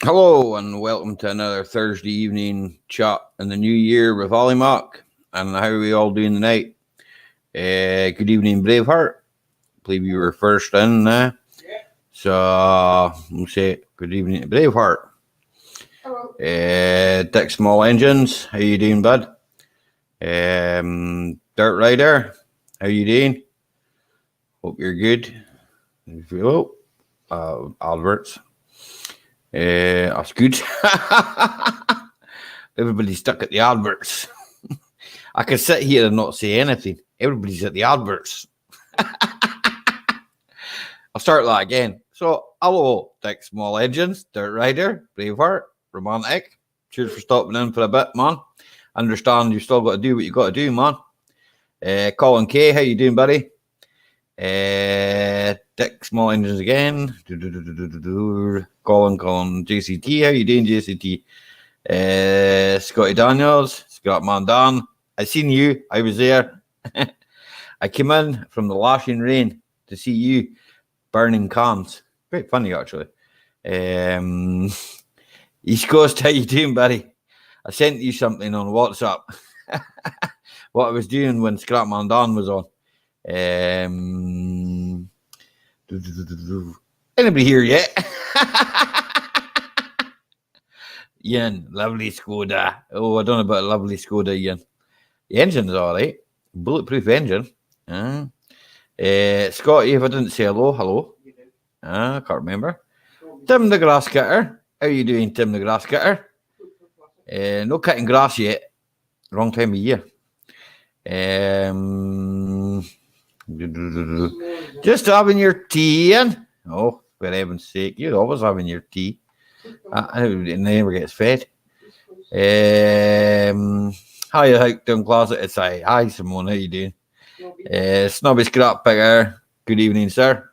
Hello and welcome to another Thursday evening chat in the new year with Ali Mack. And how are we all doing tonight? Good evening, Braveheart. Believe you were first in. So we'll say good evening to Braveheart. Hello. Dick Small Engines, how you doing, bud? Dirt Rider, how you doing? Hope you're good. Hello, Alberts. That's good. Everybody's stuck at the adverts. I could sit here and not say anything. Everybody's at the adverts. I'll start that again. So, hello, Dick Small Engines, Dirt Rider, Braveheart, Romantic. Cheers for stopping in for a bit, man. Understand you've still got to do what you got to do, man. Colin K, how you doing, buddy? Dick Small Engines again. Colin, JCT, how you doing, JCT? Scotty Daniels, Scott Mandan. I seen you. I was there. I came in from the lashing rain to see you burning cans. Very funny, actually. East Coast, how you doing, buddy? I sent you something on WhatsApp. What I was doing when Scott Mandan was on. Anybody here yet? Ian, lovely Skoda. Oh, I don't know about a lovely Skoda, Ian. The engine's all right. Bulletproof engine. Scotty, if I didn't say hello. I can't remember. Tim the grass cutter. How you doing, Tim the grass cutter? No cutting grass yet. Wrong time of year. Just having your tea, Ian. Oh, for heaven's sake, you're always having your tea. It never gets fed. Hi, down closet. It's hi, Simone. How you doing? Snobby Scrap Picker. Good evening, sir.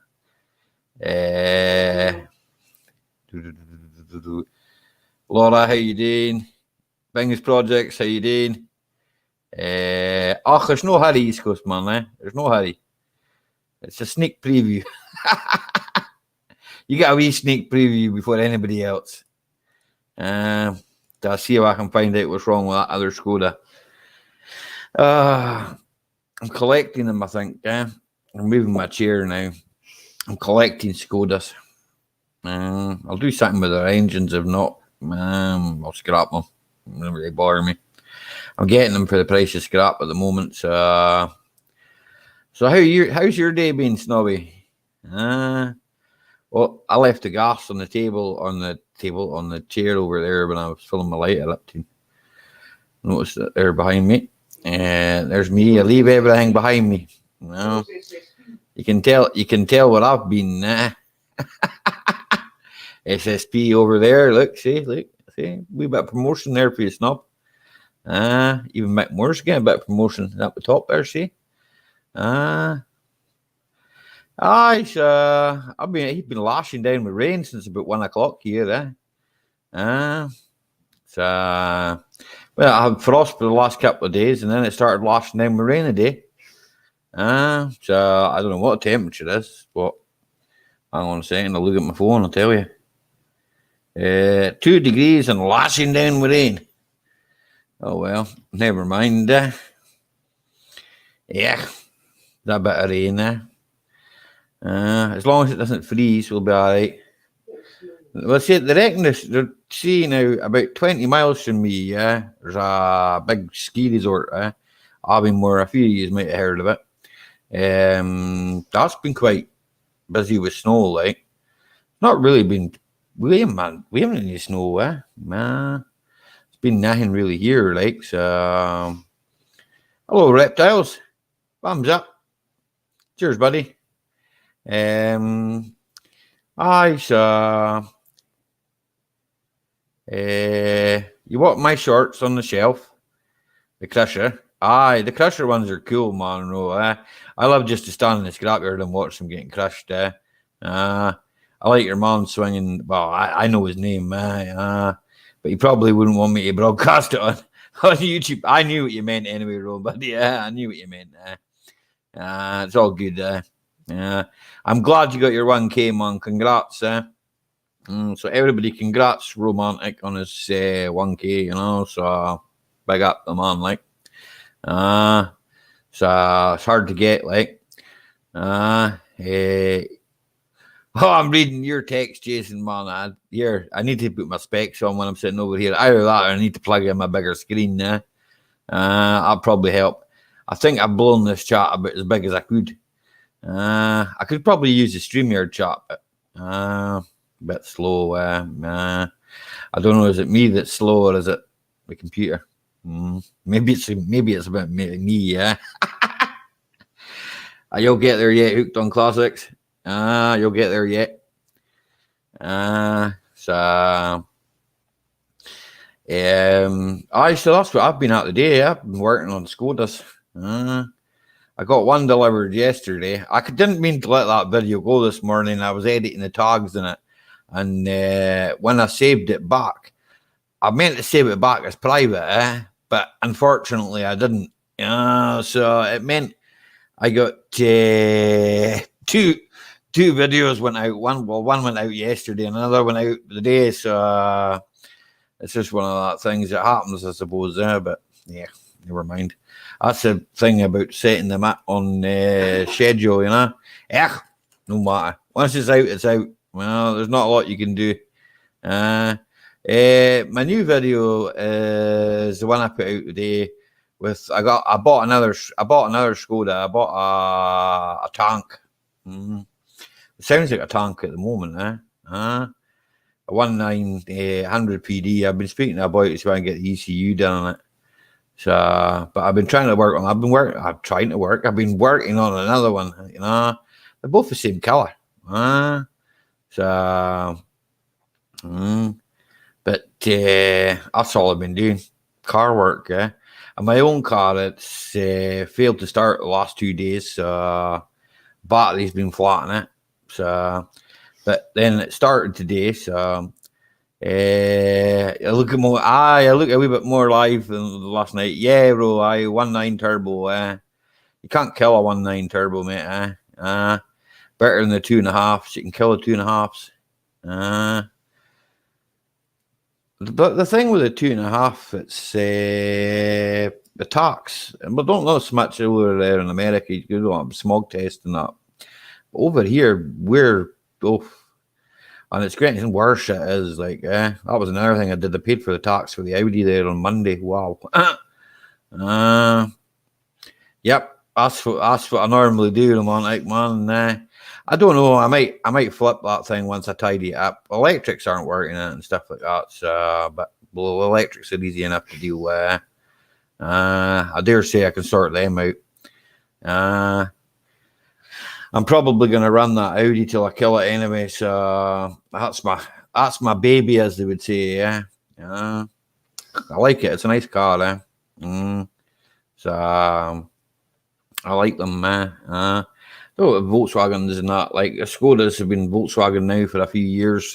Laura, how you doing? Bingus Projects, how you doing? There's no hurry, East Coast man. There's no hurry. It's a sneak preview. You get a wee sneak preview before anybody else. I'll see if I can find out what's wrong with that other Skoda. I'm collecting them, I think. I'm moving my chair now. I'm collecting Skodas. I'll do something with their engines. If not, I'll scrap them. They bother me. I'm getting them for the price of scrap at the moment. So how's your day been, Snobby? Well, I left the gas on the chair over there when I was filling my lighter up to. Notice that they're behind me. There's me. I leave everything behind me. No, you can tell what I've been. SSP over there. Look, see, wee bit of promotion there for you, Snob. Even Mick Moore's getting a bit of promotion up the top there. See, he's been lashing down with rain since about 1 o'clock here. Well, I had frost for the last couple of days, and then it started lashing down with rain today. So I don't know what the temperature is, but hang on a second, I'll look at my phone, I'll tell you. 2 degrees and lashing down with rain. Oh well, never mind. Yeah, that bit of rain there. As long as it doesn't freeze, we'll be all right. Well, see, they reckon they're seeing now about 20 miles from me. There's a big ski resort. Aviemore. A few of you might have heard of it. That's been quite busy with snow. Like, not really been. We haven't any snow. It's been nothing really here. Like, so. Hello, reptiles. Thumbs up. Cheers, buddy. You want my shorts on the shelf? The Crusher. The Crusher ones are cool, man. I love just to stand in the scrapyard and watch them getting crushed. I like your man swinging. Well, I know his name, but you probably wouldn't want me to broadcast it on YouTube. I knew what you meant anyway, Ron, but I knew what you meant. It's all good. I'm glad you got your 1K, man. Congrats. So everybody, congrats Romantic on his 1K, you know. So big up the man, like. So it's hard to get, like. Oh, I'm reading your text, Jason, man. Here, I need to put my specs on when I'm sitting over here. Either that or I need to plug in my bigger screen now. That'll probably help. I think I've blown this chat about as big as I could. I could probably use the StreamYard chat, but a bit slow. I don't know, is it me that's slow or is it the computer? Maybe it's about me, yeah. You'll get there yet, Hooked on Classics? You'll get there yet. So that's what I've been at today. I've been working on Skodas. I got one delivered yesterday. I didn't mean to let that video go this morning. I was editing the tags in it, and when I saved it back, I meant to save it back as private, but unfortunately I didn't. So it meant I got two videos went out. One went out yesterday, and another went out today. So it's just one of that things that happens, I suppose. But yeah, never mind. That's the thing about setting them up on schedule, you know. No matter. Once it's out, it's out. Well, there's not a lot you can do. My new video is the one I put out today. I bought another Skoda. I bought a tank. It sounds like a tank at the moment, a 1900 PD. I've been speaking about it to try and get the ECU done on it. So, but I've been trying to work on. I've been working on another one. You know, they're both the same color. But that's all I've been doing. Car work, And my own car, it's failed to start the last 2 days. So battery's been flat on it. So, but then it started today. So. I look a wee bit more live than last night. Yeah, bro. 1.9 turbo. You can't kill a 1.9 turbo, mate. Better than the 2.5s. You can kill the 2.5s. But the thing with the 2.5, it's the tax. And we don't know so much over there in America. You do a smog test and that. But over here, and it's getting worse. It is like, that was another thing I did. I paid for the tax for the Audi there on Monday. Wow. Yep. That's what I normally do. I'm on like, man. I don't know. I might flip that thing once I tidy it up. Electrics aren't working it and stuff like that. So, but electrics are easy enough to deal with. I dare say I can sort them out. I'm probably going to run that Audi till I kill it anyway. So that's my baby, as they would say. Yeah. I like it. It's a nice car. So I like them. Volkswagens and that. Like Skodas have been Volkswagen now for a few years.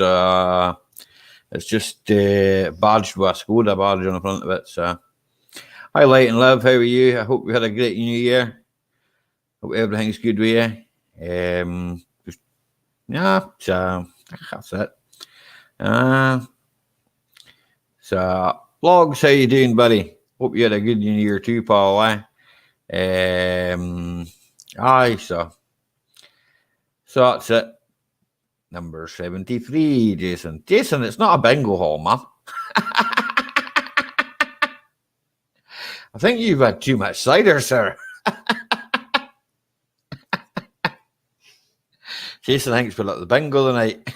It's just badged with a Skoda badge on the front of it. So hi, Light and Love. How are you? I hope you had a great New Year. Hope everything's good with you. So that's it. So Logs, how you doing, buddy? Hope you had a good New Year too, Paul. So that's it. Number 73, Jason. Jason, it's not a bingo hall, man. I think you've had too much cider, sir. Jason thinks we're at the bingo tonight.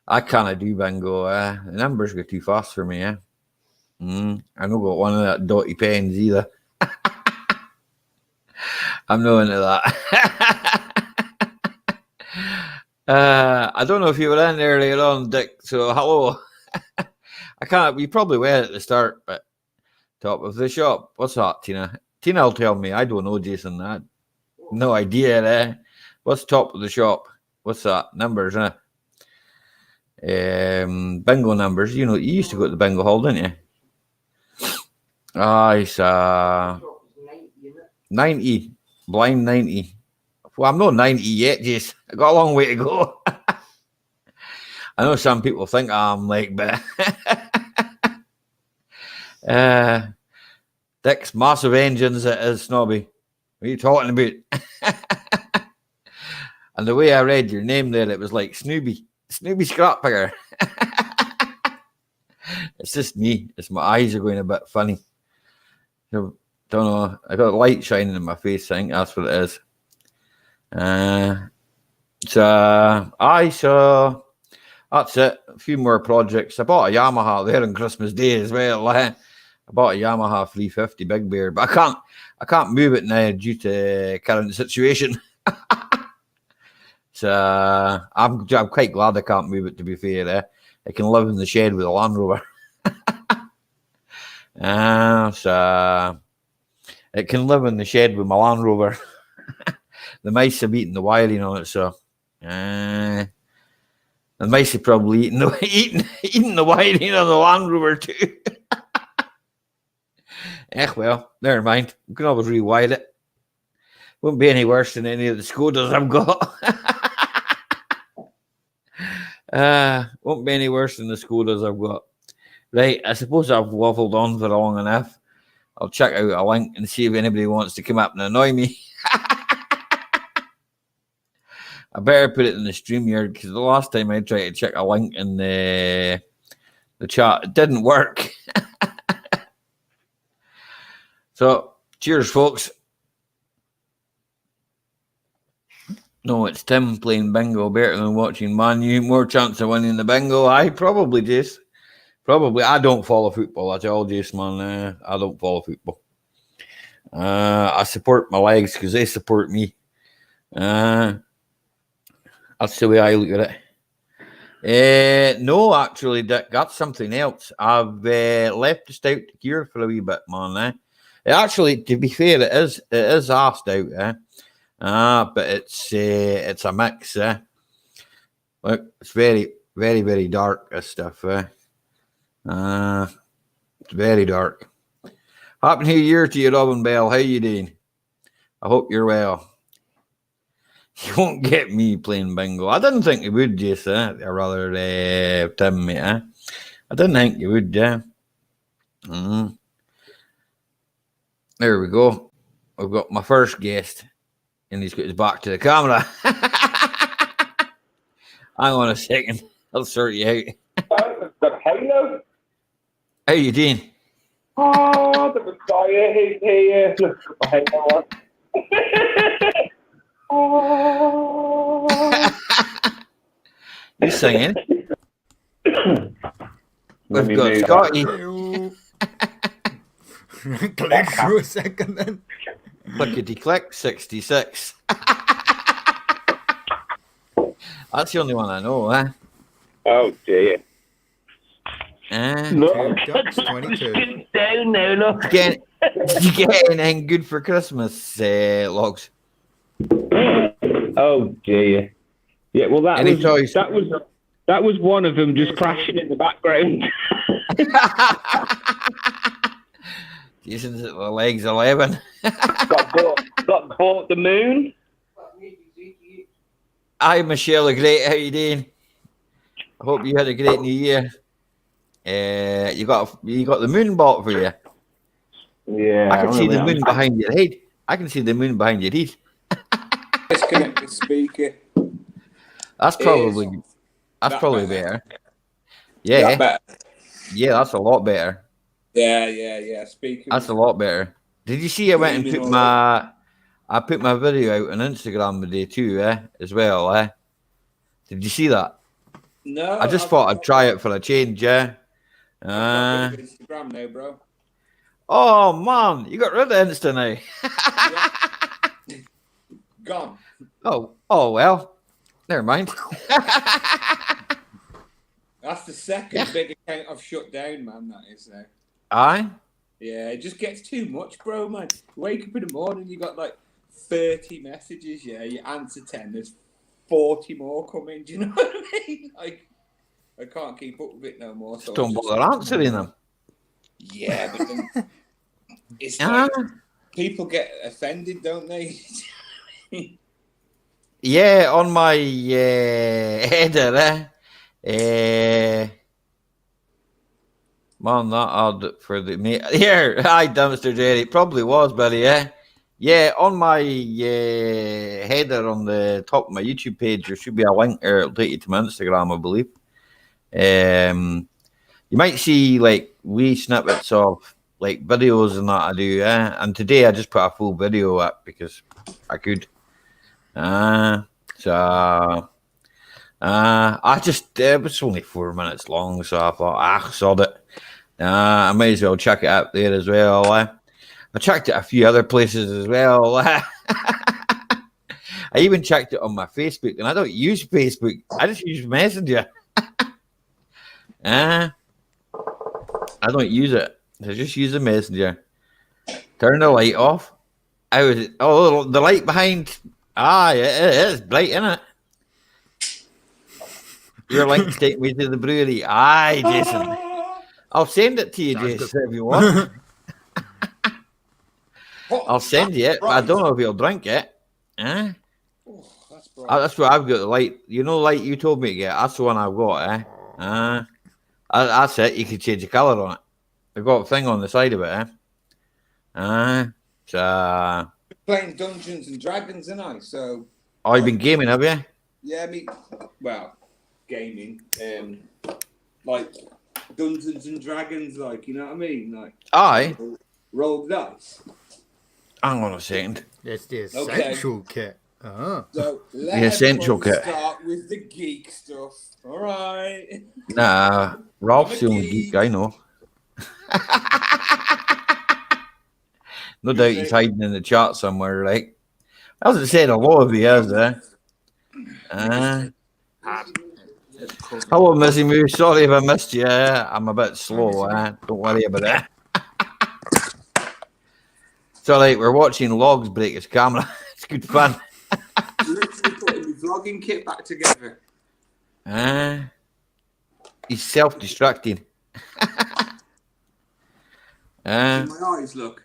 I can't do bingo. The numbers go too fast for me. I don't got one of that dotty pens either. I'm not into that. I don't know if you were in earlier on, Dick. So hello. I can't. You probably were at the start, but top of the shop. What's that, Tina? Tina will tell me. I don't know, Jason. I no idea. What's top of the shop? What's that? Numbers, bingo numbers. You know, you used to go to the bingo hall, didn't you? It's 90. Blind 90. Well, I'm not 90 yet, Jace. I got a long way to go. I know some people think I'm like, but Dick's massive engines it is, Snobby. What are you talking about? And the way I read your name there, it was like Snoopy Scrap Picker. It's just me. It's my eyes are going a bit funny. Don't know. I got light shining in my face. I think that's what it is. So that's it. A few more projects. I bought a Yamaha there on Christmas Day as well. I bought a Yamaha 350 Big Bear, but I can't move it now due to current situation. So I'm quite glad I can't move it. To be fair, I can live in the shed with a Land Rover. So it can live in the shed with my Land Rover. The mice have eaten the wiring on it, so the mice have probably eaten the wiring on the Land Rover too. Well, never mind. We can always rewire it. Won't be any worse than any of the Skodas I've got. Won't be any worse than the Skodas I've got. Right, I suppose I've waffled on for long enough. I'll check out a link and see if anybody wants to come up and annoy me. I better put it in the StreamYard because the last time I tried to check a link in the chat, it didn't work. So, cheers, folks. No, it's Tim playing bingo better than watching Man U. More chance of winning the bingo. I probably, Jace. Probably. I don't follow football at all, Jace, man. I don't follow football. I support my legs because they support me. That's the way I look at it. No, actually, Dick, that's something else. I've left the stout to cure for a wee bit, man. Actually, to be fair, it is a stout, but it's a mix. Look, it's very, very, very dark. This stuff. It's very dark. Happy New Year to you, Robin Bell. How you doing? I hope you're well. You won't get me playing bingo. I didn't think you would, Jason. Or rather, Tim, mate. I didn't think you would, There we go. I've got my first guest, and he's got his back to the camera. Hang on a second. I'll sort you out. How you doing? Oh, the Messiah, he's here. You singing? We've got Scotty. Click for a second then. Clickety click 66. That's the only one I know, Oh dear. No. Ducks 22. Down now, look. Did you get anything good for Christmas, Logs? Oh dear. Yeah, well that Any was choice? that was one of them just crashing in the background. Jason's at the legs 11. got bought the moon. Hi, Michelle, great. How you doing? I hope you had a great New Year. You got the moon bought for you. Yeah, I can see the moon behind your head. I can see the moon behind your head. Disconnect the speaker. That's probably better. Yeah, Better. yeah, that's a lot better. Yeah. Speaker. That's a lot better. Did you see I went and put my video out on Instagram today too, as well, Did you see that? No. I just thought I'd try it for a change, I've got Instagram now, bro. Oh man, you got rid of Insta now. Yeah. Gone. Oh well. Never mind. That's the second big account I've shut down, man, that is now. Aye? Yeah, it just gets too much, bro, man. You wake up in the morning, you got like 30 messages, yeah, you answer 10, there's 40 more coming, do you know what I mean? Like, I can't keep up with it no more. So Don't bother answering them. Yeah, but then it's like, people get offended, don't they? Yeah, on my header, man, that ad for the mate. Here, hi, Dumpster Jerry. It probably was, buddy, Yeah, on my header on the top of my YouTube page, there should be a link there. It'll take you to my Instagram, I believe. You might see like wee snippets of like videos and that I do, and today I just put a full video up because I could. I just it was only 4 minutes long, so I thought, sod it. I might as well check it out there as well. I checked it a few other places as well. I even checked it on my Facebook, and I don't use Facebook. I just use Messenger. I don't use it. I just use the Messenger. Turn the light off. The light behind. It is bright, isn't it? Your link's taking me to the brewery. Aye, Jason. I'll send it to you, Jason, if you want. I'll send you it, but I don't know if you'll drink it. That's what I've got. The light, the light you told me to get. That's the one I've got. That's it. You can change the colour on it. I've got a thing on the side of it. Playing Dungeons and Dragons, and I so. Oh, you've been gaming, have you? Yeah, gaming. Like Dungeons and Dragons, like, you know what I mean? Like, aye. Roll dice. Hang on a second. It's the essential kit. So the essential kit. Start with the geek stuff. All right. Nah, Ralph's the only geek I know. No doubt he's hiding in the chat somewhere, like. I hasn't said hello if he is, Hello, Missy Moo. Sorry if I missed you. I'm a bit slow. Don't worry about that. It's all right. We're watching Logs break his camera. It's good fun. Literally putting the vlogging kit back together. He's self-destructing. My eyes, look.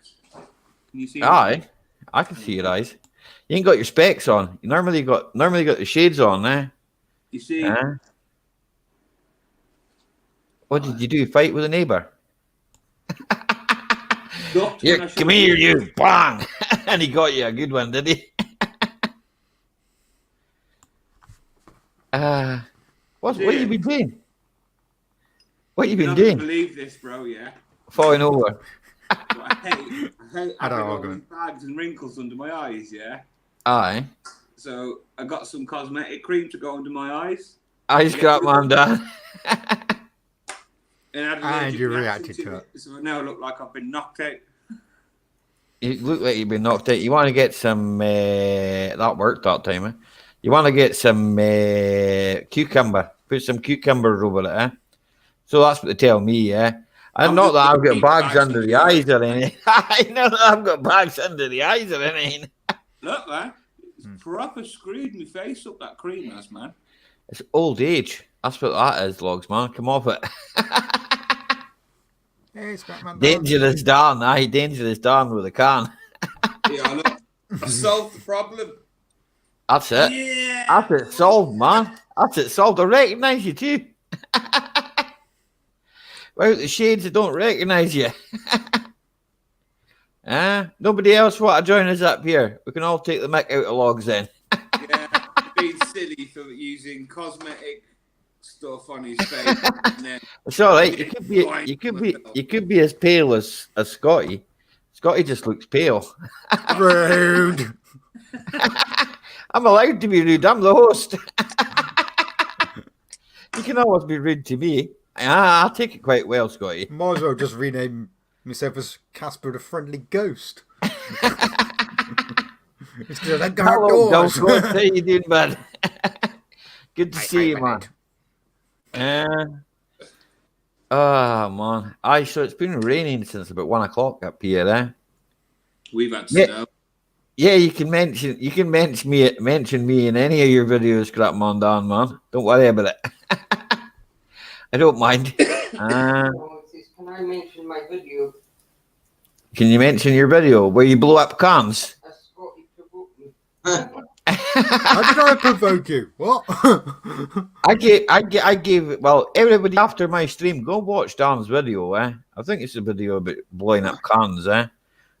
Can you see? Aye, I can see your eyes. You ain't got your specs on. You normally got the shades on, You see? What did you do? Fight with a neighbour? Here, come here, you bang! And he got you a good one, did he? What have you been doing? What have you been doing? Believe this, bro? Yeah. Falling over. I hate having all these bags and wrinkles under my eyes. Yeah. Aye. So I got some cosmetic cream to go under my eyes. Eyes got man down. And you reacted to it. So now I look like I've been knocked out. You look like you've been knocked out. You want to get some that worked that time, eh? You want to get some cucumber. Put some cucumber over it, So that's what they tell me, And not that I've got bags under the eyes or anything. I know that I've got bags under the eyes or anything. Look, man. It's proper screwed my face up, that cream has, man. It's old age. That's what that is, Logs, man. Come off it. Hey, it's Batman. Dangerous Dan, dangerous Dan with a can. Yeah, look. I solved the problem. That's it. Yeah. That's it solved, man. That's it solved. I recognise you too. Without the shades, I don't recognise you. Nobody else want to join us up here. We can all take the mick out of Logs then. Yeah, being silly for using cosmetic stuff on his face. And then it's all right. You could be as pale as Scotty. Scotty just looks pale. Rude. I'm allowed to be rude. I'm the host. You can always be rude to me. I'll take it quite well, Scotty. Might as well just rename myself as Casper the Friendly Ghost. Instead of hello, Ghost. How you doing, bud? Good to see you, man. Man. So it's been raining since about 1 o'clock up here, We've had snow. Yeah, you can mention me in any of your videos, crap man down, man. Don't worry about it. I don't mind. Can I mention my video? Can you mention your video where you blow up cans? How did I provoke you? What? I gave. Well, everybody after my stream, go watch Dan's video. I think it's a video about blowing up cans. Well,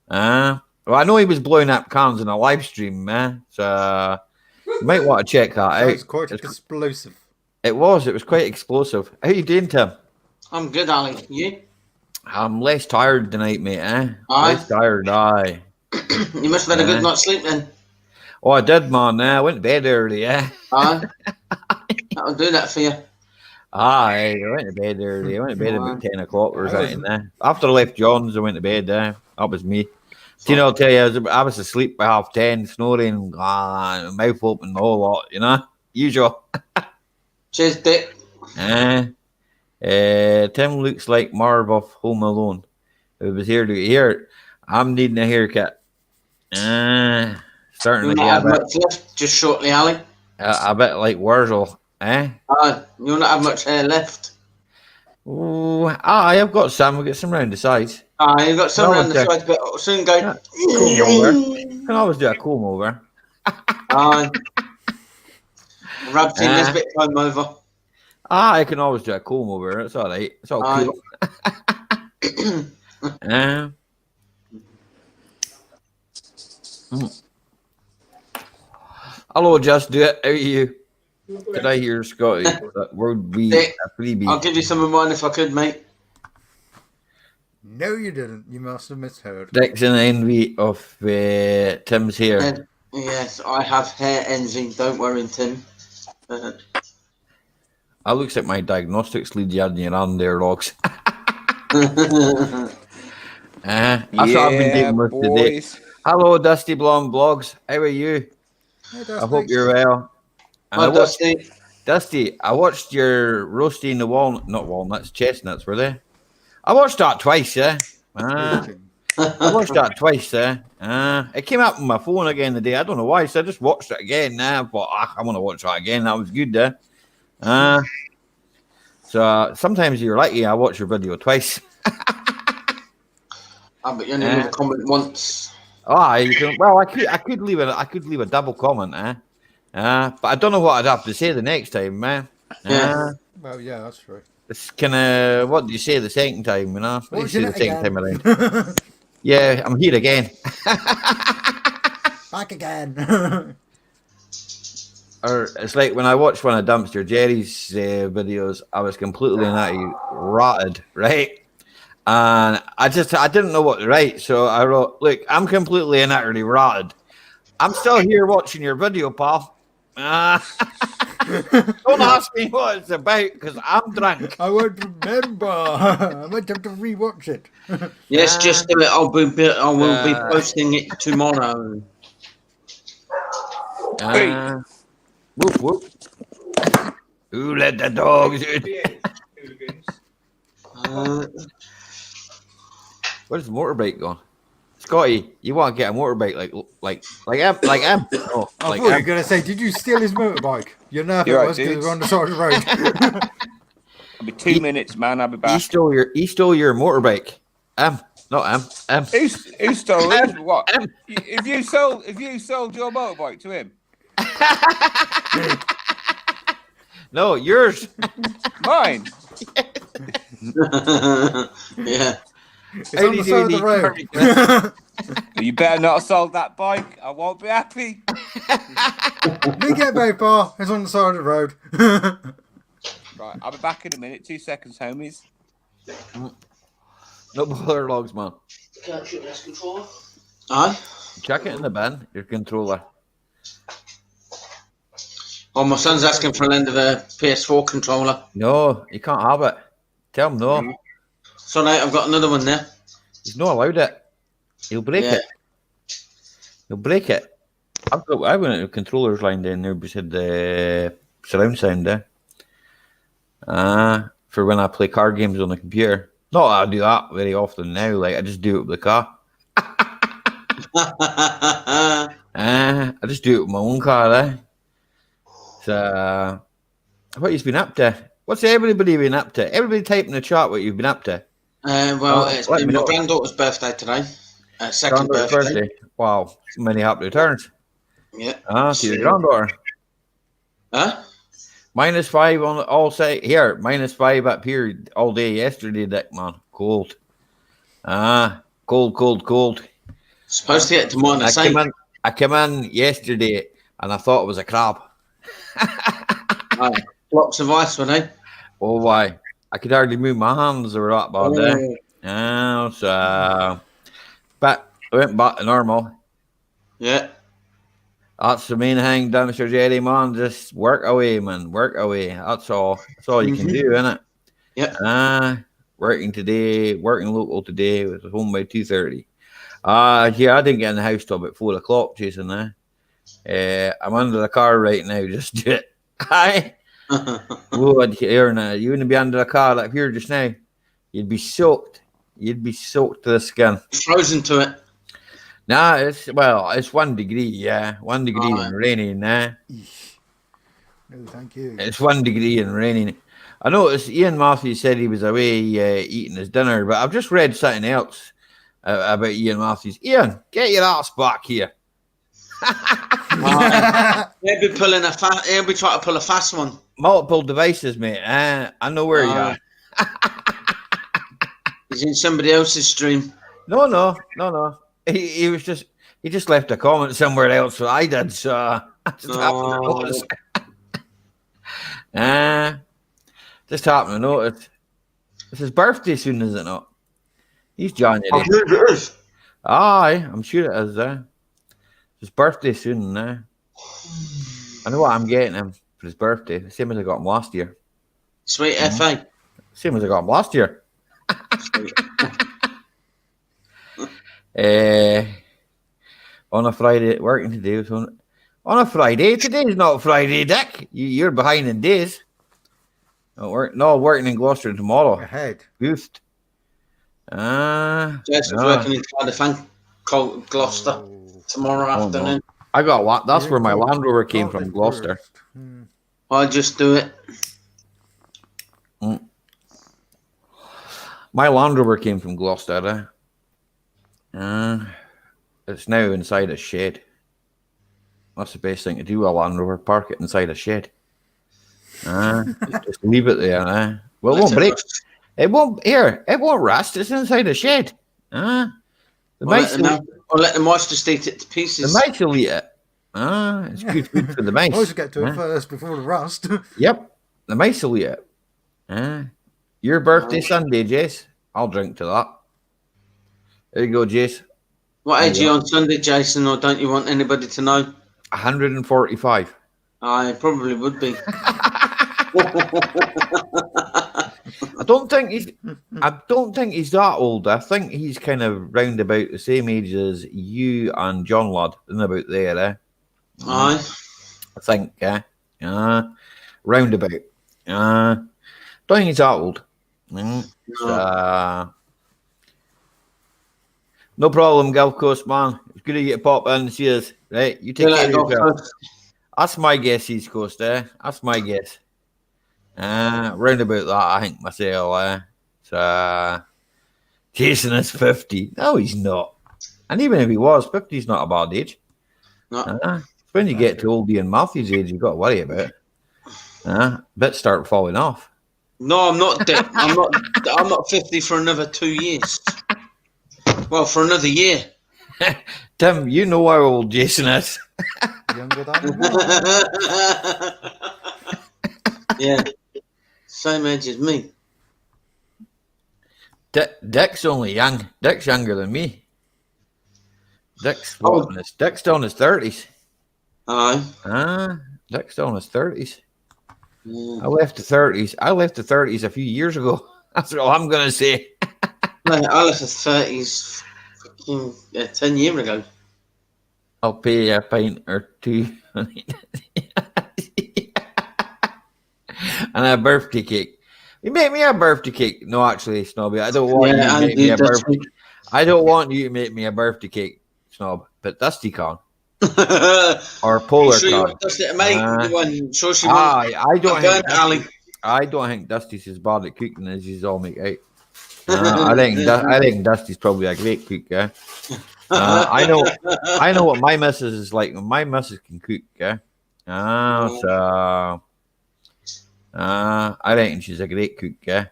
I know he was blowing up cans in a live stream. So you might want to check that Sounds out. quite explosive. It was quite explosive. How you doing, Tim? I'm good, Ali. You? I'm less tired tonight, mate. Aye. Less tired. Aye. You must have had a good night's sleep then. Oh, I did, man. I went to bed early. Aye. That'll do that for you. Aye, I went to bed early. I went to bed about 10 o'clock or something. After I left John's, I went to bed. That was me. Do you know, I'll tell you, I was asleep by 10:30, snoring, mouth open, the whole lot, usual. Cheers, Dick. Tim looks like Marv off Home Alone. If it was here to hear, I'm needing a haircut. Starting You'll to not get have much left just shortly, Ali. a bit like Wurzel, Aye. You'll not have much hair left. Oh, I've got some. We'll get some round the sides. Aye, you've got some No, around the okay. sides, but it'll soon go. Comb over. Can always do a comb over. Aye. Rub this bit comb over. I can always do a comb over. It's all right. It's all Aye. cool. Hello, just do it. How are you? Did I hear Scotty? That would be Dick, a freebie. I'll give you some of mine if I could, mate. No, you didn't. You must have misheard. Dick's in envy of Tim's hair. Yes, I have hair envy. Don't worry, Tim. That looks like my diagnostics lead you had in your hand there, Logs. That's what I've been dealing with today. Hello, Dusty Blonde Blogs. How are you? Hey, I hope you're well. Hi, Dusty. Dusty, I watched your roasting the not walnuts, chestnuts, were they? I watched that twice, I watched that twice, it came up on my phone again today. I don't know why, so I just watched it again now. But I want to watch that again. That was good, So sometimes you're lucky. I watch your video twice. But you only leave a comment once. You can. Well, I could leave a double comment, but I don't know what I'd have to say the next time, man. Well, yeah, that's true. It's kind of what do you say the second time, What do you say the second time around? Yeah, I'm here again. Back again. Or it's like when I watched one of Dumpster Jerry's videos, I was completely rotted, right? And I didn't know what to write, so I wrote, "Look, I'm completely and utterly rotted. I'm still here watching your video, pal. Don't ask me what it's about because I'm drunk." I won't remember. I might have to rewatch it. Yes, just do it. I will be posting it tomorrow. Whoop whoop. Who let the dogs out? Where's the motorbike going? Scotty, you want to get a motorbike like him? Oh, I thought you were going to say, did you steal his motorbike? You're nervous You're right, because dudes. we're on the side of the road. It'll be 2 minutes, man. I'll be He back. stole your motorbike. Not him. Who stole it? What? If you sold your motorbike to him, No, yours. mine. Yeah. It's on the side of the road. You better not have sold that bike. I won't be happy. Didn't get very far. It's on the side of the road. Right, I'll be back in a minute. 2 seconds, homies. No bother logs, man. Can I shoot this controller? Aye. Chuck it in the bin, your controller. Oh, my son's asking for an end of a PS4 controller. No, you can't have it. Tell him no. So now I've got another one there. He's not allowed it. He'll break it. He'll break it. I've got a controllers line down there beside the surround sound there. For when I play card games on the computer. Not that I do that very often now. Like I just do it with the car. I just do it with my own car. So, what you've been up to? What's everybody been up to? Everybody type in the chat what you've been up to. It's been my granddaughter's birthday today. Second birthday. Wow, so many happy returns. Yeah. To your granddaughter. Huh? -5 on all side here. -5 up here all day yesterday, Dick, man. Cold. Cold. Supposed to get to minus I 8. came in yesterday and I thought it was a crab. Blocks of ice, were they? Oh, why? I could hardly move my hands. They were that bad there. But I went back to normal. Yeah. That's the main thing, Mr. Jerry, man. Just work away, man. Work away. That's all. That's all you can do, isn't it? Yeah. Working local today. Was home by 2:30. Yeah, I didn't get in the house till about 4 o'clock, Jason. I'm under the car right now. Just do it. Hi. Would here now? You wouldn't be under the car like here just now. You'd be soaked. You'd be soaked to the skin. Frozen to it. Nah, it's 1 degree. Yeah, 1 degree and raining. No, thank you. It's 1 degree and raining. I noticed Ian Matthews said he was away eating his dinner, but I've just read something else about Ian Matthews. Ian, get your ass back here. He'll be trying to pull a fast one. Multiple devices, mate. I know where you are. He's in somebody else's stream. No. He just left a comment somewhere else that I did, so I just happened to notice. Just happened to notice. It's his birthday soon, is it not? He's January. I'm sure it is. Aye, I'm sure it is. His birthday soon. I know what I'm getting him for his birthday. The same as I got him last year. Sweet FA. Same as I got him last year. On a Friday, working today. On a Friday. Today's not Friday, Dick. You're behind in days. Working in Gloucester tomorrow. Ahead. Goofed. Jason's working in Cardiff, Gloucester tomorrow afternoon. No. I got what? That's where my Land Rover came from, Gloucester. I'll just do it. My Land Rover came from Gloucester. It's now inside a shed. That's the best thing to do with a Land Rover. Park it inside a shed. Just leave it there. Well, it won't break. It won't rust. It's inside a shed. The mice let the mice just eat it to pieces. The mice will eat it. It's good food for the mice. Always get to it first before the rust. Yep. The mice will eat it. Your birthday Sunday, Jace. I'll drink to that. There you go, Jace. What age are you on Sunday, Jason, or don't you want anybody to know? 145. I probably would be. I don't think he's that old. I think he's kind of round about the same age as you and John Lad, isn't about there, Aye. I think, round about. Don't think he's that old. No problem, Gulf Coast man. It's good of you to pop in and see us. Right, you take care of yourself. That's my guess, East Coast, That's my guess. Round about that, I think myself. Jason is 50. No, he's not. And even if he was, 50 is not a bad age. No. When you get to old Ian Matthews' age, you've got to worry about it. Bits start falling off. No, I'm not. I'm not 50 for another 2 years. Well, for another year. Tim, you know how old Jason is. Younger than me. Yeah. Same age as me. Dick's only young. Dick's younger than me. Dick's still in his 30s. Aye. Dick's still in his 30s. Yeah. I left the 30s a few years ago. That's all I'm going to say. I left the 30s 10 years ago. I'll pay you a pint or two. And a birthday cake. You make me a birthday cake. No, actually, Snobby, I don't want you to make me a birthday. I don't want you to make me a birthday cake, Snob. But Dusty can. Or Polar can. I don't think Dusty's as bad at cooking as you all make out. I think Dusty's probably a great cook. I know what my missus is like. My missus can cook, yeah. So I reckon she's a great cook, yeah.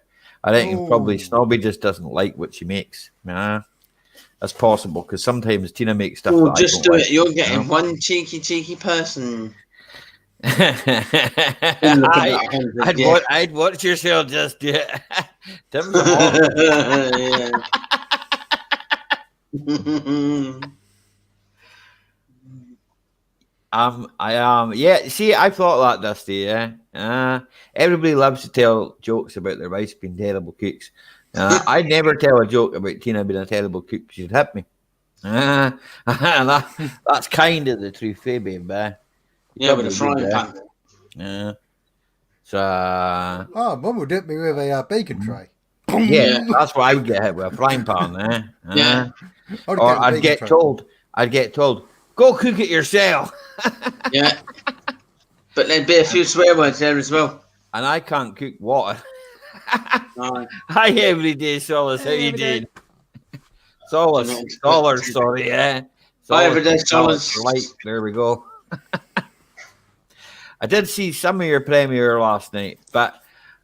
I reckon probably Snobby just doesn't like what she makes. That's possible because sometimes Tina makes stuff. Well, that just I don't do like, it. You're getting you know? one cheeky person. In the about 100, I'd watch yourself just do it. Tim's a I am. Yeah, see, I thought that, Dusty, yeah. Everybody loves to tell jokes about their wives being terrible cooks. I'd never tell a joke about Tina being a terrible cook. She'd hit me. That's kind of the truth, eh, babe? Yeah, with a frying pan. Yeah. So, Mum would hit me with a bacon tray. yeah, that's what I would get hit with, a frying pan, Yeah. Or I'd get told, go cook it yourself. Yeah. But there'd be a few swear words there as well. And I can't cook water. No. Hi, everyday Solace. How you doing? Solace, sorry, yeah. Hi, everyday Solace. Right, there we go. I did see some of your premiere last night, but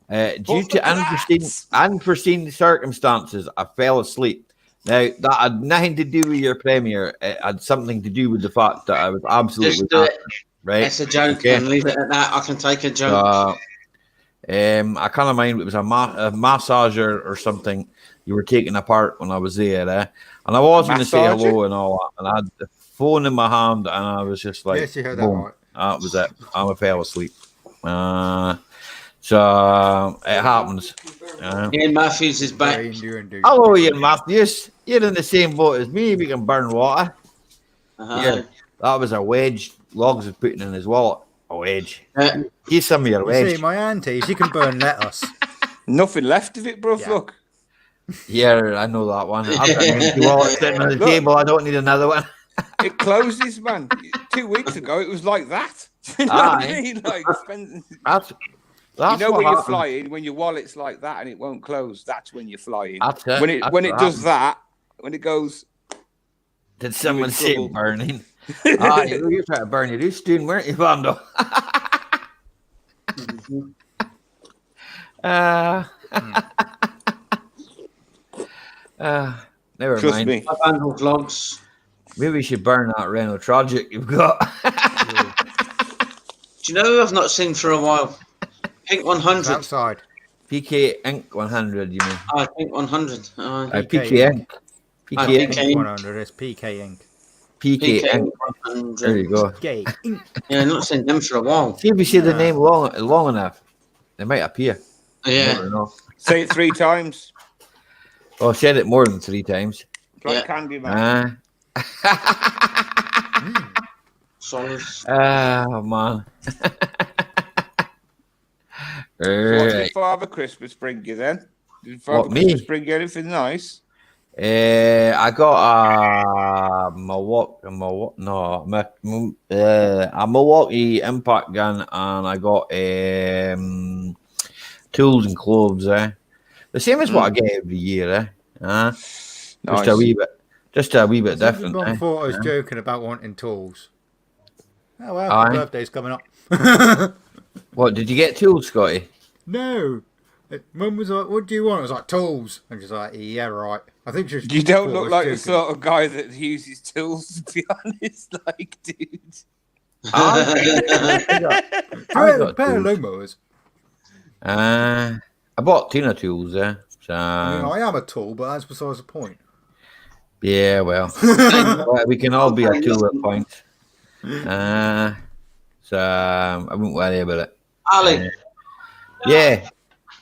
due to unforeseen circumstances, I fell asleep. Now, that had nothing to do with your premiere. It had something to do with the fact that I was absolutely Just do it. right. It's a joke, and leave it at that. I can take a joke. I kind of mind it was a massager or something you were taking apart when I was there, and I was going to say hello and all that, and I had the phone in my hand, and I was just like, yes, you heard boom. that right. That was it. I fell asleep. So it happens. Ian Matthews is back. Hello, Ian Matthews. You're in the same boat as me. We can burn water. Yeah, that was a wedge. Logs was putting in his wallet. A wedge. He's some of your wedge. See, my auntie, she can burn lettuce. Nothing left of it, bruv. Yeah. Look. Yeah, I know that one. I've got an empty wallet sitting on the table. I don't need another one. It closes, man. 2 weeks ago, it was like that. You know what I mean? Like, That's you know what when you're happens. flying, when your wallet's like that and it won't close, that's when you're flying. That's it. When it does that, when it goes... Did someone say burning? You're trying to burn your house doing, weren't you, Vando? Never Trust mind. me. Vandal vlogs. Maybe we should burn that Renault Tragic you've got. Do you know who I've not seen for a while? Pink 100. Outside. PK Inc. 100, you mean? I think 100. PK Inc. PK Inc. 100 is PK Inc. PK Inc. 100. There you go. PK Inc. Yeah, I've not seen them for a while. See if you say the name long enough, they might appear. Yeah. Never know. Say it 3 times. Oh, I said it more than 3 times. It's like candy, man. Solid. Oh, man. So what Right. did Father Christmas bring you then? Did What, Father me? Christmas bring you anything nice? I got a Milwaukee impact gun, and I got tools and clothes. The same as what I get every year. Nice. Just a wee bit different. Mum thought I was joking about wanting tools. Oh well, Aye. my birthday's coming up. What did you get tools, Scotty? No. Mum was like, "What do you want?" I was like, "Tools." And she's like, "Yeah, right." I think she. You don't thought I look was like the joking. sort of guy that uses tools, to be honest. Like, dude. I got Pair of tools. lawnmowers. I bought Tina tools. So I mean, I am a tool, but that's besides the point. yeah, well, we can all be a tool at points. So I wouldn't worry about it. Ali, Yeah.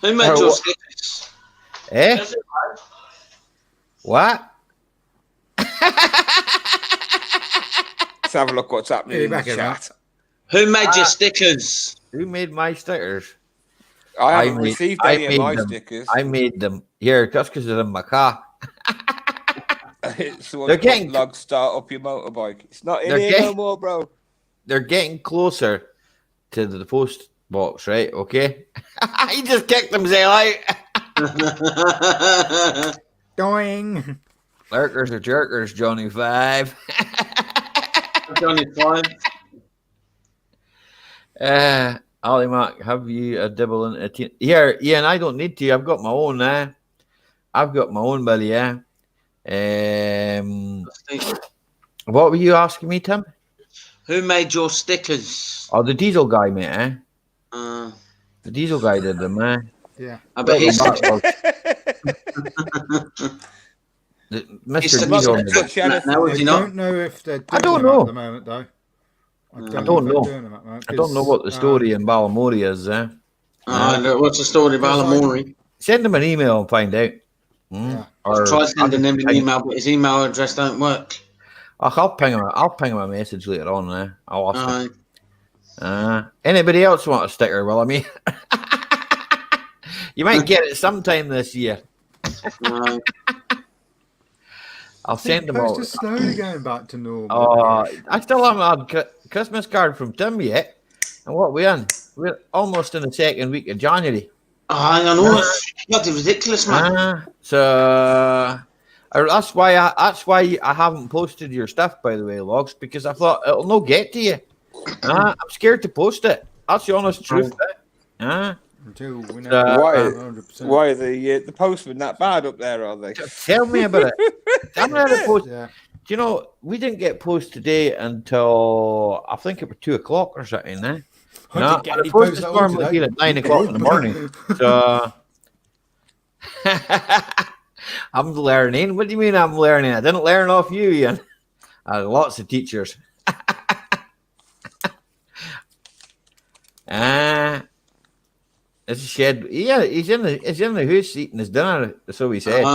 who made your stickers? Eh? What? Let's have a look what's happening Yeah, in the back in chat. Who made your stickers? Who made my stickers? I haven't received any of my them. stickers. I made them. Here, just because they're in my car. It's the one They're that getting- log start up your motorbike. It's not in They're here getting- no more, bro. They're getting closer to the post box, right? Okay. He just kicked himself out. Doing. Lurkers or jerkers, Johnny 5. Johnny 5. Ali Mack, have you a dibble in a teen? Here, Ian, I don't need to. I've got my own, I've got my own, buddy, What were you asking me, Tim? Who made your stickers? Oh, the diesel guy, mate, The diesel guy did them, Yeah. I bet he's Mr. not Diesel. gonna touch now, is I he not? don't know if they're doing I don't them know. at the moment, though. I don't if they're know. doing them at the moment, I don't know what the story in Ballamore is, What's the story about Ballamore? Send him an email and find out. Yeah. Or Try sending him an ping- email, but his email address don't work. I'll ping him. I'll ping him a message later on. I'll ask him. Anybody else want a sticker? Well, I mean, you might get it sometime this year. I'll send them all. It's slowly going back to normal. I still haven't had Christmas card from Tim yet. And what we in? We're almost in the second week of January. I know. It's bloody ridiculous, man. So that's why I haven't posted your stuff, by the way, Logs, because I thought it'll no get to you. I'm scared to post it. That's the honest truth. Until we know Why? 100%. Why are the postmen that bad up there? Are they? Tell me about it. Tell me how to post. Yeah. Do you know we didn't get post today until I think it was 2 o'clock or something. I didn't get any the post post is at all normally today. here at 9 o'clock in the morning. So I'm learning. What do you mean I'm learning? I didn't learn off you, Ian. I had lots of teachers. It's a shed. Yeah, he's in the house eating his dinner. So he said.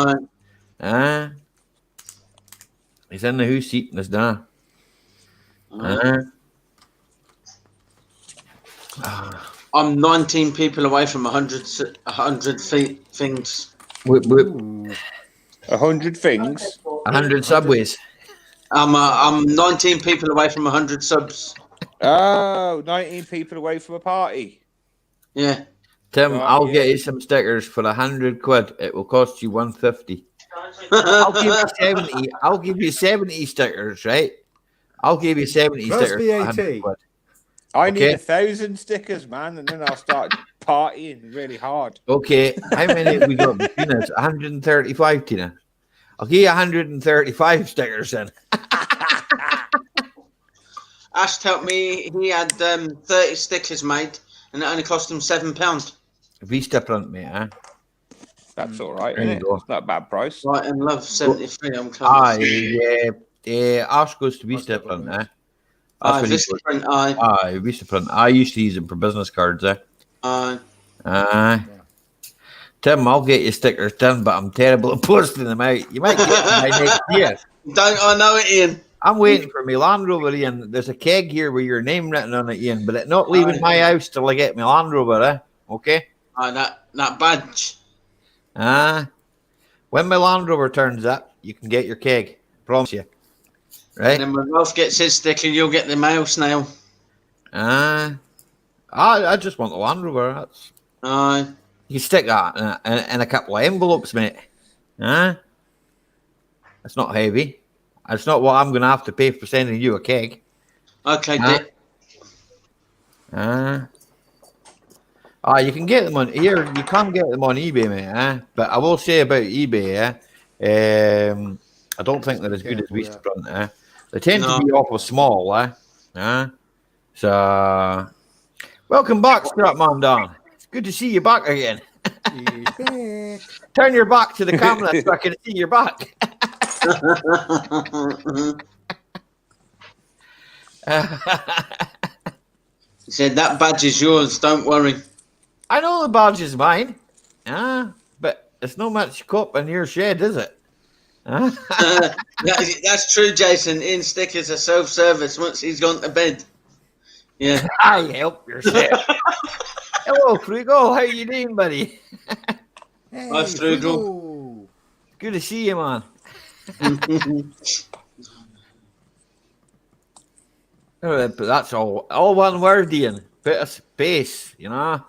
He's in the house eating his dinner. I'm 19 people away from 100 feet things. 100 things. 100 subways. I'm 19 people away from 100 subs. Oh, 19 people away from a party. Yeah. Tim, Right, I'll yeah. get you some stickers for 100 quid. It will cost you 150. I'll give you 70. I'll give you 70 stickers, right? I'll give you 70 Plus stickers. For VAT. 100 quid. I need Okay. 1,000 stickers, man, and then I'll start partying really hard. Okay, how many have we got between us? 135, Tina. I'll give you 135 stickers then. Ash told me he had 30 stickers made, and it only cost him £7. Vista print, mate, That's all right, There isn't you it? go. It's not a bad price. Right, and love 73. I'm close. Ash goes to Vista print, That's what he This goes. print, Vista print. I used to use them for business cards, Tim, I'll get you stickers done, but I'm terrible at posting them out. You might get them by next year. Don't I know it, Ian? I'm waiting for my Land Rover, Ian. There's a keg here with your name written on it, Ian, but it's not leaving my house till I get my Land Rover, Okay? That badge. When my Land Rover turns up, you can get your keg. Promise you. Right? And then when Ralph gets his sticker, you'll get the mail snail. I just want the Land Rover. That's... Aye. You can stick that in a couple of envelopes, mate. It's not heavy. It's not what I'm going to have to pay for sending you a keg. Okay, Dick. You can get them on here. You can get them on eBay, mate. But I will say about eBay, I don't think they're as good as Vista Front. They tend to be awful small, So, welcome back, Scrapman Dan. It's good to see you back again. Turn your back to the camera so I can see your back. He said, that badge is yours, don't worry. I know the badge is mine. But it's not much cup in your shed, is it? That's true, Jason. Ian stickers are self-service once he's gone to bed. Yeah. I help yourself. Hello, Frugal. How you doing, buddy? Hey, Hi, Frugal. Frugal. Good to see you, man. But that's all one word, Ian. Bit of space, I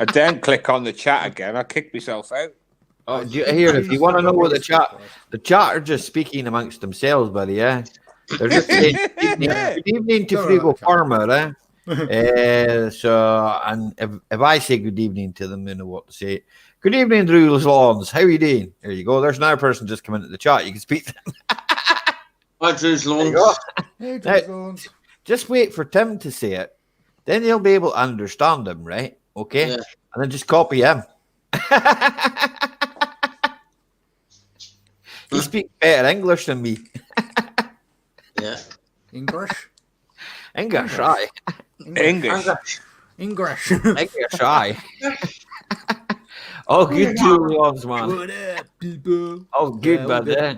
didn't click on the chat again. I kicked myself out. Do you hear? If you want to know what the chat are just speaking amongst themselves, buddy. Yeah, they're just saying good evening to Don't Frigo know the chat. Farmer. So, and if I say good evening to them, they know what to say. Good evening, Drew's Lawns. How are you doing? There you go. There's another person just come into the chat. You can speak to them. Hi, Drew's There you Lawns. go. Hey, Now, Jones. just wait for Tim to say it. Then you'll be able to understand him, right? Okay? Yeah. And then just copy him. He speaks better English than me. Yeah. English. English, aye. English. English. English, aye. Oh, good two ones, man. What up, people? Oh, good, Yeah, bud. good. Eh?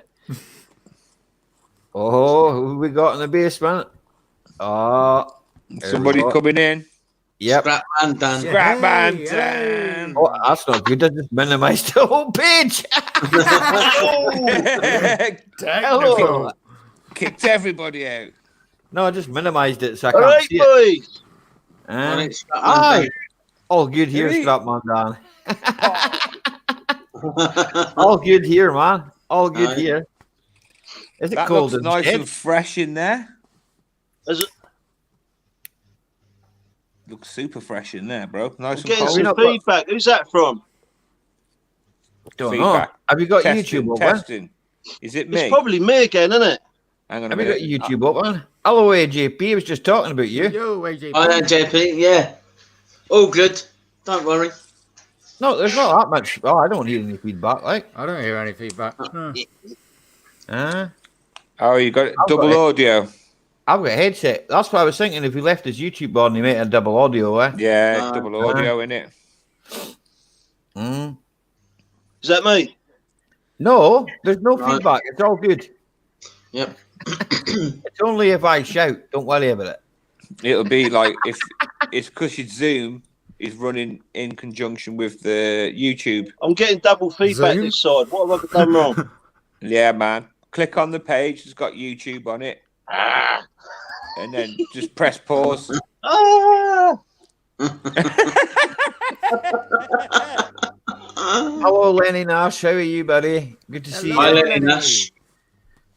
Oh, who we got in the basement? Oh, there Somebody we go. coming in. Yep. Scrap man, Dan. Yeah. Scrap man, Hey, Dan. Oh, that's not good. I just minimized the whole page. Hello. Kicked everybody out. No, I just minimized it so I All can't right, see it. boys. Eh? Alright, Scrap man, Aye. All good here, Really? Scrapman Dan. Dan. All good here, man. All good Aye. here. Is it That cold looks nice inside? and fresh in there. Is it- Looks super fresh in there, bro. Nice and Getting cold. we some not got- feedback. Who's that from? Don't Feedback. know. Have you got Testing, YouTube open? testing. Is it me? It's probably me again, isn't it? Hang on a Have you got minute. YouTube open? Hello, AJP. I was just talking about you. Yo, AJP. Oh, yeah, JP, yeah. All good. Don't worry. No, there's not that much. Oh, I don't hear any feedback. Like, I don't hear any feedback. Huh. Oh, you got it. I've Double got it. audio. I've got a headset. That's what I was thinking. If we left his YouTube on, he made a double audio. Eh? Yeah, double audio in it. Mm. Is that me? No, there's no Right. feedback. It's all good. Yep. It's only if I shout. Don't worry about it. It'll be like if it's because your Zoom is running in conjunction with the YouTube. I'm getting double feedback Zoom? this side. What have I done wrong? Yeah, man. Click on the page. It's got YouTube on it. And then just press pause. Ah! Hello, Lenny Nash. How are you, buddy? Good to see Hi, you. Lenny Nash.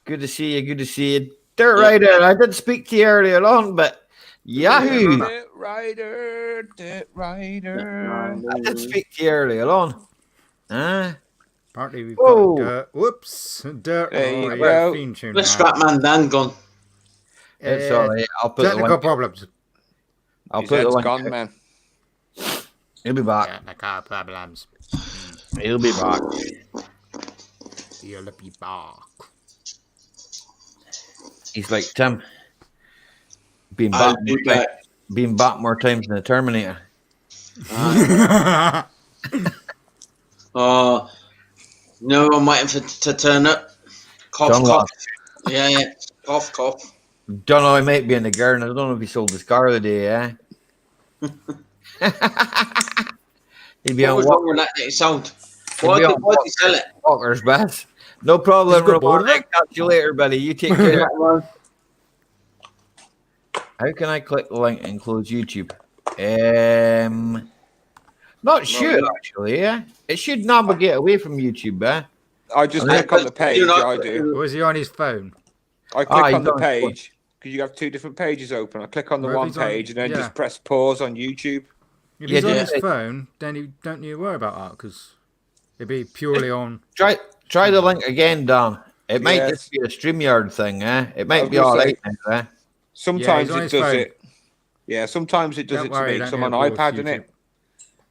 Good to see you. Good to see you. Dirt Rider. I did speak to you earlier on, but Yahoo. Dirt Rider, Dirt Rider. I did speak to you earlier on. Huh? Apparently we've Whoa. got dirt. Whoops. Dirt. There you Oh, go. yeah, theme tune Where's now. Scrap man, Dan gone? It's all right. I'll put the Technical link. problems. I'll His put the head's link. gone, man. He'll be back. Technical problems. He'll be back. You'll be back. He's like Tim. Been I'll back, be back. been back more times than the Terminator. Oh, no, I'm waiting for to turn up. Cough, John cough. Yeah, yeah. Cough, cough. Don't know. He might be in the garden. I don't know if he sold his car today. Eh? He'd be What on was wrong with that that he sold? Why be did on he sell it? Walker's best. No problem, He's got bored of Robotic. Catch you later, buddy. You take care. Well, How can I click the link and close YouTube? Not sure actually. Yeah, it should navigate away from YouTube. Eh? I just Okay. click on the page. You know- I do. Was he on his phone? I click he's on the on- page because you have two different pages open. I click on the Well, if one he's on- page and then yeah. just press pause on YouTube. If Yeah, he's on yeah. his phone, then he don't need to worry about that because it'd be purely on. Try the link again, Dan. It might Yes. just be a StreamYard thing. Eh? It I might was be gonna all say- right. Eh? Sometimes he's on it his does phone. it. Yeah, sometimes it does Don't it worry, to me don't because I'm need on to pause iPad in YouTube. it,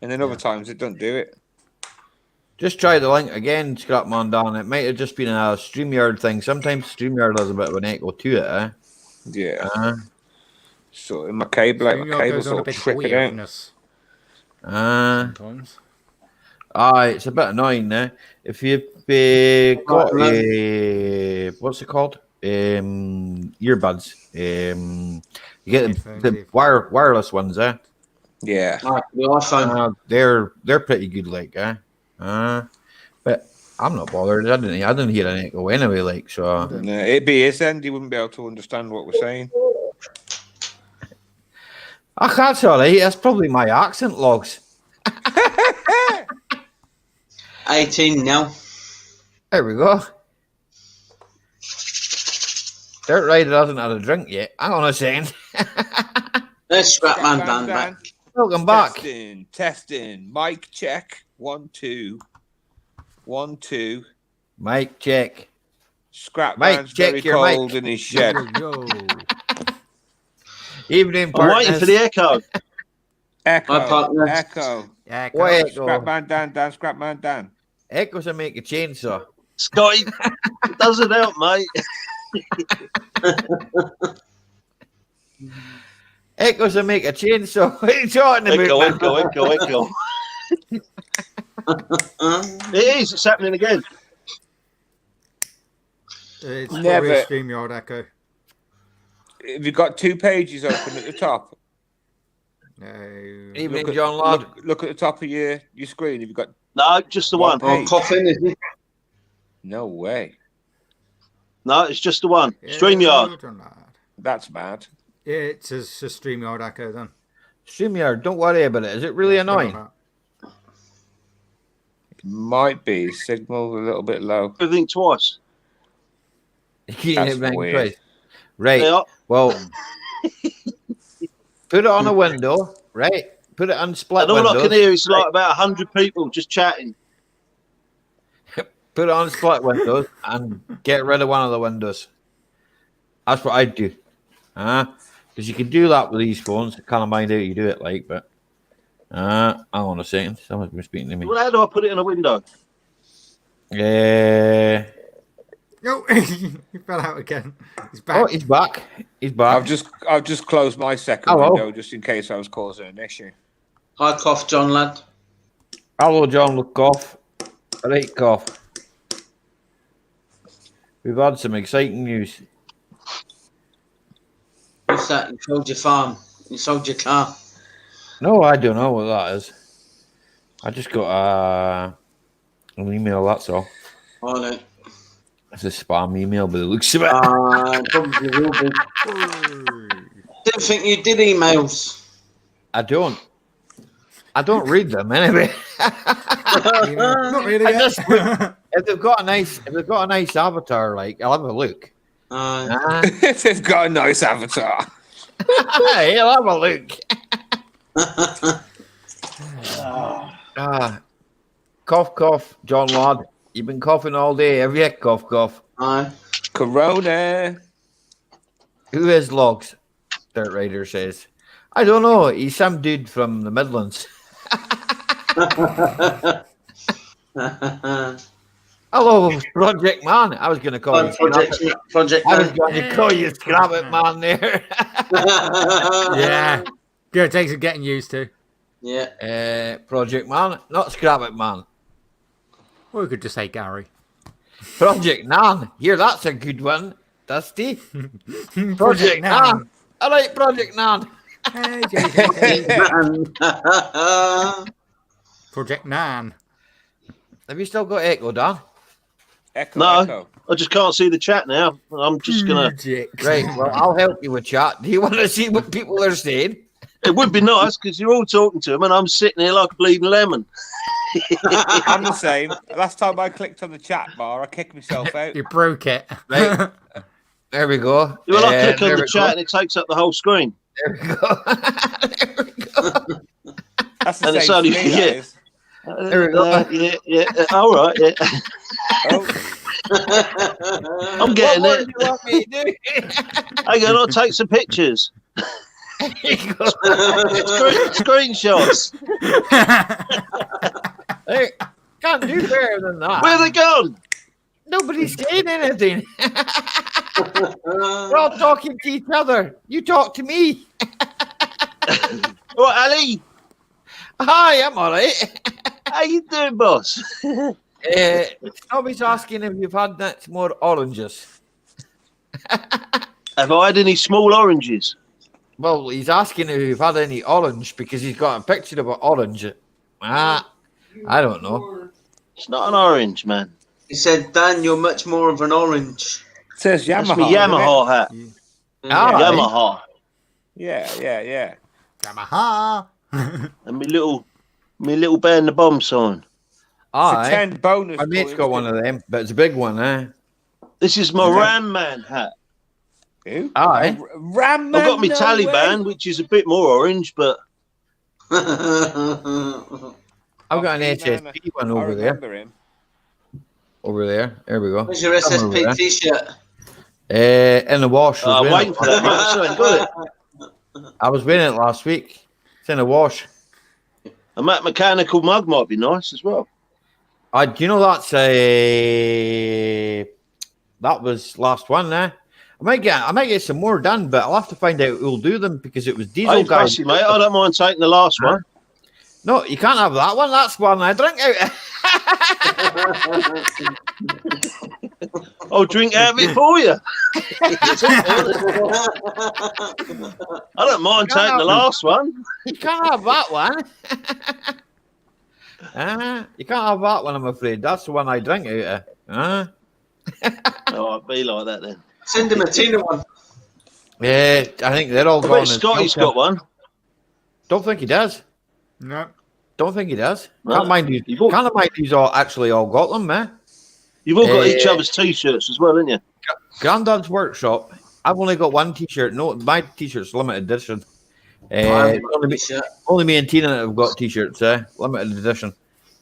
and then other times it doesn't do it. Just try the link again, Scrapman Dan. It might have just been a StreamYard thing. Sometimes StreamYard has a bit of an echo to it. Eh? Yeah. Uh, So in my cable, like my StreamYard cable's goes on a all bit tripping out. weirdness sometimes. It's a bit annoying now. If you've got what's it called? Earbuds. You get the wireless ones, eh? Yeah. Alright, the iPhone. They're pretty good, like, but I'm not bothered. I didn't hear an echo anyway, like, so. No, it'd be his end. He wouldn't be able to understand what we're saying. That's all right. That's probably my accent logs. 18 now. There we go. Dirt Rider hasn't had a drink yet. Hang on a second. There's Scrapman Dan back. Welcome back. Testing. Mic check. 1, 2. 1, 2. Mic check. Scrapman's check very your cold mic. in his shed. Yo. Evening, I'm partners. waiting for the echo. Echo. My partner. Echo. Yeah, What echo? Scrapman Dan. Scrapman Dan. Echoes will make a chainsaw. Scotty, it doesn't help, mate. Echoes will make a chainsaw. What are you talking about? Echo. It is. It's happening again. It's Never. probably a StreamYard echo. Have you got 2 pages open at the top? No. Evening, Look at- John Ladd. Look at the top of your screen. Have you got? No, just the one. One Oh, coughing, is it? No way. No, it's just the one. Yeah, StreamYard. well done, lad. That's mad. Yeah, it's a StreamYard echo then. StreamYard, don't worry about it. Is it really annoying? Might be signal a little bit low. Everything twice. Yeah, That's right, weird. right. Right. Yeah. Well, put it on a window, right? Put it on split And all I windows. can hear is like about 100 people just chatting. Put it on split windows and get rid of one of the windows. That's what I'd do. Because you can do that with these phones. I kind of mind how you do it, like, but hang on a second. Someone's been speaking to me. Well, how do I put it in a window? No, he fell out again. He's back. Oh, he's back. He's back. I've just closed my second Hello. window just in case I was causing an issue. Hi, cough, John lad. Hello, John. Look, cough. Right, cough. We've had some exciting news. What's that? You sold your farm. You sold your car. No, I don't know what that is. I just got an email, that's all. Oh, no. It's a spam email, but it looks a bit. Probably will be. Didn't think you did emails. I don't read them anyway. Not really. I Yet. just if they've got a nice avatar, like I'll have a look. If they've got a nice avatar. Hey, I'll have a look. Cough, cough, John Ladd. You've been coughing all day, have you? Cough, cough. Aye. Corona. Who is Logs? Dirt Rider says. I don't know. He's some dude from the Midlands. Hello, Project Man. I was going to call you Project I was Man. going to call you Scrap It Man there. Yeah. Good. Takes some getting used to. Yeah. Project Man, not Scrap It Man. Or we could just say Gary. Project Nan. Here, that's a good one. Dusty. Project Nan. Nan. I like Project Nan. Hey, JJ. Man. Project Nan. Have you still got Echo, Dan? Echo. No. Echo. I just can't see the chat now. I'm just going to... Project. Right, well, I'll help you with chat. Do you want to see what people are saying? It would be nice because you're all talking to them and I'm sitting here like a bleeding lemon. I'm the same. Last time I clicked on the chat bar, I kicked myself out. You broke it. Right. There we go. You will I click there on the we chat go. and it takes up the whole screen. There we go. There we go. That's the And it's same only- for me, that yeah. is. There we go. Yeah. All right, yeah. Oh, I'm getting What it. do you want me to do? Hang on, I'll take some pictures. There you go. Screenshots. Hey, can't do better than that. Where are they gone? Nobody's saying anything. We're all talking to each other. You talk to me. What, Ali? Hi, I'm all right. How you doing, boss? Nobody's asking if you've had that more oranges. Have I had any small oranges? Well, he's asking if you've had any orange because he's got a picture of an orange. I don't know. It's not an orange, man. He said, Dan, you're much more of an orange. it says That's Yamaha. my Yamaha hat. Ah, Yamaha. Yeah. Yamaha. And my little band the bomb sign. Aye. 10 bonus My mate's points. got one of them, but it's a big one, eh? This is my Ram Man hat. Who? Aye. Oh, Ram I've got my no Taliban, way. which is a bit more orange, but I've got an He-Man, SSP one I over there. remember him. Over there. There we go. Where's your Come over SSP there. t-shirt? In the wash. I'm waiting for that, mate. I still ain't got it. I was wearing it last week. It's in the wash. A Matt Mechanical mug might be nice as well. Do you know that's a that was last one, eh? I might get some more done, but I'll have to find out who'll do them because it was I Diesel ain't guy. fussy, mate. I don't mind taking the last one. No, you can't have that one. That's one I drink out. I'll drink out of it for you. I don't mind taking the last one. You can't have that one. You can't have that one, I'm afraid. That's the one I drink out of. Oh, I'll be like that then. Send him a Tina one. Yeah, I think they're all I gone. bet Scotty's got one. Don't think he does. No. Don't think he does. No. Can't mind these. You've all- Can't mind these all actually all got them, man. You've all got each Eh, other's T-shirts as well, haven't you? Grandad's Workshop. I've only got one T-shirt. No, my T-shirt's limited edition. Only me and Tina have got T-shirts. Limited edition.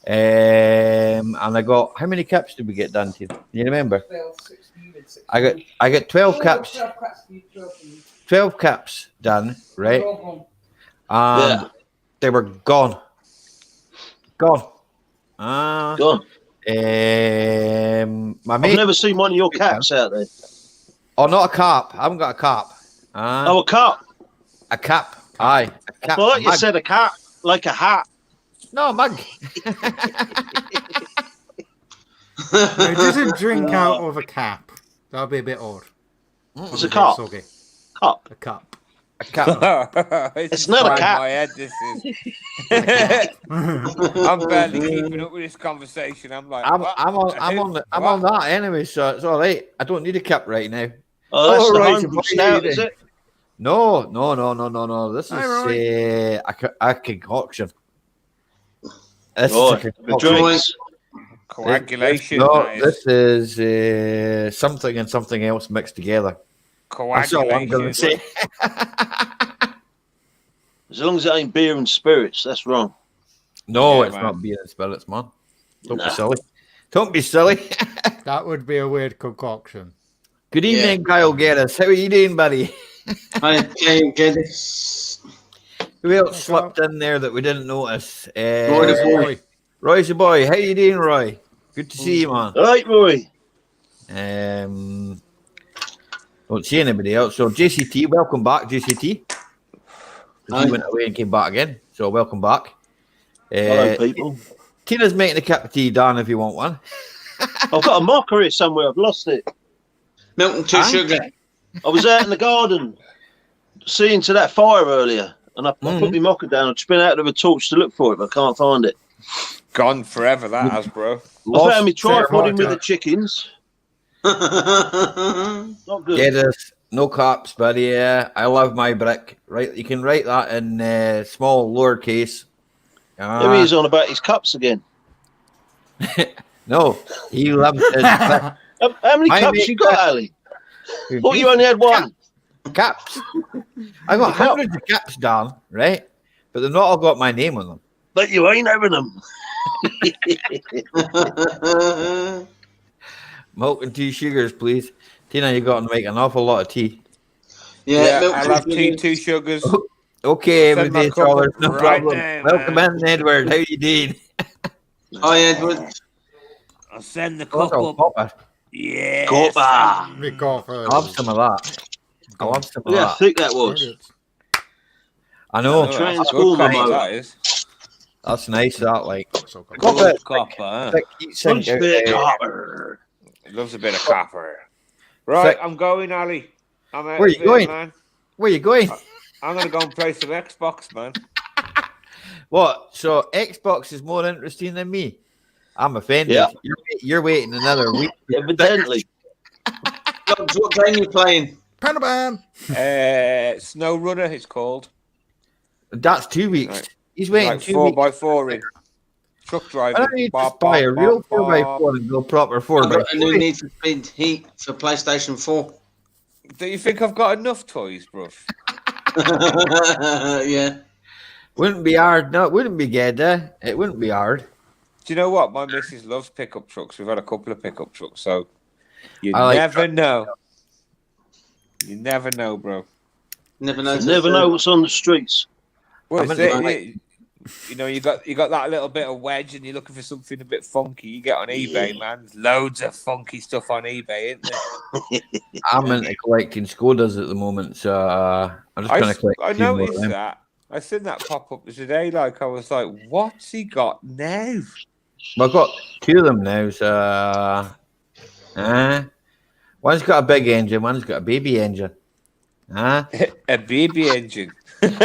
And I got how many caps did we get done? Tina? You remember? 12, 16, and 16. I got 12 caps. 12 caps for you, 12 for me. 12 caps done, right? They're all And Yeah. they were gone. Gone. Go on. My I've mate. never seen one of your caps out there. Oh, not a cap. I haven't got a cap. Oh, a cap. A cap. Aye. A cap. I thought you Mug. said a cap, like a hat. No, a mug. He doesn't drink out of a cap. That would be a bit odd. It's a cup. Soggy. Cup. A cup. A cap. It's not a frying cat. My head, this is. I'm barely keeping up with this conversation. I'm like, I'm what? on that anyway, so it's all right. I don't need a cap right now. Oh, that's Oh, the right, homebrew so stout, you is it? No. This is Aye, a concoction. This Right. is a The concoction. drinks. Coagulation. No, that is. this is something and something else mixed together. That's all I'm going to Coagulation. say. As long as it ain't beer and spirits, that's wrong. No, Yeah, it's man. not beer and spirits, man. Don't Nah. be silly. Don't be silly. That would be a weird concoction. Good evening, Kyle Geddes. How are you doing, buddy? I can't get it. Who else slipped in there that we didn't notice? Roy the boy. Boy. Roy's the boy. How you doing, Roy? Good to see you, man. All right, Roy. Don't see anybody else. So JCT, welcome back, JCT. 'Cause Aye. he went away and came back again. So welcome back. Hello, people. Tina's making a cup of tea, Dan, if you want one. I've got a mocker here somewhere. I've lost it. Milk and 2 Aye. sugar. I was out in the garden seeing to that fire earlier, and I put my mocker down. I've been out with a torch to look for it, but I can't find it. Gone forever, that has, bro. I found me tripod in with right. the chickens. Not good. Geddes, no caps, buddy. Yeah, I love my brick. Right, you can write that in small lowercase. There he is on about his cups again. No, he loves his brick. How many I cups make you got, that- Ali? Thought you only had one. Caps. I got hundreds of caps down, right? But they've not all got my name on them. But you ain't having them. Milk and 2 sugars, please. Tina, you got to make an awful lot of tea. Yeah, milk I and love 2 tea, sugar. 2 sugars. Okay, Send my everyday cup scholars, up no right problem. now, Welcome man. in, Edward. How you doing? Hi, Edward. I'll send the What's cup a up. popper? Yeah. Copper. Me coffee. I love some of that. I love some of Look how that. thick that was. I know. Oh, Try and that's school good my copper, mother. that is. That's nice, that, like. So good. Copper. Good copper, huh? Thick, eat sink Punch out bit there. copper. Loves a bit of copper. Right, Thick. I'm going, Ali. I'm out Where of you here, going? man. Where you going? I'm going to go and play some Xbox, man. What? So Xbox is more interesting than me? I'm offended. Yeah. You're waiting another week. Evidently. What game are you playing? Panaban. Snow Runner, it's called. That's 2 weeks. Right. He's waiting Like 2 weeks. 4x4 in. Truck I driving. don't need to buy a real 4x4 and go proper I've got a new 4x4. Need for Speed Heat for PlayStation 4. Do you think I've got enough toys, bruv? Yeah. Wouldn't be hard. No, it wouldn't be good. It wouldn't be hard. Do you know what? My missus loves pickup trucks. We've had a couple of pickup trucks, so you I like never know. You never know, bro. Never know. Never know what's on the streets. Well, I'm it's into it. You know, you got that little bit of wedge, and you're looking for something a bit funky. You get on eBay, man. There's loads of funky stuff on eBay, isn't there? I'm into collecting Skodas at the moment, so I'm just going to collect. I a few more of noticed them. that. I seen that pop up today. Like I was like, "What's he got now?" Well, I've got two of them now. So, one's got a big engine, one's got a baby engine. A baby engine. Baby.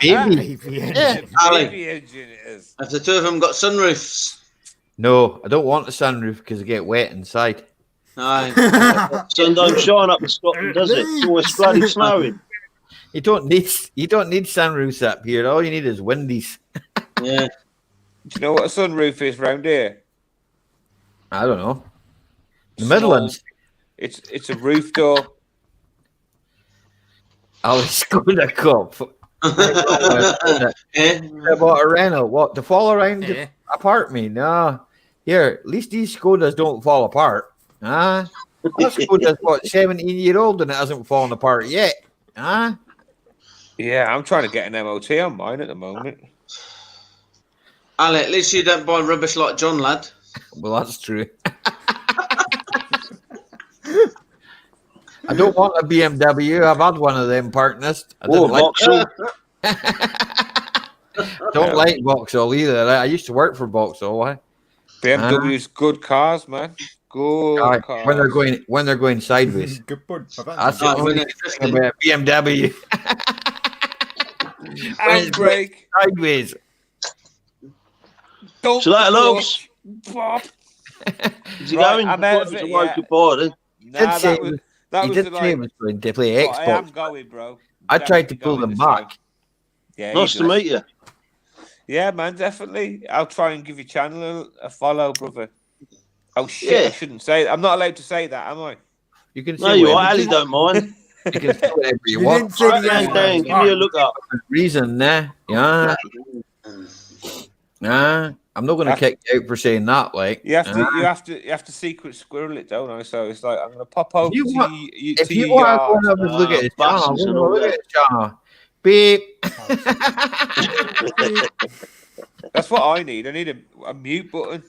Baby Yeah. engine. Ali, Baby engine it is. have the two of them got sunroofs? No, I don't want the sunroof because I get wet inside. No. Sun don't shine up in Scotland, does it? It's always bloody snowing. You don't need sunroofs up here. All you need is windies. Yeah. Do you know what a sunroof is round here? I don't know. The Small. Midlands. It's a roof door. Ali Skoda Cup. Yeah. I bought a Renault. What, to fall around Yeah. apart me? No. Here, at least these Skodas don't fall apart. That Skoda's what, 17-year-old and it hasn't fallen apart yet. Yeah, I'm trying to get an MOT on mine at the moment. Ali, at least you don't buy rubbish like John, lad. Well, that's true. I don't want a BMW. I've had one of them partners. I Oh, didn't like Vauxhall. don't like Vauxhall either. I used to work for Vauxhall. BMW's good cars, man. Good cars. When they're going sideways. Good point. That's the Right, only when thing it's about BMW. Handbrake. Sideways. Don't So that clutch. looks. Bop. Is he Right, going? I'm out of It's it, a road yeah. goodbye then. Nah, say that He was did the, say he like, was going to play but I am Xbox. going, bro. I tried to Definitely pull going them this time. back. Yeah, Nice he to does. meet you. Yeah, man, definitely. I'll try and give your channel a follow, brother. Oh shit! Yeah. I shouldn't say it. I'm not allowed to say that, am I? You can say No, you are. whatever Ali don't mind. you can say whatever you You want. didn't say Right, the Dan, N Dan, word. give me a look up. Reason, yeah. I'm not going to kick you out for saying that. Like You have to secret squirrel it, don't I? So it's like I'm going to pop over you to want- you. if To you your want to yard. go and have a look at his channel, buses and go all look that. at his channel. Beep. That's what I need. I need a mute button.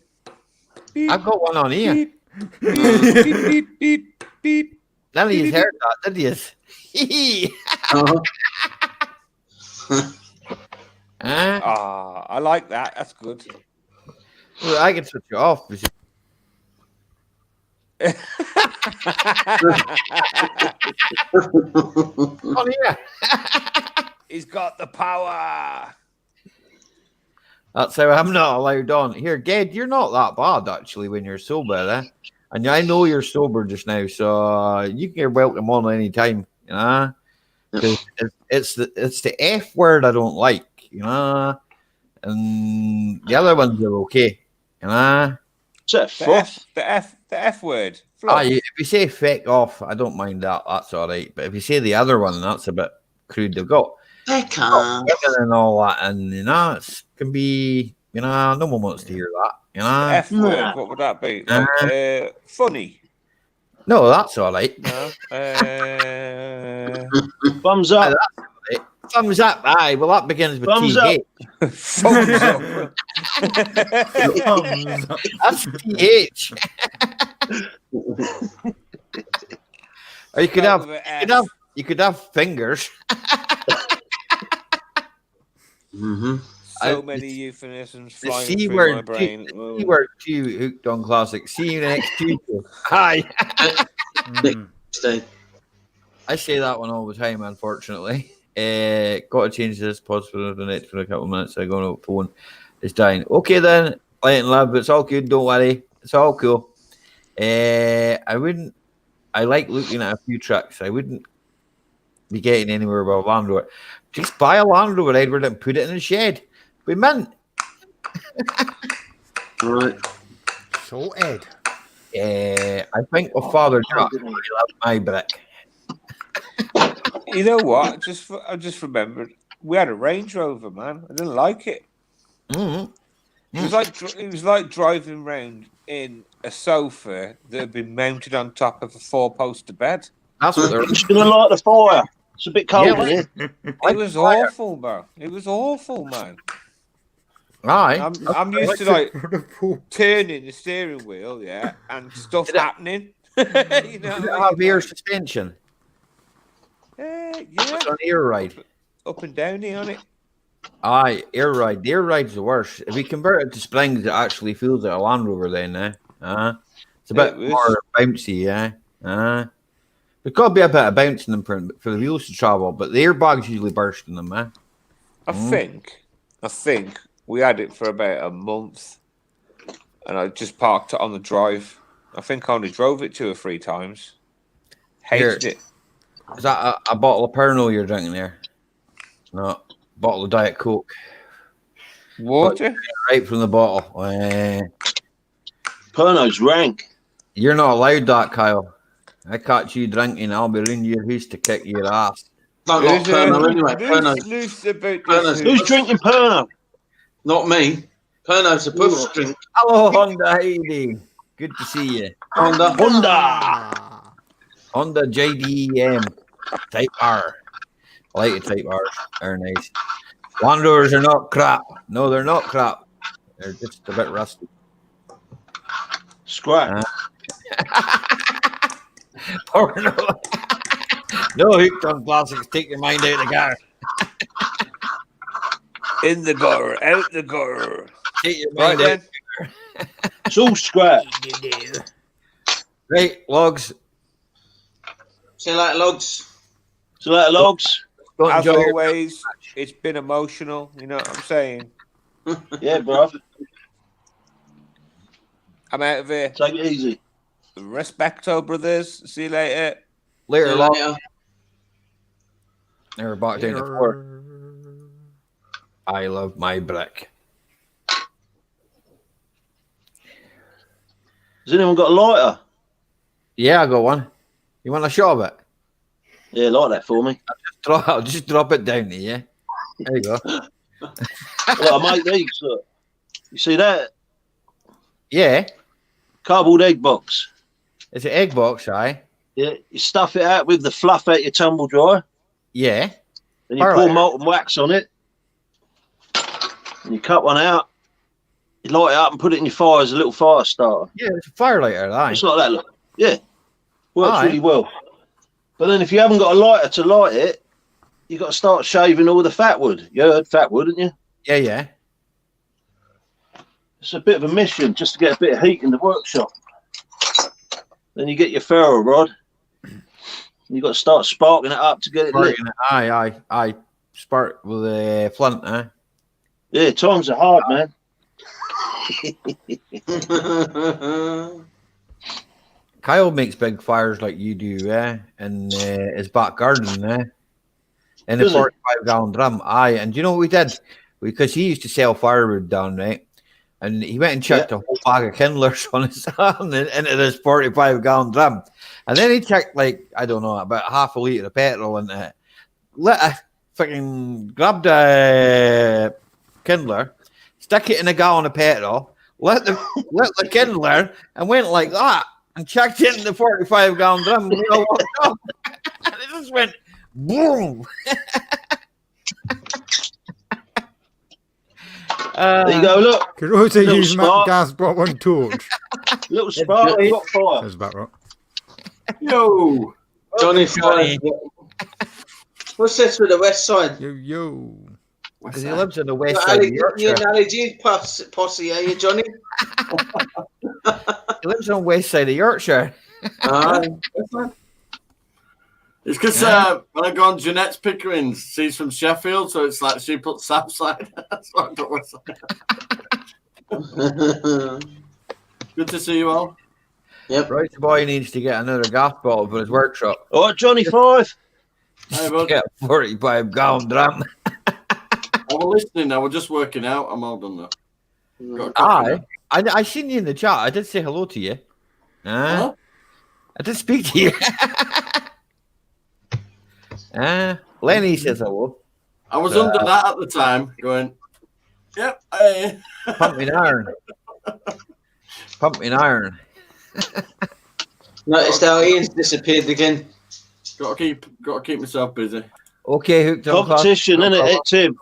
Beep, I've got one on here. beep, beep, beep, beep, beep, beep. None of you heard that, did you? Ah, I like that. That's good. Well, I can switch it off. On here. He's got the power. That's how I'm not allowed on. Here, Ged, you're not that bad actually when you're sober, And I know you're sober just now, so you can welcome on any time, 'Cause it's the F word I don't like, and the other ones are okay, Is that The froth? the F word. Fluff. If you say feck off, I don't mind that. That's all right. But if you say the other one, that's a bit crude. They've got Becca. and all that, and it can be, no one wants to hear that, The F word. What would that be? Like, funny. No, that's all right. No. Thumbs up. Thumbs up, aye. Well, that begins with Thumbs TH. Thumbs up. That's TH. Or you could have fingers. Mm-hmm. So many euphemisms The flying C through word, my brain. C word too, hooked on classic. See you next Tuesday. Hi. Stay. I say that one all the time, unfortunately. Got to change this possible the next for a couple of minutes. I go on the phone. It's dying. Okay then, light and love. It's all good. Don't worry. It's all cool. I like looking at a few trucks. I wouldn't be getting anywhere with a Land Rover. Just buy a Land Rover, Edward, and put it in the shed. We mint. Right. Sorted. I think my father Jack really loved my brick. You know what? I just remembered we had a Range Rover, man. I didn't like it. Mm-hmm. It was like driving round in a sofa that had been mounted on top of a 4-poster bed. That's what they're. You're just gonna light the fire. It's a bit cold Yeah, in here. It was awful, bro. It was awful, man. Aye. I'm used to like turning the steering wheel, yeah, and stuff happening. You know, Did it have air suspension? yeah, It's an air ride. up and downy on it. Aye, air ride. The air ride's the worst. If we convert it to springs, it actually feels like a Land Rover then, it's a bit more bouncy, There's got to be a bit of bouncing for the wheels to travel, but the airbags usually burst in them, I think we had it for about a month, and I just parked it on the drive. I think I only drove it 2 or 3 times. Hated it. Is that a bottle of Pernod you're drinking there? No, bottle of Diet Coke. Water? Right from the bottle. Pernod's rank. You're not allowed that, Kyle. I catch you drinking, I'll be in your house to kick your ass. Don't like Pernod anyway. Pernod. Loose about Pernod's- this. Who's drinking Pernod? Not me. Pernod's a push drink. Hello, Honda Heidi. Good to see you. Honda. Honda JDM Type R. I like the Type R's. They're nice. Land Rovers are not crap. No, they're not crap. They're just a bit rusty. Scrap. Or no. No hooked on plastics. Take your mind out of the car. In the gutter, out the gutter. Take your Right mind out. then. It's all scrap. Right, logs. See you later, logs. So that logs. Don't As enjoy your- always, it's been emotional. You know what I'm saying? Yeah, bro. I'm out of here. Take it easy. Respecto, brothers. See you later. Later, See you logs. later. Never back down to 4. I love my brick. Has anyone got a lighter? Yeah, I got one. You want a shot of it? Yeah, light that for me. I'll just drop it down to you. There you go. Look, I make these. Look. You see that? Yeah. Cardboard egg box. It's an egg box, aye. Yeah, you stuff it out with the fluff out your tumble dryer. Yeah. Then you All pour right. molten wax on it. And you cut one out. You light it up and put it in your fire as a little fire starter. Yeah, it's a firelighter, aye. It's like that, look. Yeah. Works Aye. really well. But then if you haven't got a lighter to light it, you've got to start shaving all the fat wood. You heard fat wood, didn't you? Yeah, yeah. It's a bit of a mission just to get a bit of heat in the workshop. Then you get your ferro rod. You've got to start sparking it up to get it lit. Aye. Spark with a flint, eh? Yeah, times are hard, man. Kyle makes big fires like you do, in his back garden, in a Does he? 45-gallon drum. Aye, and do you know what we did? Because he used to sell firewood down, right? And he went and chucked a whole bag of kindlers on his into this 45-gallon drum. And then he chucked, like, I don't know, about half a litre of petrol into it. Grabbed a kindler, stuck it in a gallon of petrol, lit the kindler, and went like that, and chucked it in the 45-gallon drum. And we all walked off. And it just went boom. There you go, look. Could also Little use Matt spark. Gas brought one torch. Little spark, Johnny. got fire. That's about right. Yo. Johnny. What's this with the west side? Yo. Because he lives on the west side of You Yorkshire. an Ali G posse, are you, Johnny? He lives on the west side of Yorkshire. It's because when I go on Jeanette's Pickering's, she's from Sheffield, so it's like she puts south side. That's what I put west side. Good to see you all. Yep. Right, the boy needs to get another gas bottle for his workshop. All right, Johnny 5. Hey, bud. Get a 45-gallon drum. I was listening. I was just working out. I'm all done now. Got a coffee I seen you in the chat. I did say hello to you. now. Huh? I did speak to you. Lenny says hello. I was under that at the time, going, yep, hey. Pumping iron. Pumping iron. Noticed how Ian's disappeared again. Got to keep myself busy. Okay, hooked on Competition, isn't it, Tim?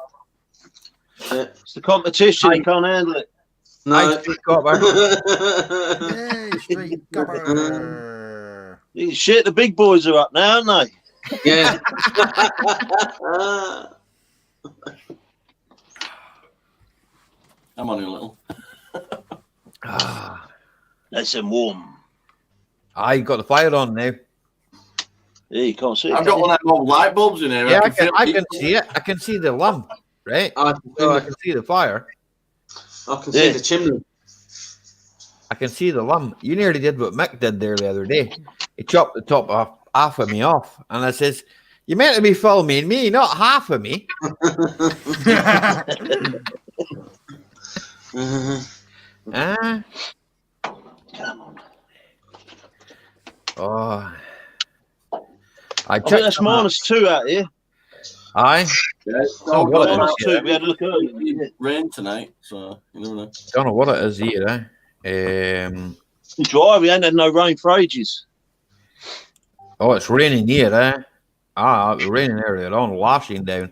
Yeah. It's the competition. You can't handle it. No. Yay, street copper. Shit, the big boys are up now, aren't they? Yeah. I'm on a little. Nice and warm. I got the fire on now. Yeah, you can't see it. I've got one of them old light bulbs in here. Yeah, I can see it. I can see the lump, right? I can see the fire. can see the chimney. I can see the lump. You nearly did what Mick did there the other day. He chopped the top off half of me off, and I says, "You meant to be filming me, not half of me." Oh, I think that's -2 out here. Aye. Oh, what -2. We had a look earlier. Rain tonight, so you never know. Don't know what it is here, It's dry. We ain't had no rain for ages. Oh, it's raining here, it's raining earlier on, lashing down.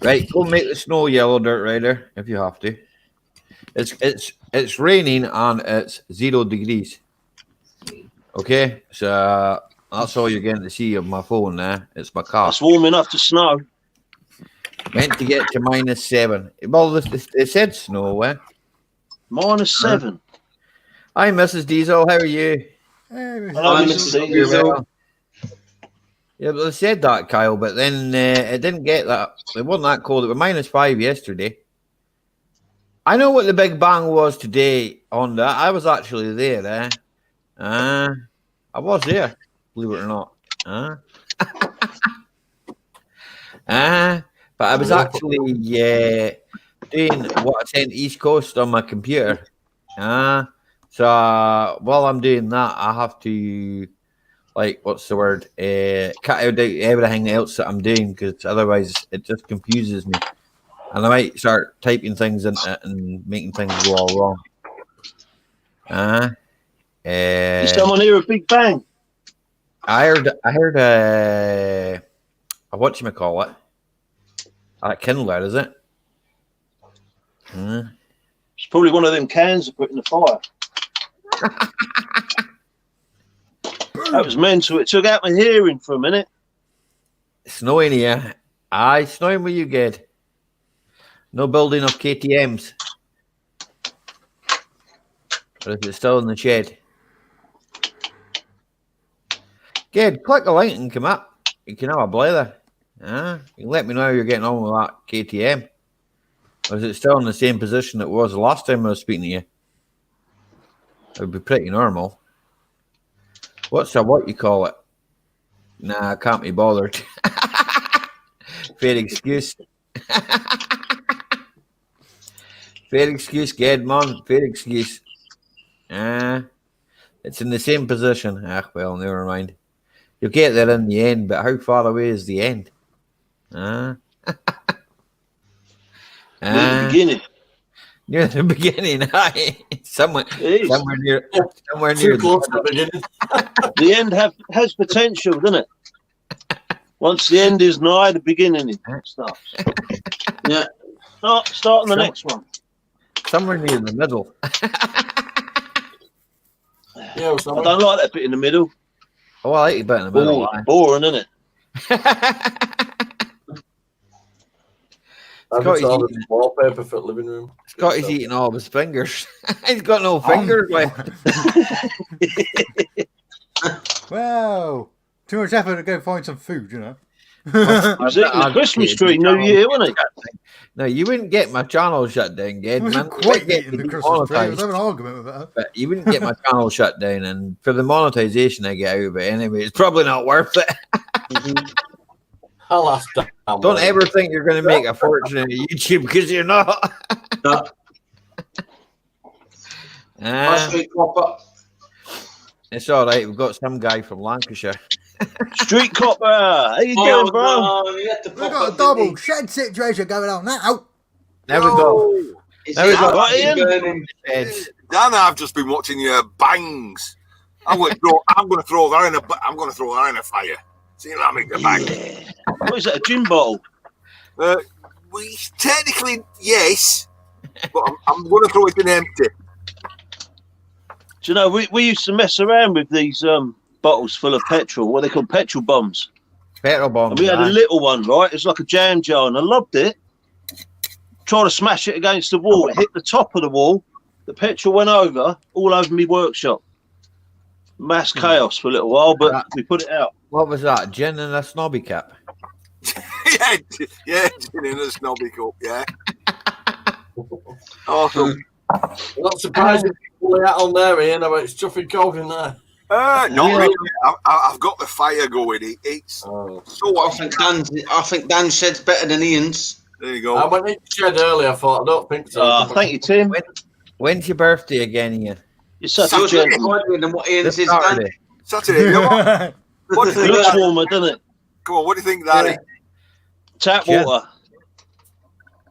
Right, go make the snow yellow, Dirt Rider, if you have to. It's raining and it's 0 degrees. Okay, so that's all you're getting to see of my phone there. It's my car. It's warm enough to snow. Meant to get to -7. Well, it said snow, -7. Hi, Mrs. Diesel. How are you? Hello, Mrs. Diesel. Yeah, but they said that, Kyle, but then it didn't get that. It wasn't that cold. It was -5 yesterday. I know what the Big Bang was today on that. I was actually there, I was there, believe it or not. But I was actually doing what I sent East Coast on my computer. So while I'm doing that, I have to, what's the word? Cut out everything else that I'm doing, because otherwise it just confuses me. And I might start typing things in it and making things go all wrong. Is someone here a Big Bang? I heard whatchamacallit? That Kindler, is it? It's probably one of them cans I put in the fire. That was mental. It took out my hearing for a minute. Snowing here. Aye, snowing where you get. No building of KTMs. Or is it still in the shed? Good. Click the link and come up. You can have a blather. You can let me know how you're getting on with that KTM. Or is it still in the same position it was the last time I was speaking to you? It would be pretty normal. What you call it? Nah, I can't be bothered. Fair excuse. Fair excuse, Ged, man. Fair excuse. It's in the same position. Well, never mind. You'll get there in the end, but how far away is the end? Near the beginning. Near the beginning, aye. Somewhere near Too close to the beginning. The end has potential, doesn't it? Once the end is nigh, the beginning starts. Yeah. Start on the next one. Somewhere near the middle. Yeah, I don't like that bit in the middle. Oh, I like the bit in the middle. Boring, isn't it? Scotty's wallpaper for the living room. Scotty's eating all of his fingers. He's got no fingers left. Wow. Too much effort to go find some food, you know. I was eating the Christmas tree New Year, wasn't it? No, you wouldn't get my channel shut down, Ged. I wasn't quite getting the Christmas tree. I was having an argument with her. But you wouldn't get my channel shut down, and for the monetization I get out of it anyway, it's probably not worth it. I'll ask that. Don't ever think you're going to make a fortune on YouTube, because you're not. No. Street copper. It's all right. We've got some guy from Lancashire. Street Copper, how you doing, bro? No, you had to We've pop got a up, double didn't shed situation going on now. There we go. he? Is There we it go. Right, Ian? burning? Heads. Dan, I've just been watching your bangs. I'm going to throw that in a fire. See if I make the bang. What is that, a gin bottle? We technically yes, but I'm going to throw it in empty. Do you know, we used to mess around with these bottles full of petrol, what they call petrol bombs. Petrol bomb. And we had a little one, right? It was like a jam jar, and I loved it. Tried to smash it against the wall. It hit the top of the wall. The petrol went all over me workshop. Mass chaos for a little while, but we put it out. What was that? Gin and a snobby cap. yeah, gin in a snobby cup, yeah. Awesome. I'm not surprised if you pull it out on there, Ian, but it's chuffing cold in there. Not really. I've got the fire going. It's so. I think Dan's shed's better than Ian's. There you go. I went in the shed earlier. I thought I don't think so. Thank you, Tim. When's your birthday again, Ian? You're such a Yours is gentleman. wider than what Ian's This is, Dan. Saturday. Saturday. Come on. What do you It think? looks That, warmer, doesn't it? come on. What do you think that is? Tap Yeah. water.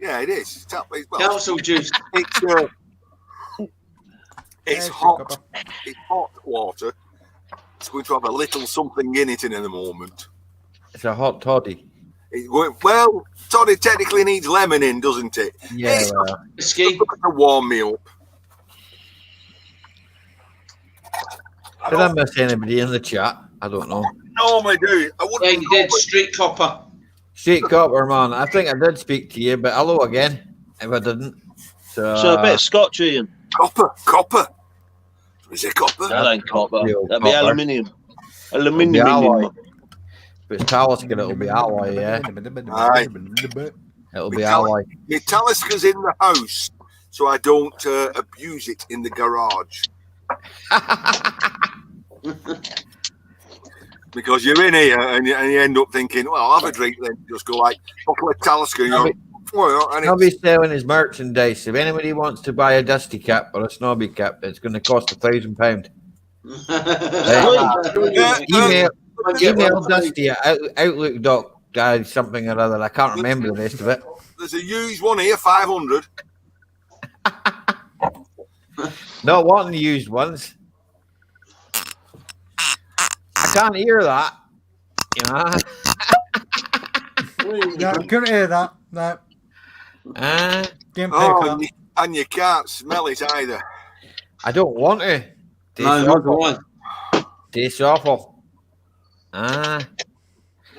Yeah, it is. Well, Council juice. it's Yeah, hot. It's hot water. It's going to have a little something in it in the moment. It's a hot toddy. It's going, well, toddy technically needs lemon in, doesn't it? Yeah. It's Whiskey. to warm me up. Did I miss anybody in the chat? I don't know. Normally do. I wouldn't. Yeah, you did. Street copper. Street Copper, man. I think I did speak to you, but hello again. If I didn't. So A bit of scotch, Ian. Copper. Is it copper? That ain't copper. Real That'd be copper. aluminium. It'll be alloy. Aluminium. If it's Talisker, it'll be alloy, yeah. Aye. It'll be alloy. My Taliska's in the house, so I don't abuse it in the garage. Because you're in here and you end up thinking, well, I'll have a drink then. Just go like, buckle of Talisker. He'll be selling his merchandise. If anybody wants to buy a dusty cap or a snobby cap, it's going to cost £1,000. Email Dusty at outlook. Something or other. I can't remember the rest of it. There's a used one here, 500. Not wanting used ones. I can't hear that. You know? No, couldn't hear that. No, didn't pick up. And you can't smell it either. I don't want to. Tastes No, not the awful. one. Tastes awful. Well,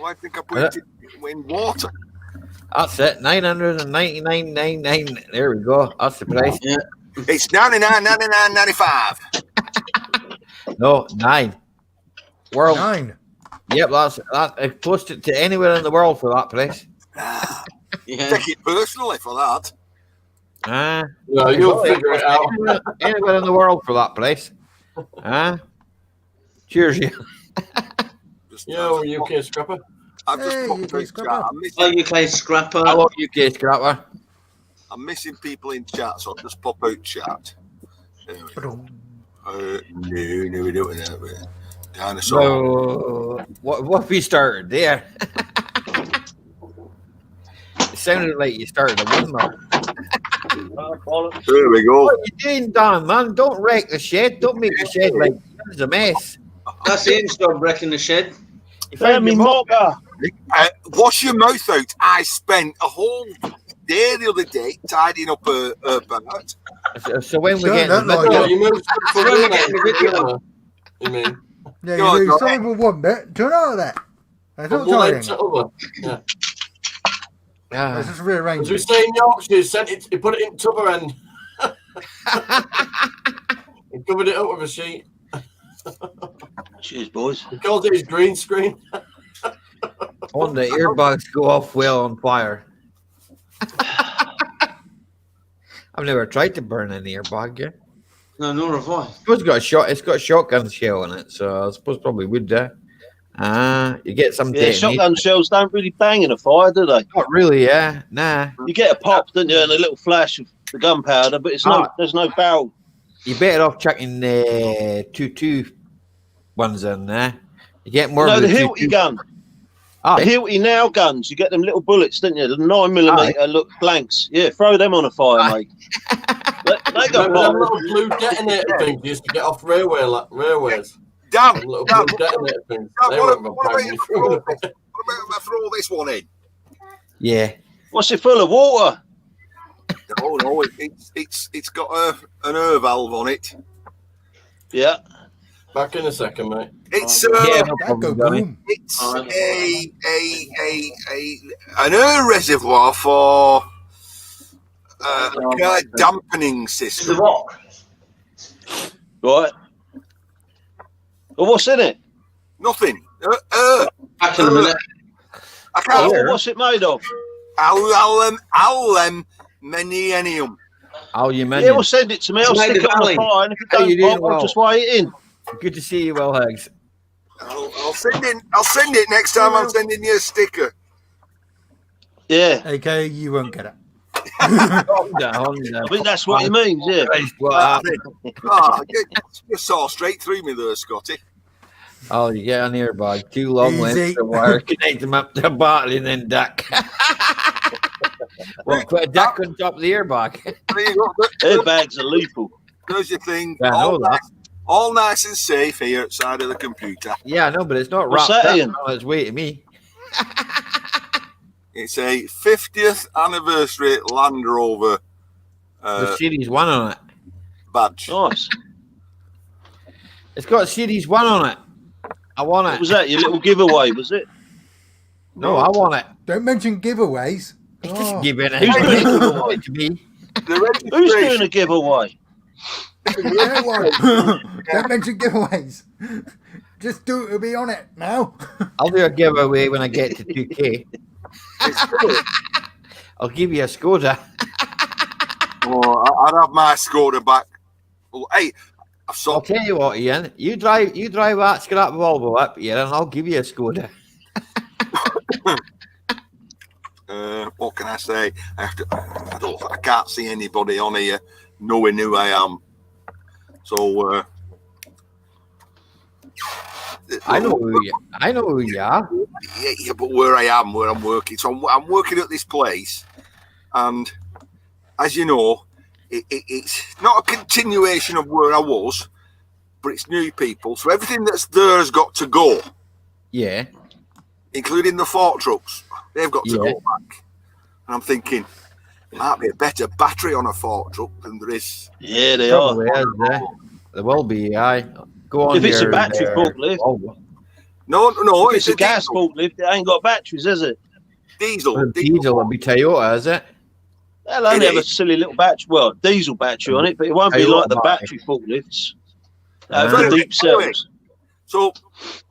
I think I put it in water. That's it. 999.99. There we go. That's the price. Yeah. It's 99.95. No, 9. World. 9. Yep, that's that. I post it to anywhere in the world for that price. Yeah. Take it personally for that. No, you'll figure it out. Anywhere in the world for that price. Cheers, you. Yeah, UK scrapper. I've just Hey, popped UK in scrapper. chat. Oh, UK scrapper. Hello, UK scrapper. I'm missing people in chat, so I'll just pop out chat. Anyway. No, we don't have that. Dinosaur. So, what have you started there? It sounded like you started a windmill. There we go. What are you doing, Dan, man? Don't wreck the shed. Don't make the shed like it's a mess. That's Ian stop wrecking the shed. You found your mop. Wash your mouth out. I spent a whole day the other day tidying up a part. So when we Don't get look the like Yeah, it. you moved from We're one getting the video. You mean? Yeah, Go on, you go do something with one bit, turn out of that. I From don't one tell end you. to other. Yeah. Let's just rearrange As we it. say in Yorkshire, he put it in t'other end. He covered it up with a sheet. Cheers, boys. He called it his green screen. On the earbuds go off well on fire. I've never tried to burn an earbud yet. No, nor have I. It's got a shotgun shell in it, so I suppose probably would do. You get some Yeah, shotgun shells don't really bang in a fire, do they? Not really, yeah. Nah. You get a pop, don't you, and a little flash of the gunpowder, but it's there's no barrel. You're better off chucking the 2.2 ones in there. You get more No, of the the Hilti 2.2. gun. Aye. The Hilti now guns. You get them little bullets, didn't you? The 9mm look blanks. Yeah, throw them on a fire, Aye. mate. They go Remember them pop. little blue detonator things you used to get off railways? Damn. Them little Damn. blue detonator things. Damn, They what weren't about bang if you I through throw the this- what about if I throw this one in? Yeah. What's it full of? Water? No, it's got an air valve on it. Yeah. Back in a second, mate. It's Yeah, no That go problem, Johnny. boom. it's an air reservoir for a kind of dampening system. Right. Well, what's in it? Nothing. Back in a minute. I can't. Oh, what's it made of? Aluminium. Aluminium. Yeah, well, send it to me. I'll It's made stick of it on the Ali. fire, and if it How you don't doing, pop, I'll Will? just weigh it in. Good to see you, Will Higgs. I'll send it next time. I'm sending you a sticker. Yeah. Okay, you won't get it. Calm down. I think that's what he means, yeah. Christ, what happened? You saw straight through me there, Scotty. Oh, you get an earbag. 2 long Easy. lengths of wire. Connect them up to a battery and then duck. Well, put a duck on top of the earbag. There you go. Airbags are lethal. There's your thing. Yeah, I know that. All nice and safe here outside of the computer. Yeah, I know, but it's not What's wrapped that, up Ian? on its way to me. It's a 50th anniversary Land Rover The Series 1 on it. badge. Nice. It's got Series 1 on it. I want What it. was that? Your little giveaway, was it? No, I want it. Don't mention giveaways. Just Oh, give it. Who's doing a Give giveaway? it to me. The Who's doing registration. a giveaway? yeah, well, don't mention giveaways. Just do it to be on it now. I'll do a giveaway when I get to 2K. I'll give you a Skoda. I'd have my Skoda back. Well, hey, I've I'll sold. tell you what, Ian. You drive that scrap Volvo up here, and I'll give you a Skoda. What can I say? I can't see anybody on here knowing who I am. So I know who you are. yeah, but where I am, where I'm working. So I'm working at this place, and as you know, it's not a continuation of where I was, but it's new people. So everything that's there has got to go, Yeah. including the fork trucks. They've got to Yeah. go back. And I'm thinking, might be a better battery on a fork truck than there is. Yeah, they are. Probably is, there will be, aye. Go on If it's a your, battery forklift. Volvo. No, If it's a gas forklift, it ain't got batteries, is it? diesel. Diesel will be Toyota, is it? They'll only It have a is. silly little battery, well, diesel battery on it, but it won't be Toyota like the battery. battery forklifts. Ah. The deep Anyway, cells. So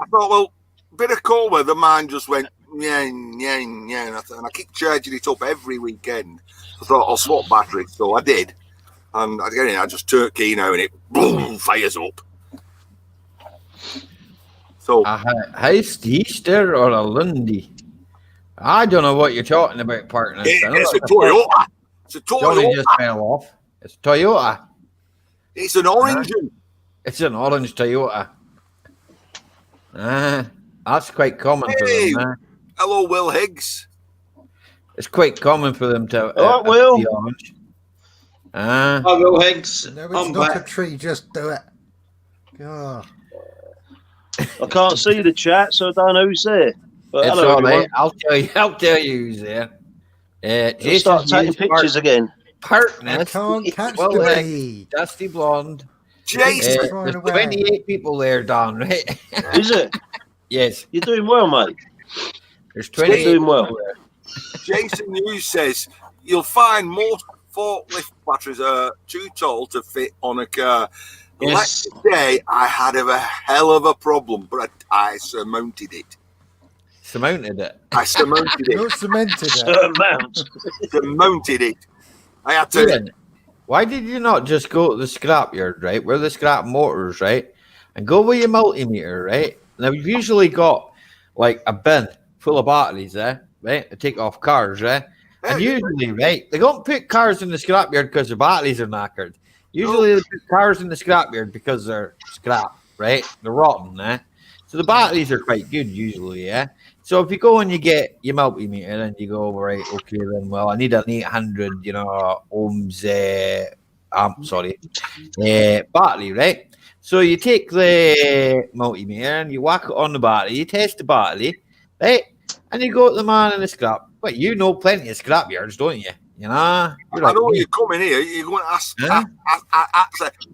I thought, well, bit of cold weather, mine just went yang, yang, yang. And I keep charging it up every weekend. I thought I'll swap batteries, so I did. And again, I just turn key now and it boom, fires up. So A Heister or a Lundy? I don't know what you're talking about, partner. it's a Toyota. It's a Johnny Toyota. just fell off. It's Toyota. It's an orange one. It's an orange Toyota. That's quite common for Hey. them. Hello, Will Higgs. It's quite common for them to All right, Will. be orange. Hi, Will Higgs. No, it's I'm not back. a tree. Just do it. God. I can't see the chat, so I don't know who's there. But It's hello, all everyone. right. I'll tell you who's there. We'll start taking pictures again. Partner. I can't catch Well, the Higgs, bee. Dusty Blonde. Jason. Flying There's away. 28 people there, Don, right? Is it? Yes. You're doing well, mate. There's You're 28 doing well. people there. Jason News says you'll find most forklift batteries are too tall to fit on a car. Yes. Let's say I had a hell of a problem, but I surmounted it. Surmounted it. I surmounted it. Not cemented it. Surmount. Surmounted it. I had to. Ian, why did you not just go to the scrapyard, right? Where the scrap motors, right? And go with your multimeter, right? Now, we've usually got like a bin full of batteries, right? To take off cars, right? And usually, right, they don't put cars in the scrapyard because the batteries are knackered. Usually they put cars in the scrapyard because they're scrap, right? They're rotten, eh? So the batteries are quite good usually, yeah? So if you go and you get your multimeter and you go, right, okay, then, well, I need an 800, ohms battery, right? So you take the multimeter and you whack it on the battery, you test the battery, right? And you go to the man in the scrap. Well, you know plenty of scrap yards, don't you? You're I like know me. you're coming here. You're going to ask Huh?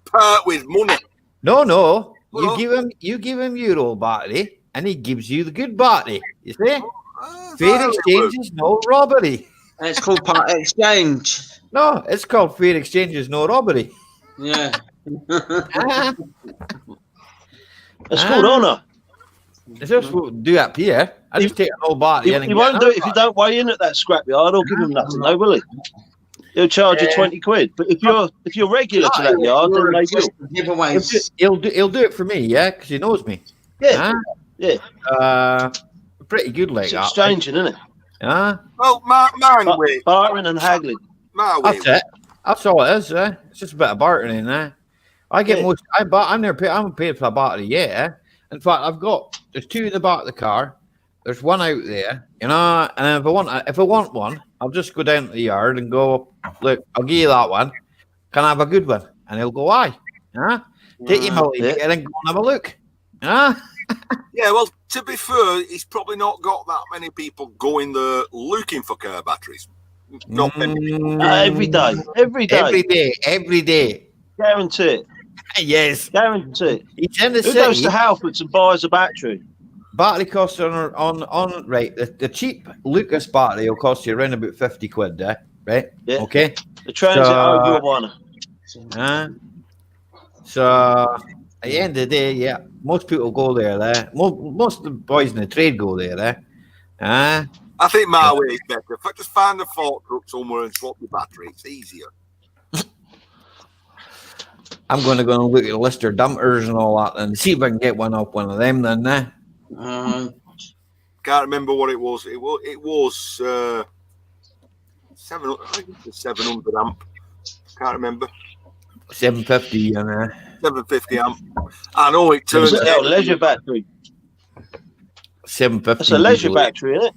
part with money. No. Well, You give him your old battery, and he gives you the good battery. You see? that's Fair how it exchange works. is no robbery. It's called part exchange. No, it's called fair exchange is no robbery. Yeah. Ah, It's called honour. it's just what we do up here. I just take an old battery. He won't do it if you don't weigh in at that scrapyard. I'll give him nothing, though, will he? He'll charge you 20 quid. But if you're regular to that yard, then they will. Giveaways. He'll do it for me, yeah, because he knows me. Yeah, yeah. Pretty good like It's that. exchanging, isn't it? Well, mine way. Bartering and haggling. My way. That's it. That's all it is. It's just a bit of bartering there. I get most. I'm never paid. I haven't paid for a battery yet. In fact, there's two in the back of the car. There's one out there, and if I want one, I'll just go down to the yard and go, look, I'll give you that one. Can I have a good one? And he'll go, aye. Take him out and go and have a look. Yeah, well, to be fair, he's probably not got that many people going there looking for car batteries. Not many. Every day. Every day. Guarantee it. Yes. Guarantee it. He's in the Who city. goes to Halfords and buys a battery? Battery costs on right. The cheap Lucas battery will cost you around about 50 quid, right? Yeah. Okay. The transit over one. So at the end of the day, yeah, most people go there. Most of the boys in the trade go there. I think my way is better. If I just find a fork truck somewhere and swap the battery, it's easier. I'm going to go and look at Lister dumpers and all that and see if I can get one off one of them then. Can't remember what it was. It was 700 amp. Can't remember. 750 and 750 amp. I know it turns It's a leisure battery. 750. It's a leisure battery, isn't it?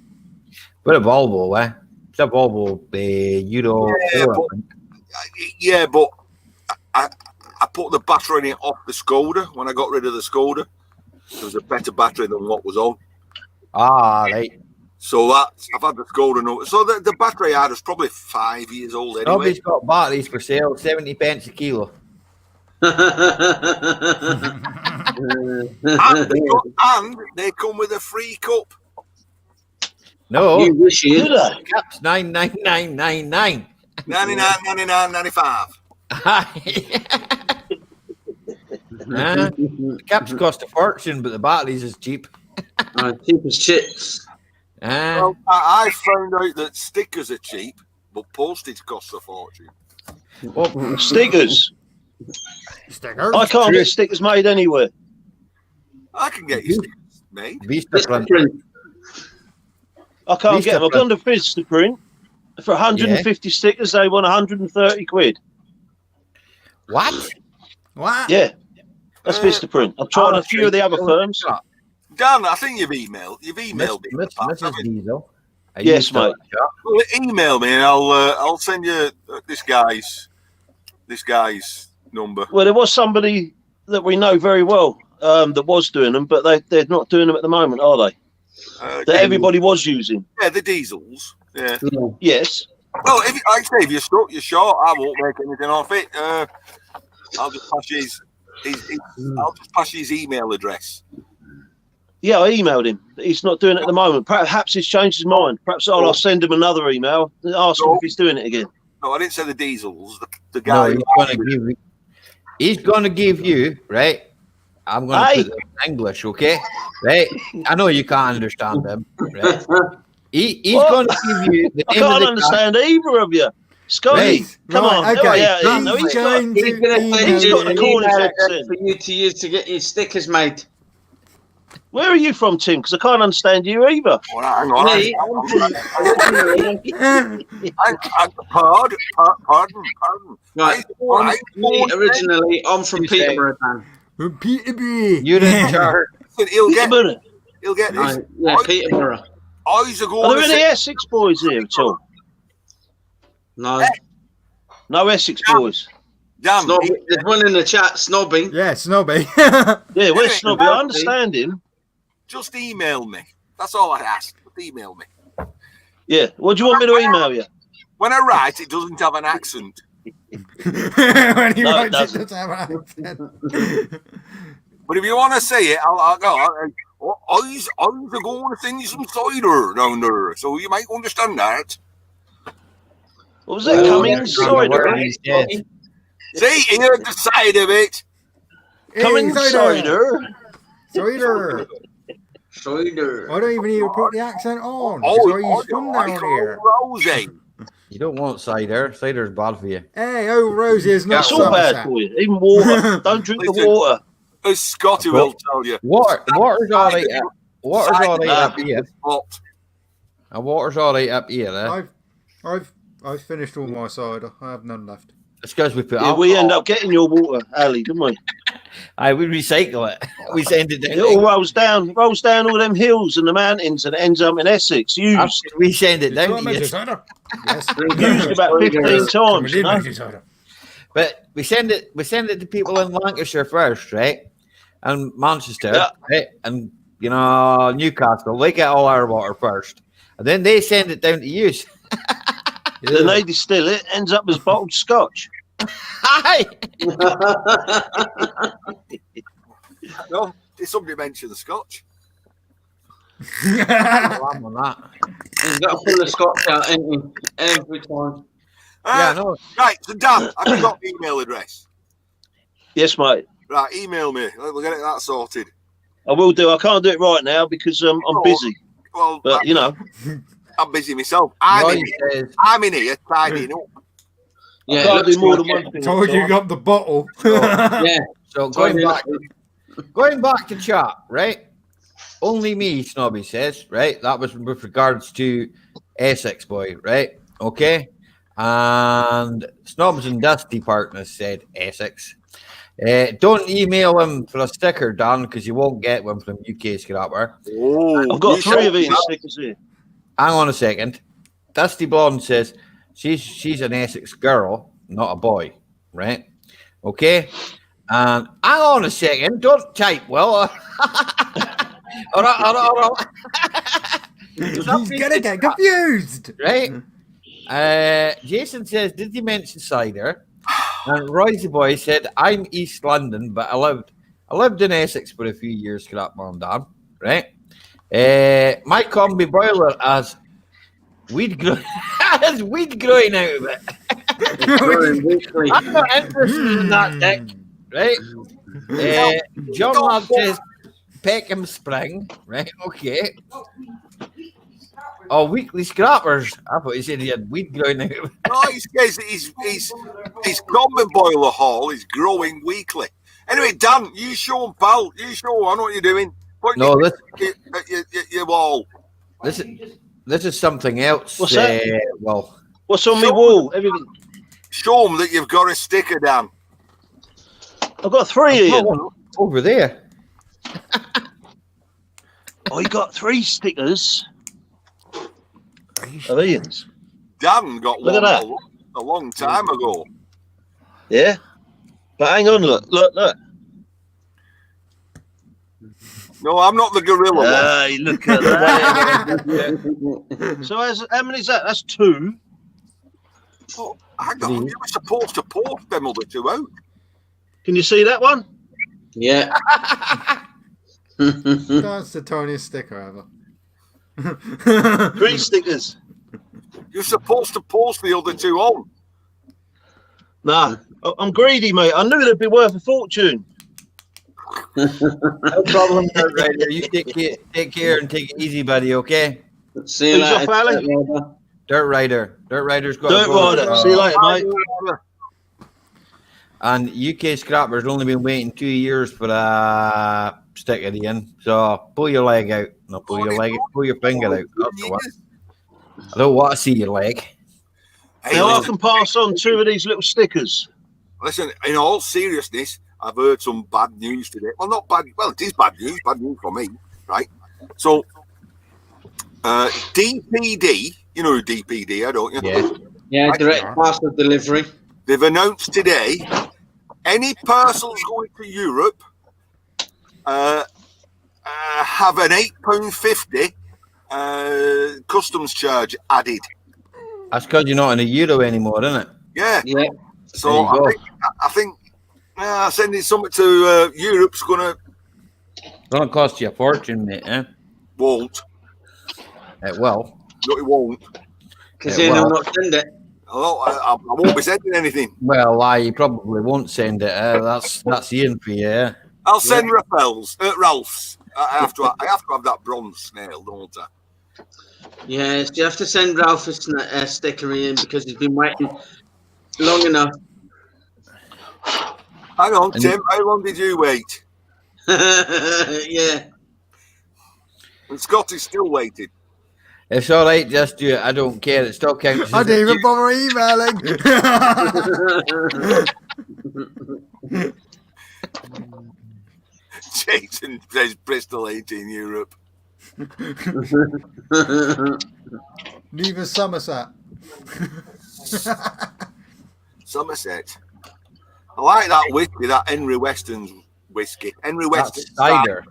But a Volvo, It's a Volvo Euro 4. Yeah, but I put the battery in it off the Skoda when I got rid of the Skoda. There was a better battery than what was on. Right. So I've had the Skoda now. So the battery I had is probably 5 years old anyway. Nobody's got batteries for sale, 70 pence a kilo. and they come with a free cup. No. You wish you did. Caps 99999. 99.95. The caps cost a fortune, but the batteries is cheap. Cheap as chips. Well, I found out that stickers are cheap, but postage costs a fortune. Well, stickers. I can't get stickers made anywhere. I can get you stickers made. Vista print. I can't get them. I've gone to Vista print. For 150 stickers, they want 130 quid. What? Yeah. That's Vista print. I've tried a few of the other firms. Dan, I think you've emailed me. Mrs. Diesel. Yes, mate. Well, email me and I'll send you this guy's number. Well, there was somebody that we know very well that was doing them, but they're not doing them at the moment, are they? That everybody was using. Yeah, the diesels. Yeah. Yes. Well, if you're stuck, you're short. I won't make anything off it. I'll just pass his email address. Yeah, I emailed him. He's not doing it at the moment. Perhaps he's changed his mind. Perhaps I'll send him another email and ask him if he's doing it again. No, I didn't say the diesels. The guy. No, he's going to give you, right? I'm going to put it in English, okay? Right? I know you can't understand him, right? He's going to give you the name I can't understand either of you. Scotty, come on. Okay. He's going to got the Cornish accent for you to use to get your stickers made. Where are you from, Tim? Because I can't understand you either. Well, hang on. Me, Pardon. right, me originally, I'm from Peterborough, Dan. Peterborough. You're in charge. He'll get Peterborough. this. Yeah, Peterborough. Eyes are Are going there to any Essex boys here at all? No. No Essex boys. Damn. Snobby. There's one in the chat, Snobby. Yeah, snobby. Yeah, where's Anyway, Snobby? I understand him. Just email me. That's all I ask. Just email me. Yeah. What do you want me to email you? When I write, it doesn't have an accent. When he No, it writes it doesn't. doesn't have an accent. But if you want to say it, I'll go. Eyes are going to send you some cider down there, so you might understand that. What was that? Come inside. See, here's the side of it. Come inside. Cider. Cider. I don't even need to put the accent on. Oh, Because he's from down here. Rosie. You don't want cider. Cider's bad for you. Hey, old Rosie is not It's all bad Somerset. for you. Even water. Don't drink the Listen. water. As Scotty will tell you. Water's all right. Water's all right up Cider here. is hot. And water's all right up here. Eh? I've finished all my cider. I have none left. It's because we put Yeah, we end up getting your water, Ali, didn't we? we recycle it. We send it down. It all rolls down all them hills and the mountains and it ends up in Essex. Used. We send it Do you down want to me to you. cider? Yes. Used about 15 times, you know? Cider. But we send it to people in Lancashire first, right? And Manchester, Yeah. right? And Newcastle. They get all our water first. And then they send it down to you. Then they distill it, ends up as bottled scotch. Hi! No, did somebody mention the Scotch? I'm on that. He's got to pull the scotch out, ain't he? Every time. Yeah, no. Right, so Dan, have you got the email address? Yes, mate. Right, email me. We'll get that sorted. I will do. I can't do it right now because I'm busy. Well, But, you know, I'm busy myself. I'm in here tidying up. I Yeah, can't it do more looks than one thing. Told you got the bottle. Yeah. So going back to chat, right? Only me, Snobby says, right? That was with regards to Essex boy, right? Okay. And Snobs and Dusty Partners said Essex. Don't email him for a sticker, Dan, because you won't get one from UK Scrapper. Oh, I've got 3 of these stickers here. Hang on a second. Dusty Blonde says she's an Essex girl, not a boy, right? Okay. And hang on a second. Don't type, Will. He's gonna get confused. Right? Jason says, did you mention cider? And Royce Boy said, I'm East London, but I lived in Essex for a few years, crap man, Dan. Right? My combi boiler has weed growing out of it. I'm not interested in that deck. Right? John Ladd says Peckham Spring. Right? Okay. Oh, weekly scrappers. I thought he said he had weed growing out of it. No, he says his common boiler hall is growing weekly. Anyway, Dan, you show him, pal. You show him. I know what you're doing. No, your wall. This is something else. What's that? Well, What's on my wall? Everything. Show him that you've got a sticker, Dan. I've got 3 here. Over there. Oh, you got 3 stickers. Of Ian's. Dan got Look one at that. a long time ago. Yeah. But hang on, look. No, I'm not the gorilla one. Hey, look at that. So how many is that? That's 2. Oh, hang on, you were supposed to post them other 2 out. Can you see that one? Yeah. That's the tiniest sticker ever. 3 stickers. You're supposed to post the other 2 on. Nah, I'm greedy, mate. I knew it'd be worth a fortune. No problem, Dirt Rider. You take care and take it easy, buddy, okay? See you Who's later. off, Ali? Dirt Rider. Dirt Rider's got Dirt to go. Rider. See you later, mate. And UK Scrapper's only been waiting 2 years for a stick it in. So pull your leg out. No, pull your leg. Pull your finger out. That's the one. I don't want to see your leg. Hey, Now I listen, can pass on 2 of these little stickers. listen, in all seriousness, I've heard some bad news today. Well, not bad. Well, it is bad news for me, right? So, DPD, you know who DPD are, don't you? Yeah. Yeah, direct parcel delivery. They've announced today any parcels going to Europe have an £8.50 customs charge added. That's because you're not in a euro anymore, isn't it? Yeah. Yeah. So There you go. I think sending something to Europe's gonna It's going to cost you a fortune, mate. Eh? won't. It will. No, it won't. Because Yeah, then well- I'm not send it. I won't be sending anything. Well, you probably won't send it. That's Ian for you. Eh? I'll send Ralph's. I have to have that bronze snail, don't I? Yes, you have to send Ralph a sticker in because he's been waiting long enough. Hang on, And- Tim. How long did you wait? Yeah. And Scott is still waiting. It's all right. Just do it. I don't care. It still counts. I as didn't a- even bother emailing. Jason says Bristol ain't in Europe. Neither Somerset. Somerset. I like that whiskey, that Henry Weston's whiskey. Henry Weston That's cider.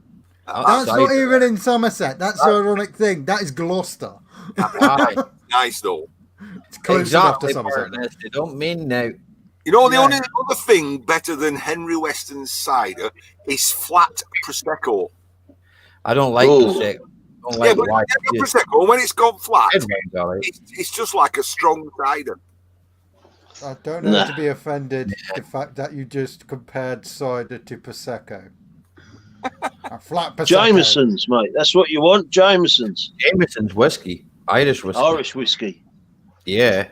That's cider. not even in Somerset. That's the ironic thing. That is Gloucester. Aye. Nice though. It's close enough to Exactly, Somerset. partners. They don't mean now. You know, the Yeah. only other thing better than Henry Weston's cider is flat Prosecco. I don't like Oh. Prosecco. I don't like but white. Prosecco, when it's gone flat, Red wine's all right. it's just like a strong cider. I don't know to be offended the fact that you just compared cider to Prosecco. A flat Prosecco. Jameson's, mate. That's what you want. Jameson's. Jameson's whiskey. Irish whiskey. Irish whiskey. Yeah.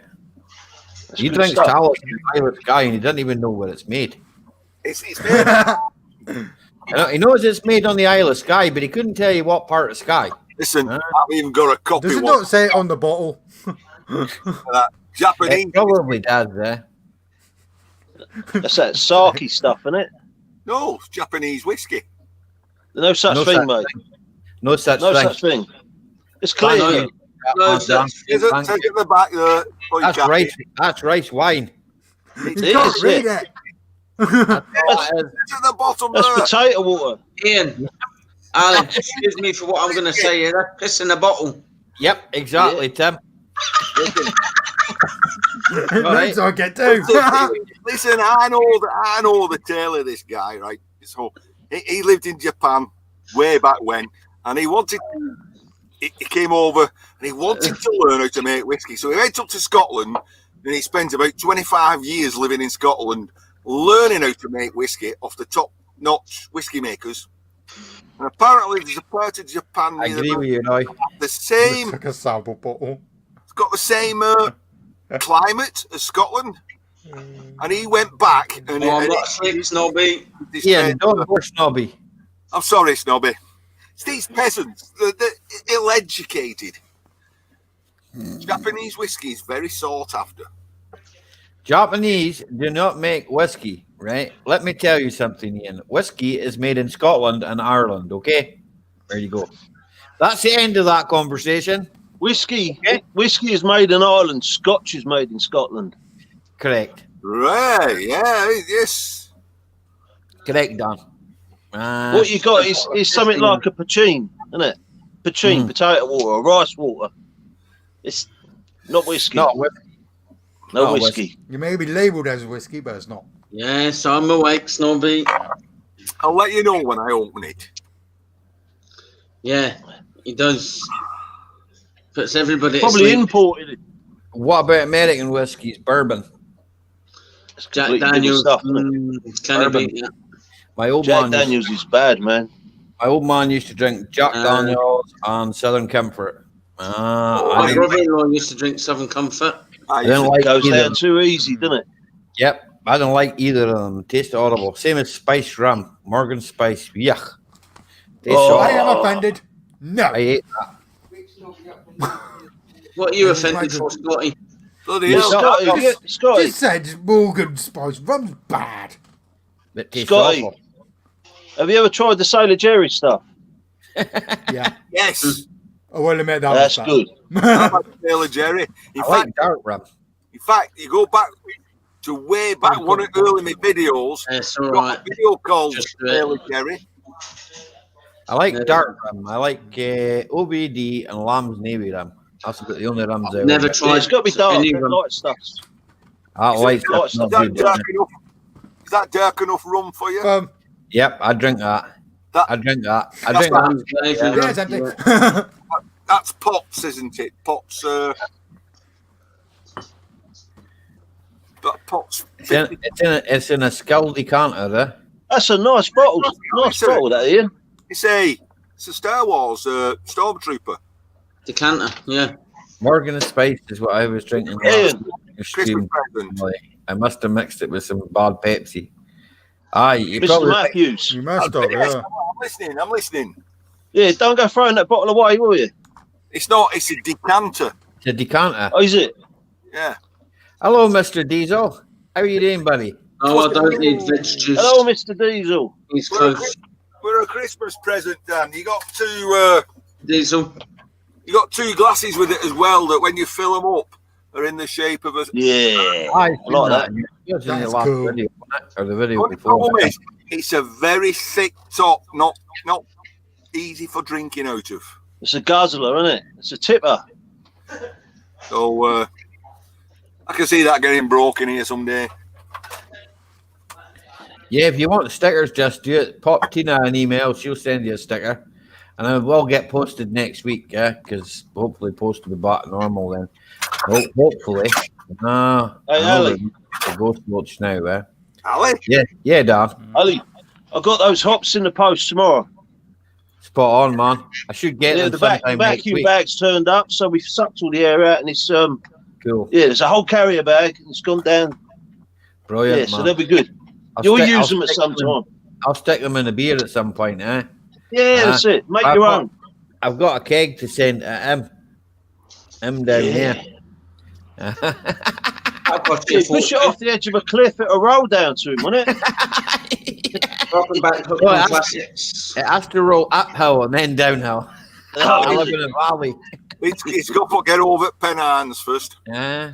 That's He good drinks stuff. Tallis in the Irish guy and he doesn't even know where it's made. It's made. He knows it's made on the Isle of Skye, but he couldn't tell you what part of Skye. Listen, Huh? I've even got a copy Does it one not say it on the bottle? of that Japanese. It probably does, eh? That's that Saki stuff, isn't it? No, it's Japanese whiskey. No such No thing, such mate. No such No thing. such thing. It's clear. Thank mate. you. No Well done. such- Is it? Thank Take you. it the back there. Oh, you That's can't rice. That's rice wine. You It can't is, read yeah. it. That's all it is. It's at the bottom That's there. potato water. Ian, Alan, excuse me for what I'm going to say here. That's piss in a bottle. Yep, exactly, Tim. Names I get too. Listen, I know the tale of this guy, right? So he lived in Japan way back when, and he came over and he wanted to learn how to make whiskey. So he went up to Scotland and he spent about 25 years living in Scotland, learning how to make whiskey off the top-notch whiskey makers. And apparently, there's a part of Japan I agree with you, Roy. the same. Took a sample bottle. It's got the same climate as Scotland. And he went back and Oh, I'm not asleep, Snobby. Ian, don't go snobby. I'm sorry, Snobby. It's these peasants. They're ill-educated. Japanese whiskey is very sought after. Japanese do not make whiskey, right? Let me tell you something, Ian. Whiskey is made in Scotland and Ireland, okay? There you go. That's the end of that conversation. Whiskey. Okay. Whiskey is made in Ireland. Scotch is made in Scotland. Correct. Right, yeah, yes. Correct, Don. What you got is something like a poutine, isn't it? Poutine, potato water, rice water. It's not whiskey. Not whiskey. no not whiskey. You may be labelled as whiskey, but it's not. Yes, I'm awake, Snobby. I'll let you know when I open it. Yeah, he does. Puts everybody Probably to sleep. imported it. What about American whiskies? Bourbon. It's Jack completely different Daniels. stuff, isn't it? Can it Bourbon. be? Yeah. My old Jack man. Daniels is bad, man. My old man used to drink Jack Uh, Daniels and Southern Comfort. My I didn't, brother-in-law used to drink Southern Comfort. I didn't It like goes either. down too easy, doesn't it? Yep, I don't like either of them. Tastes horrible. Same as Spice Rum, Morgan Spice. Yuck. I am offended. No. I hate that. What are you offended for, Scotty? Bloody hell. Scotty, Just said Morgan Spice rum's bad. It tastes Scotty. awful. have you ever tried the Sailor Jerry stuff? Yeah. Yes. I will admit that. That's was good. How about Sailor Jerry? In I fact, like dark rum. you go back to way back one of early my videos. That's all Got right. a video called Just, Sailor Jerry. I like dark rum. I like OBD and Lamb's Navy rum. That's about the only rums I Never like. tried. It's got to be dark. any That rum. light stuff. I like Is stuff. that not good, isn't it? Is that dark enough rum for you? Yep, I drink that. I drink that. I That's drink what that. Yeah, it's empty. That's Pops, isn't it? Pops. Pops. It's in a skull decanter there. That's a nice bottle. Nice bottle, that, Ian. It's a Star Wars Stormtrooper. Decanter, yeah. Morgan and Spice is what I was drinking. Ian. Christmas present. I must have mixed it with some bad Pepsi. Aye, you Mr. probably Matthews. You must have, yeah. I'm listening. Yeah, don't go throwing that bottle away, will you? It's not, it's a decanter. It's a decanter. Oh, is it? Yeah. Hello, Mr. Diesel. How are you doing, buddy? Oh, I don't need veg juice. Hello, Mr. Diesel. He's close. We're a Christmas present, Dan. You got two Diesel. you got two glasses with it as well that when you fill them up are in the shape of a Yeah. I like that. It was in the That's last cool. video, wasn't it? Or the video Only before. problem is, it's a very thick top, not easy for drinking out of. It's a guzzler, isn't it? It's a tipper. So I can see that getting broken here someday. Yeah, if you want stickers, just do it. Pop Tina an email. She'll send you a sticker. And it will get posted next week, yeah? Because hopefully post will be back to normal then. Hopefully. No. Hey, Ali. The ghost watch now, eh? Ali? Yeah, Dan. Ali, I got those hops in the post tomorrow. Spot on, man. I should get Yeah, them the sometime next vacuum week. bag's turned up, so we've sucked all the air out, and it's Cool. yeah, there's a whole carrier bag, and it's gone down. Brilliant, Yeah, so man. they'll be good. You'll use them at some time. I'll stick them in a beer at some point, eh? Yeah, that's it. Make I've your got- own. I've got a keg to send to him. Him down here. I've got Yeah, you push it off the edge of a cliff, it'll roll down to him, won't it? Welcome back to Well, Classics. It has to roll uphill and then downhill. I Oh, live in a valley. It's got to get over at Pennines first. Yeah.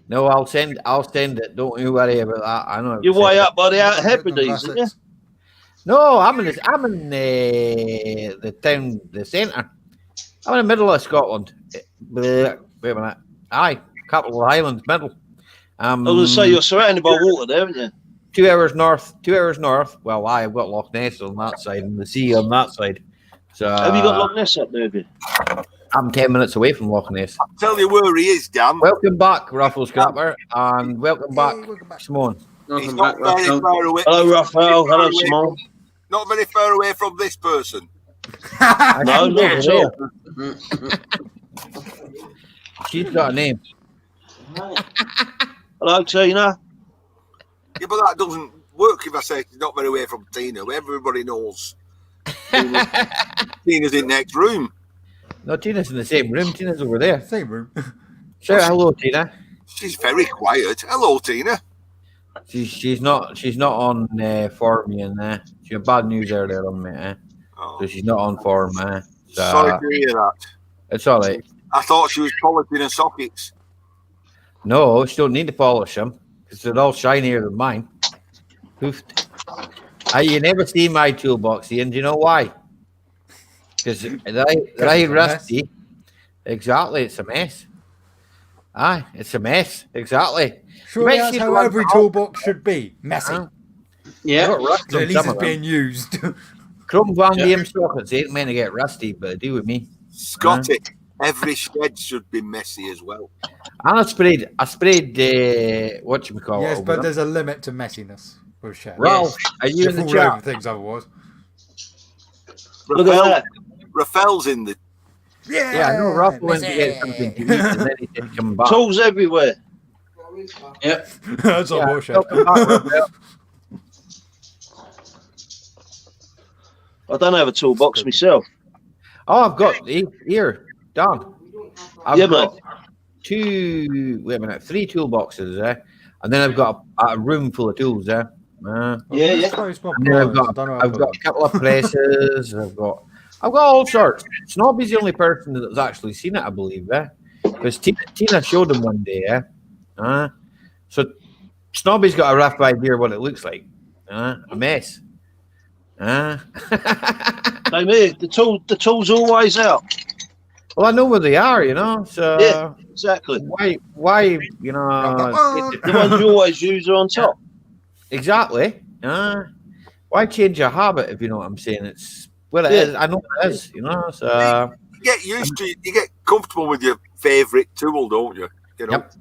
No, I'll send it. Don't you worry about that. I know. you're way up by the Outer Hebrides, aren't you? No, I'm in the town, the centre. I'm in the middle of Scotland. Wait a minute. Aye, capital of the Highlands, middle. I was going to say, you're surrounded by water there, aren't you? 2 hours north. 2 hours north. Well, I've got Loch Ness on that side and the sea on that side. So Have you got Loch Ness up there, have you? I'm 10 minutes away from Loch Ness. I'll tell you where he is, Dan. Welcome back, Ruffle Scrapper, and welcome back, Simone. He's Welcome not back, very Russell. far away. Hello, Raphael. Hello, Not very Simone. Not very far away from this person. No, not at all. She's got a name. Hello, Tina. Yeah, but that doesn't work if I say it's not very away from Tina. Everybody knows. Tina's in next room. No, Tina's in the same room. Tina's over there. Same room. Shout hello, Tina. She's very quiet. Hello, Tina. She's not on form and she had bad news earlier on me, Oh, so she's not on form. So sorry to hear that. it's all right. I thought she was polishing her sockets. No, she don't need to polish them because they're all shinier than mine. Hoofed. You never see my toolbox, Ian. Do you know why? Because they're rusty. Exactly, it's a mess. Aye, it's a mess. Exactly. Surely Might that's see how the one every for- toolbox should be. Messy. Huh? Yeah. Got rust So on at least some it's of them. being used. Chrome vanadium sockets ain't meant to get rusty, but they do with me. Scotty, every shed should be messy as well. And I sprayed whatchamacallit Yes, over but them. there's a limit to messiness with sheds. Ralph, are you in You the fall over chat? things otherwise. Look at that. Raphael's in the. Yeah, I know Ralph went to get something to eat and then he didn't come back. Tools everywhere. Yep. That's Yeah, a bullshit. welcome back, Raphael. I don't have a toolbox myself. Oh, I've got here, Dan. I've Yeah, got mate. 3 toolboxes there, and then I've got a room full of tools there. Yeah. Close my And then blinds. I don't know how I've to got a couple of presses. I've got all sorts. Snobby's the only person that's actually seen it, I believe. Because Tina showed him one day. So Snobby's got a rough idea what it looks like. A mess. Hey, mate, the tool's always out. Well, I know where they are, So Yeah, exactly. Why, The ones you always use are on top. Exactly. Why change your habit if you know what I'm saying? It's it is. I know it is. So You get used to it. You get comfortable with your favourite tool, don't you? Yep.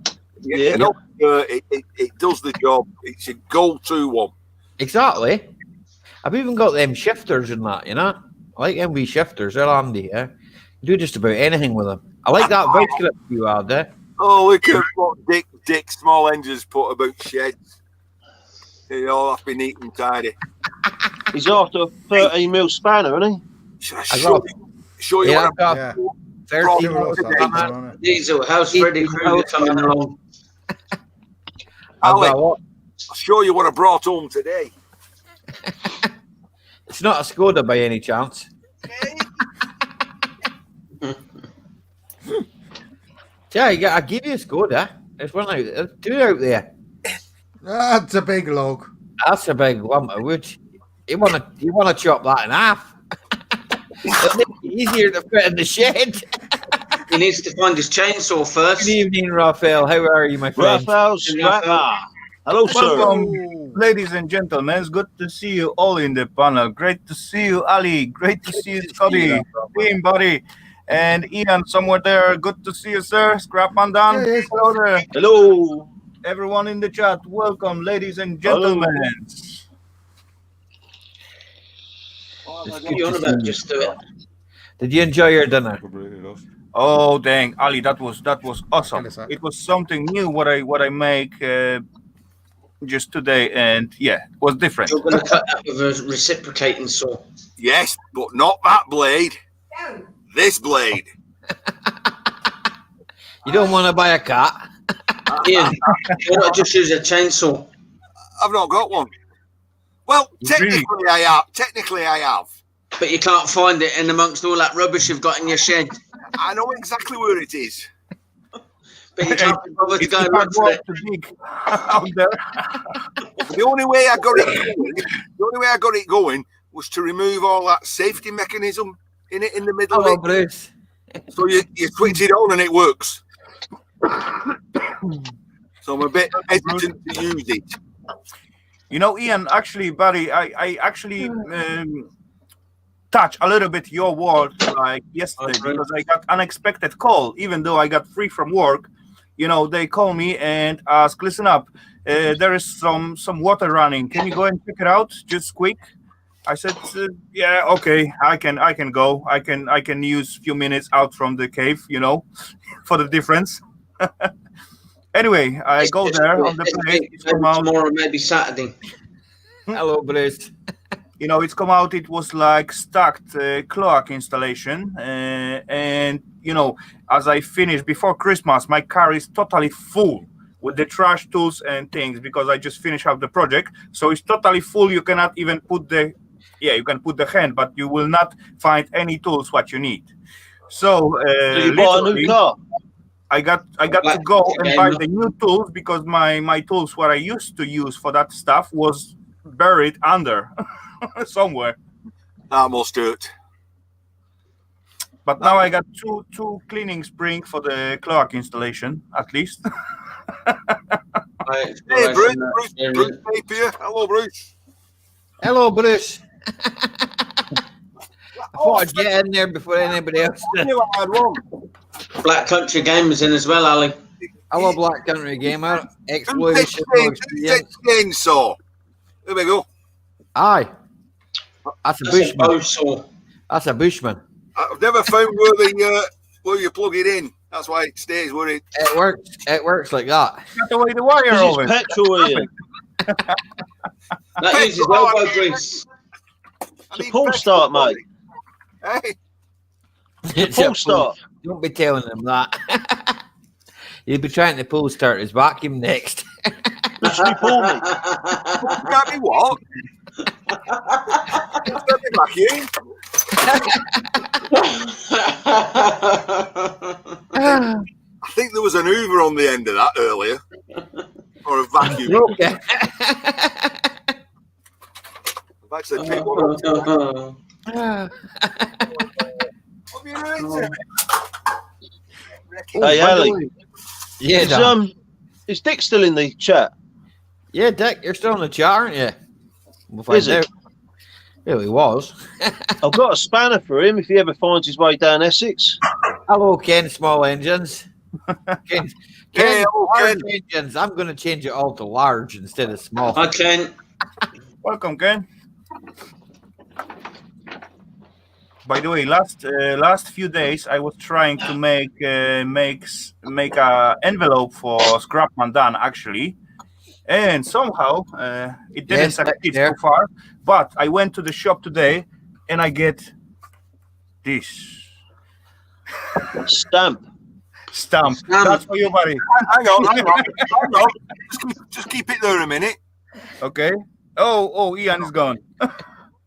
It does the job. It's your go-to one. Exactly. I've even got them shifters and that. I like MV shifters. They're handy. You do just about anything with them. I like that vice grip you had there. Oh, look at what Dick Small Engines put about sheds. They all have to be neat and tidy. He's after a 13mm spanner, isn't he? Should I show you what I've got? 13 Diesel, how's Freddy Krueger coming along? I'll show you what I brought home today. It's not a Skoda by any chance. Yeah, I give you a Skoda. There's one out there. 2 out there. That's a big log. That's a big lump of wood. You wanna chop that in half? It'll make it easier to fit in the shed. He needs to find his chainsaw first. Good evening, Raphael. How are you, my friend? Raphael. Hello, sir. Welcome, ladies and gentlemen. It's good to see you all in the panel. Great to see you, Ali. Great to see you, Scotty, Team Buddy, and Ian somewhere there. Good to see you, sir. Scrapman Dan. Yes. Hello there. Hello. Everyone in the chat, welcome, ladies and gentlemen. You on about just do it. Did you enjoy your dinner? Oh dang, Ali, that was awesome. It was something new what I make just today, and yeah, it was different. You're going to cut that with a reciprocating saw. Yes, but not that blade. This blade. You don't want to buy a cat? Ian, why not just use a chainsaw? I've not got one. Well, technically I have. But you can't find it in amongst all that rubbish you've got in your shed. I know exactly where it is. But you can't be bothered to go and look for it. The only way I got it going was to remove all that safety mechanism in the middle Hello, of it. Bruce. So you switch it on and it works. So I'm a bit hesitant to use it. You know, Ian, actually, buddy, I actually touched a little bit your world like yesterday because I got unexpected call. Even though I got free from work, they call me and ask, listen up, there is some water running. Can you go and check it out just quick? I said, yeah, okay, I can go. I can use a few minutes out from the cave, for the difference. Anyway, I go there on the place. It's come out tomorrow, maybe Saturday. Hello, Bruce. It's come out. It was like stacked cloak installation, and as I finished before Christmas, my car is totally full with the trash tools and things because I just finished up the project. So it's totally full. You cannot even put you can put the hand, but you will not find any tools what you need. So you bought a new car. I got to go and buy the new tools because my tools what I used to use for that stuff was buried under somewhere. That must hurt. But now I got two cleaning spring for the cloak installation at least. Hey, Bruce Napier. Hello, Bruce. Hello, Bruce. I thought I'd get in there before anybody else did. Black Country Gamers in as well, Ali. Hello, Black Country Gamer. Exploration. Chainsaw. There we go. Aye. That's a bushman. That's a bushman. I've never found where you plug it in. That's why it stays where it. It works. It works like that. Got away the wire over. Petrol here. That uses elbow grease. a pull start, mate. Hey, It's a pull start. Don't be telling them that. He'll be trying to pull start his vacuum next. Literally pull me. got me what? Got me vacuum. I think there was an Hoover on the end of that earlier. Or a vacuum. Okay. I've actually picked one up. What have you doing to me? Hey, Ali. Yeah, Is, Dan. is Dick still in the chat? Yeah, Dick, you're still in the chat, aren't you? We'll Is find he? out. Well, he was. I've got a spanner for him if he ever finds his way down Essex. Hello, Ken, small engines. Ken, Hey, large Ken. engines. I'm going to change it all to large instead of small. I can. Welcome, Ken. By the way, last few days I was trying to make a envelope for Scrapman Dan actually, and somehow it didn't Yes, succeed there. so far. But I went to the shop today and I get this Stamp. stamp. That's for you, buddy. Hang on. Just keep it there a minute. Okay. Oh, Ian is gone.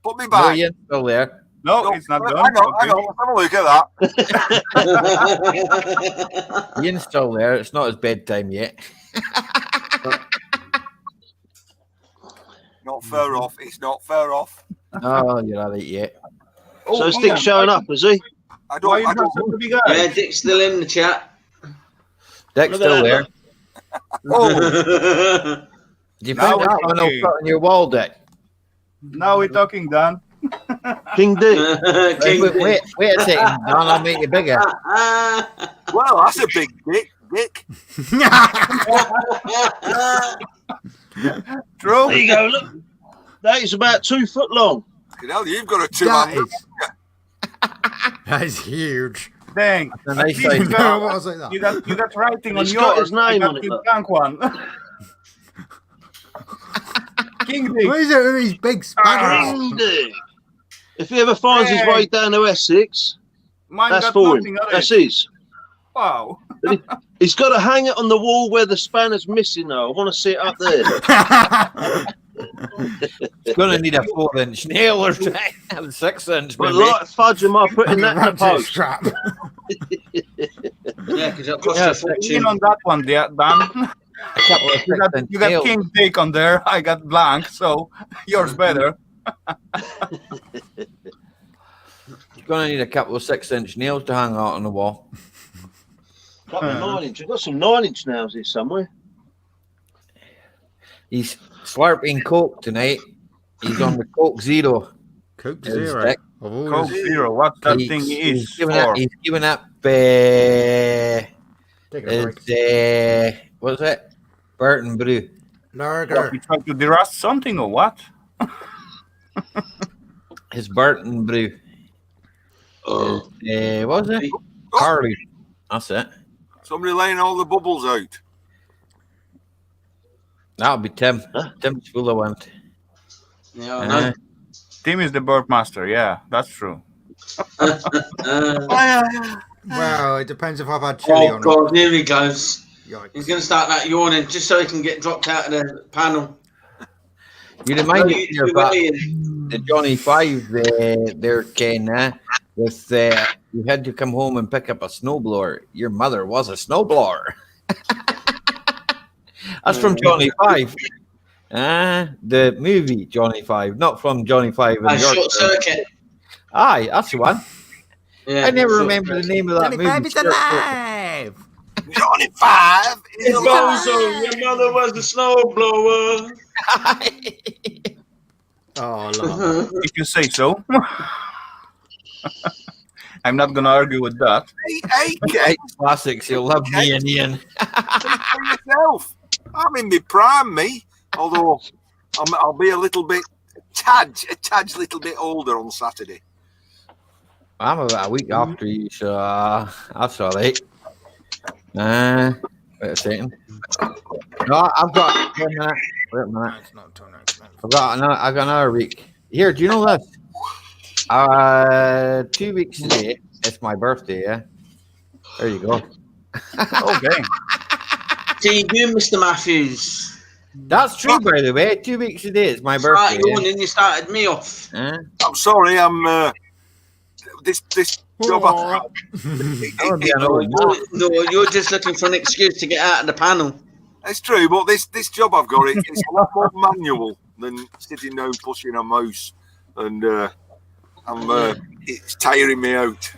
Put me No, back. Ian's still there. No, it's not gone. Hang on. Okay. Let's have a look at that. Ian's still there. It's not his bedtime yet. Not far off. It's not far off. Oh, you're all right yet. Oh, So is Dick Ian, showing up, is he? I Why don't. you I not don't. such a big guy? Yeah, Dick's still in the chat. Dick's Look still at there. Oh, Did you Now find we're that one talking. put on your wall, Dick? now we're talking, Dan. King Dick. King Wait a second, Dan, I'll make it bigger. Well, that's a big dick. True. There you go, look. That is about 2 foot long. You know, you've got a That two-hand. is, that is huge. Dang. A nice At least size. you No, got- I was like that. You got writing on It's got yours. his name I on got it, the look. blank one. King Dick. What is it with these big spanners? King Dick. If he ever finds his way down to Essex, Mine that's got for nothing him. on That's it. his. Wow. He's got to hang it on the wall where the spanner's missing, though. I want to see it up there. It's going to need a 4-inch nail or a 6-inch. But maybe. like fudge am I putting that in the Ratchet post? strap. Yeah, because it'll cost Yeah, you a In fortune. on that one, there, Dan. A couple of You got 6-inch you got nails. King Dick on there. I got blank, so yours better. You're going to need a couple of 6-inch nails to hang out on the wall. Couple of 9-inch. I've got some 9-inch nails here somewhere. He's slurping Coke tonight. He's on the Coke Zero. Coke It's Zero. Dick. I've always- Coke Zero, what that thing is He's giving for. up. He's giving up. Taking a break. What's it? Burton Brew. What, Lager. you trying to derust something or what? His Burton Brew. Oh. What was it? Carly. That's it. Somebody laying all the bubbles out. That'll be Tim. Huh? Tim's full of one. Yeah, I know. Tim is the bird master. Yeah, that's true. Well, it depends if I've had chili Oh or not. God, here he goes. He's Yikes. going to start that yawning just so he can get dropped out of the panel. You remind me Too about early. the Johnny Five there, Ken. With you had to come home and pick up a snowblower. Your mother was a snowblower. That's from Johnny Five. The movie Johnny Five, not from Johnny Five in A York. short circuit. Aye, that's the one. Yeah, I never short remember the circuit. name of that Johnny movie. Five is alive! Johnny Five is Bozo, your mother was a snowblower. Oh, Lord. If you say so. I'm not gonna argue with that. Hey, Ken, Classics. You'll love me and Ian. think for yourself. I'm in my prime, me. Although I'll be a little bit, a tad little bit older on Saturday. I'm about a week after you, so that's all right. Wait a second. No, I've got. Wait a minute. It's not until next month. I got another week. Here, do you know this? 2 weeks today. It's my birthday, yeah. There you go. Okay. See you, Mr. Matthews. That's true, by the way. 2 weeks today. It's my Start birthday. yawning, you started me off. Yeah. I'm sorry. This job I've got. That would be an old man. No, you're just looking for an excuse to get out of the panel. It's true, but this job I've got, it's a lot more manual than sitting down pushing a mouse, and it's tiring me out.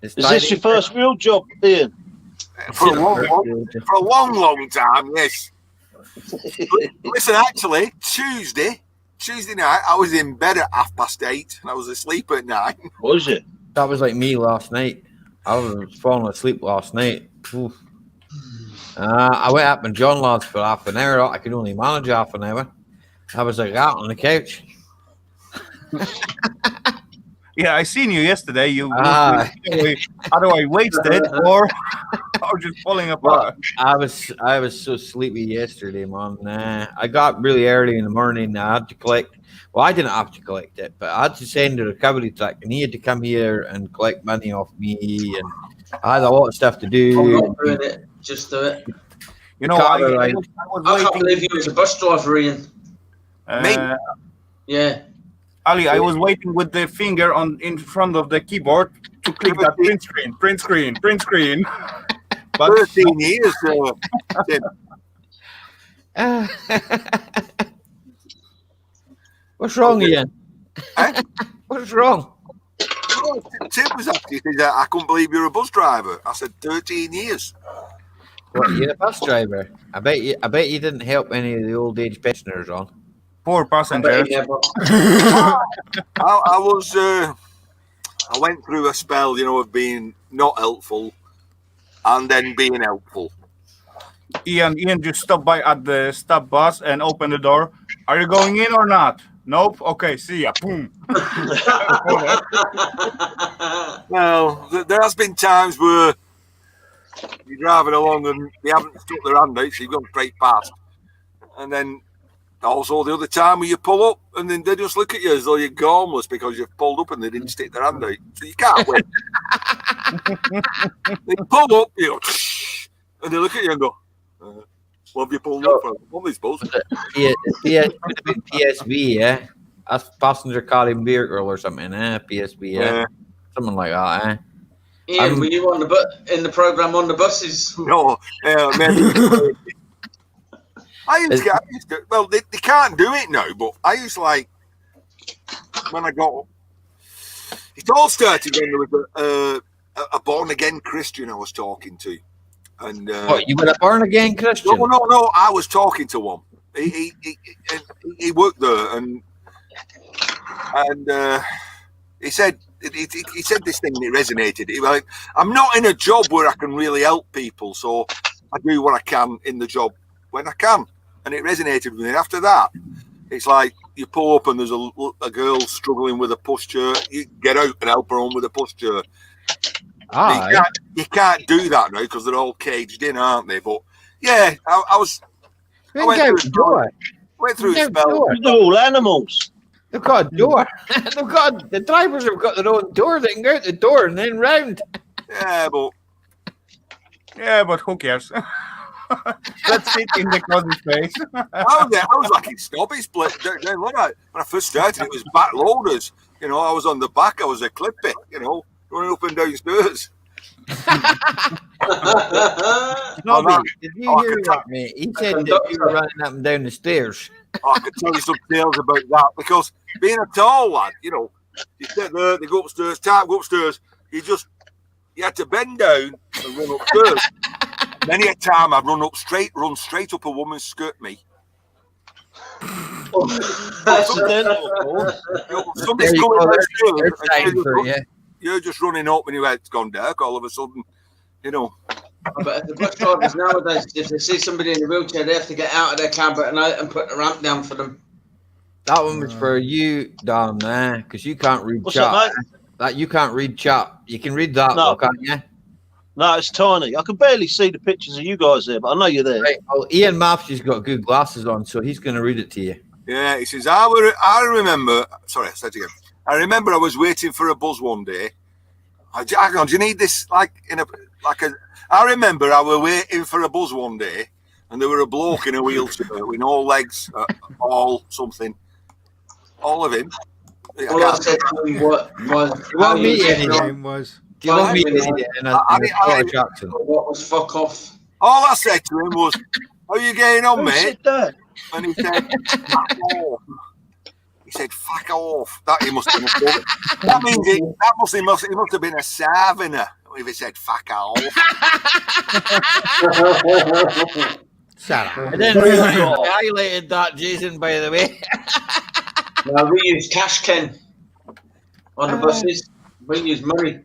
Is this your first real job, Ian? For a long time, yes. Listen, actually, Tuesday night, I was in bed at 8:30, and I was asleep at 9. Was it? That was like me last night. I was falling asleep last night. Oof. I went up and John lads for half an hour. I could only manage half an hour. I was like that on the couch. Yeah, I seen you yesterday. You either wasted or just falling apart. I was so sleepy yesterday, man. I got really early in the morning. I had to collect. Well, I didn't have to collect it, but I had to send the recovery truck, and he had to come here and collect money off me, and I had a lot of stuff to do. I'm not doing it. Just do it. You know, I can't believe you was a bus driver, Ian. Yeah. Ali, I was waiting with the finger in front of the keyboard to click that print screen. But 13 years. What's wrong, Ian? What's wrong? Tim was actually saying that I couldn't believe you're a bus driver. I said 13 years. What, you're a bus driver? I bet you didn't help any of the old age pensioners on. Poor passengers. I went through a spell, of being not helpful and then being helpful. Ian just stopped by at the stop bus and opened the door. Are you going in or not? Nope. Okay, see ya. Boom. Well, there has been times where you're driving along and they haven't stuck their hand out, so you've gone straight past. And then also the other time where you pull up and then they just look at you as though you're harmless because you've pulled up and they didn't stick their hand out. So you can't win. They pull up, and they look at you and go, what have you pulled up from? What are they supposed to do? PSV, yeah? That's passenger carrying vehicle or something, PSV, yeah? Something like that, Ian, were you in the program on the buses? No, maybe. Well, they can't do it now, but I used to when I got. It all started when there was a born again Christian I was talking to, and what, you were a born again Christian? No, I was talking to one. He worked there, and he said he said this thing and it resonated. He was like, I'm not in a job where I can really help people, so I do what I can in the job when I can. And it resonated with me. And after that, it's like you pull up and there's a girl struggling with a pushchair. You get out and help her on with a pushchair. You can't do that now because they're all caged in, aren't they? But yeah, I went through a spell. They're all animals. They've got a door. The drivers have got their own door. They can go out the door and then round. Yeah, but who cares? Let's sit in the cousin's face. I was like in Snobby Split. When I first started, it was backloaders. I was on the back. I was a clippy, running up and down stairs. Snobby, did you hear that, mate? He said that you were running up and down the stairs. I could tell you some tales about that because being a tall lad, you sit there, they go upstairs, go upstairs. You had to bend down and run upstairs. Many a time I've run straight up a woman's skirt, me. Somebody's going downstairs, you're just running up and it's gone dark all of a sudden, But the bus drivers nowadays, if they see somebody in a wheelchair, they have to get out of their cab at night and put the ramp down for them. That one was for you, Don, because you can't read chat. That you can't read chat. You can read that, though, can't you? No, it's tiny. I can barely see the pictures of you guys there, but I know you're there. Right. Well, Ian Matthews got good glasses on, so he's going to read it to you. Yeah, he says, I remember. Sorry, I said it again. I remember I was waiting for a bus one day. Hang on, do you need this I remember I was waiting for a bus one day, and there were a bloke in a wheelchair with no legs, all of him. All I said to him was, You want me His in name was. Do you want me in a Scottish accent? what was fuck off? All I said to him was, "How are you getting on, Who mate?" said that? And he said, "Fuck off." He said, "Fuck off." That he must have been a That means he must have been a Southerner if he said "fuck off." Shut up. I didn't realise I highlighted that, Jason, by the way. No, we use cash, Ken, on the buses. We use money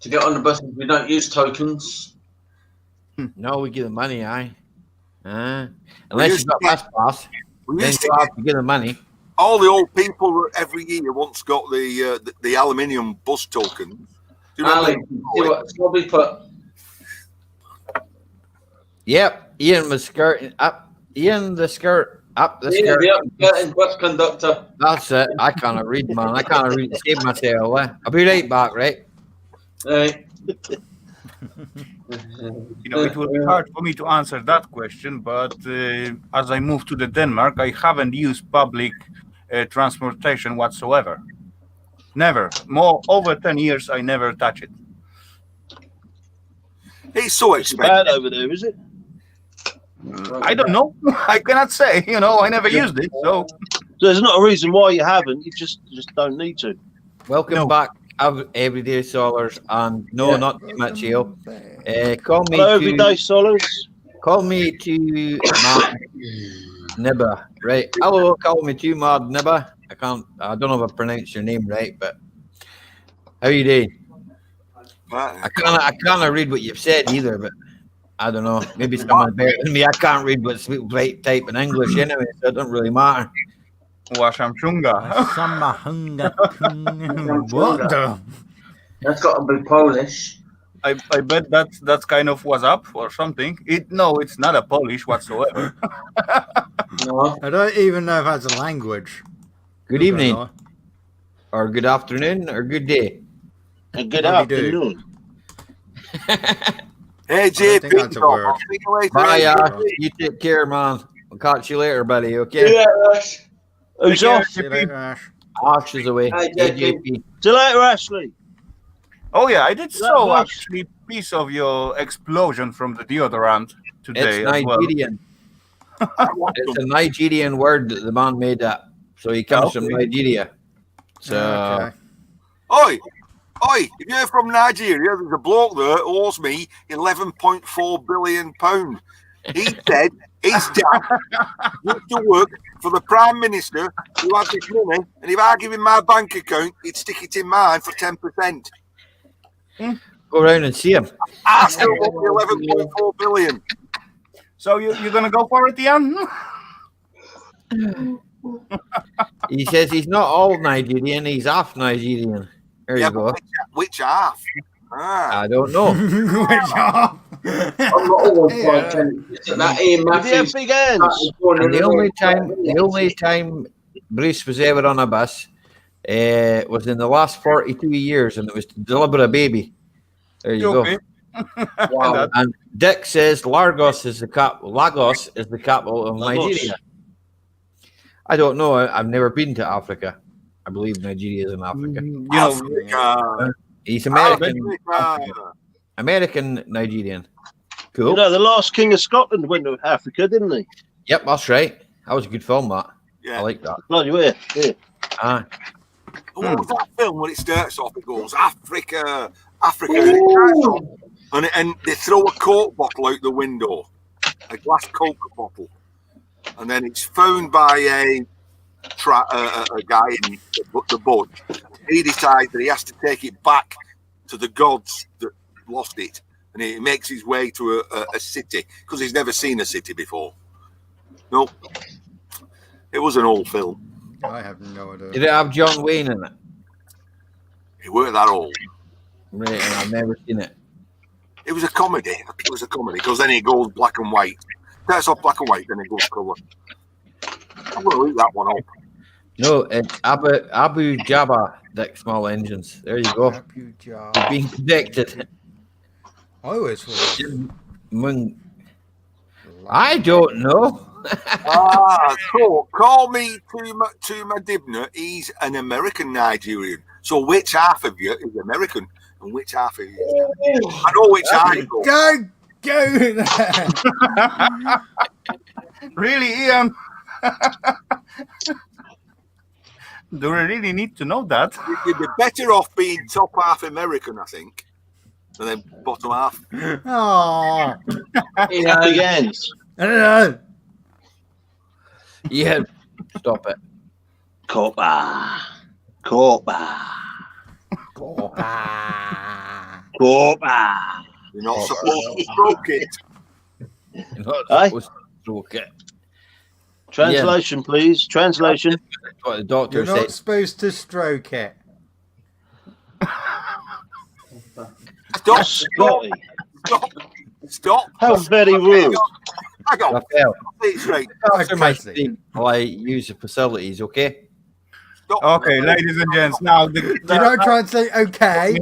to get on the buses. We don't use tokens. No, we give the money, aye. Unless you've got bus pass, We then used to you have to give the money. all the old people every year once got the aluminium bus token. Do you remember? Ali, see what Snobby put? Yep, Ian was skirting up. Ian the skirt up the Ian, skirt. the upskirting bus conductor. That's it. I can't read, man. I can't read to save myself. I'll be right back, right? Right. It will be hard for me to answer that question, but as I moved to the Denmark, I haven't used public transportation whatsoever. Never. Over 10 years, I never touch it. It's so It's expensive. bad over there, is it? I don't know. I cannot say. I never used it. So So there's not a reason why you haven't. You just don't need to. Welcome back, everyday solars, and no, Yeah. not too much ale. Call me Hello, to everyday solace. Mad Nibba, right? Hello, call me to Mad Nibba. I don't know if I pronounced your name right, but how you doing? I can't read what you've said either, but I don't know. Maybe someone's better than me. I can't read what's right type in English anyway, so it doesn't really matter. Washamchunga. What the? That's got to be Polish. I bet that's kind of what's up or something. No, it's not a Polish whatsoever. No. I don't even know if that's a language. Good evening, or good afternoon, or good day. And good How do you do? afternoon. Hey, think JP, that's a word. I'll see you later. Bye, JP. you take care, man. I'll catch you later, buddy. Okay? Yeah, Rush. Who's Take care. off? See you later, Ash. Ash is away. Hi, Hey, JP. JP. See you later, Ashley. Oh yeah, I did That saw was- actually piece of your explosion from the deodorant today It's as well. Nigerian. It's a Nigerian word that the man made up. So he comes from Nigeria. So Okay. Oi, if you're from Nigeria, there's a bloke there who owes me £11.4 billion. He said his dad used to work for the Prime Minister who had this money, and if I give him my bank account, he'd stick it in mine for 10%. go around and see him. I still owe me £11.4 billion. So you're gonna go for it, Ian? He says he's not all Nigerian, he's half Nigerian. There you go. but which half? Ah. I don't know. Which half? I'm not always Yeah. that Ian With your Matthews. big hands. And the only time Bruce was ever on a bus was in the last 42 years, and it was to deliver a baby. There you go. Okay. Wow. And Dick says Lagos is the capital of Lagos. Nigeria. I don't know. I've never been to Africa. I believe Nigeria is in Africa. Africa. He's American. Africa. American Nigerian. You Cool. know, the last King of Scotland went to Africa, didn't he? Yep, that's right. That was a good film, that. Yeah. I like that. Bloody where? Yeah. Ah, What was that film when it starts off? It goes Africa, Africa, and it starts off, and they throw a Coke bottle out the window, a glass Coke bottle, and then it's found by a guy in the budge. He decides that he has to take it back to the gods that lost it, and he makes his way to a city because he's never seen a city before. No, it was an old film. I have no idea. did it have John Wayne in it? It weren't that old. Right, and I've never seen it. It was a comedy. It was a comedy because then it goes black and white. Starts off black and white, then it goes colour. I'm going to eat that one up. No, it's Abu Jabba, Dick Small Engines. There you go. Abu Jabba. You're being predicted. I always thought. I don't know. So call me Tuma Dibner. He's an American Nigerian. So which half of you is American and which half of you is I know which half. Don't go there. Really, Ian? Do we really need to know that? You'd be better off being top half American, I think, and then bottom half. Oh, Big ends. I don't know. Yeah, stop it. Copa. You're not supposed to stroke it. You're not Aye. supposed to stroke it. Translation, please. Translation. That's what the doctor You're not said. supposed to stroke it. Stop. Scotty. Stop. How very rude. Hang on. Raphael, Say it straight. after my stream, while I use the facilities, okay? Stop. Okay, ladies and gents. Now, You don't translate okay.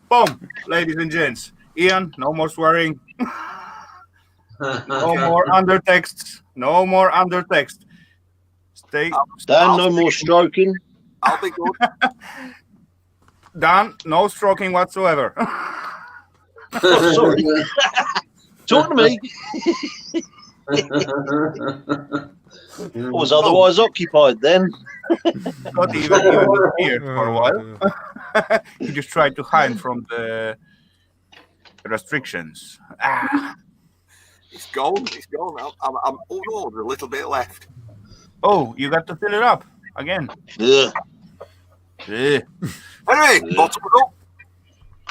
boom, ladies and gents. Ian, no more swearing. No more undertexts. No more undertext. Stay. Dan, no more stroking. I'll be good. Dan, no stroking whatsoever. Oh, sorry. Talk to me. I was otherwise occupied then. Not even disappeared for a while. He just tried to hide from the restrictions. It's gone. It's gone. I'm oh no, there's a little bit left. Oh, you got to fill it up again. Ugh. Eh. Anyway, bottom it up.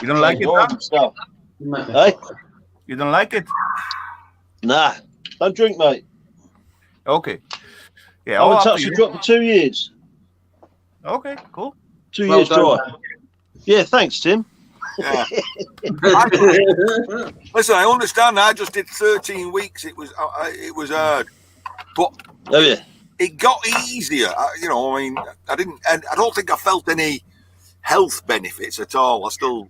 You don't like it, Dan? Stuff. Hey? You don't like it? Nah. Don't drink, mate. Okay. Yeah. I haven't up to touched you. a drop for 2 years. Okay, cool. 2 Well years done, dry. man. Yeah, thanks, Tim. Yeah. Listen, I understand. I just did 13 weeks. It was hard, but Oh, yeah. it got easier. I mean, I don't think I felt any health benefits at all. I still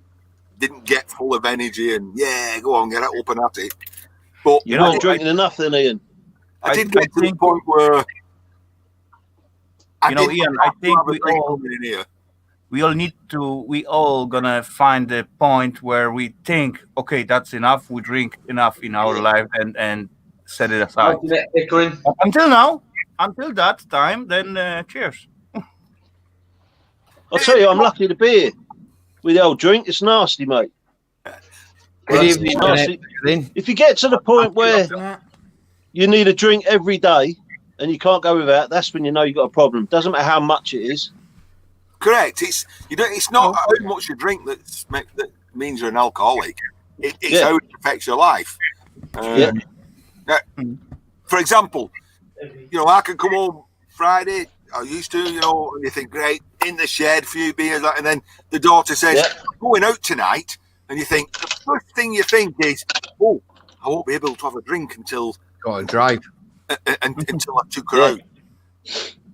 didn't get full of energy and go on, get it up and at it. But You're not drinking enough then, Ian. I did get to the point where Ian, I think we all gonna find a point where we think, okay, that's enough. We drink enough in our life and set it aside. Pickering. Until that time, then cheers. I'll tell you, I'm lucky to be here. With the old drink, it's nasty, mate. Good It's evening, nasty. Jeanette. If you get to the point where you need a drink every day and you can't go without, that's when you know you've got a problem. Doesn't matter how much it is. correct. It's not how much you drink that means you're an alcoholic. It's how it affects your life. For example, I can come home Friday. I used to, and you think, great, in the shed, few beers, and then the daughter says, going out tonight, and you think, the first thing you think is, oh, I won't be able to have a drink until Got to drive. until I took her out.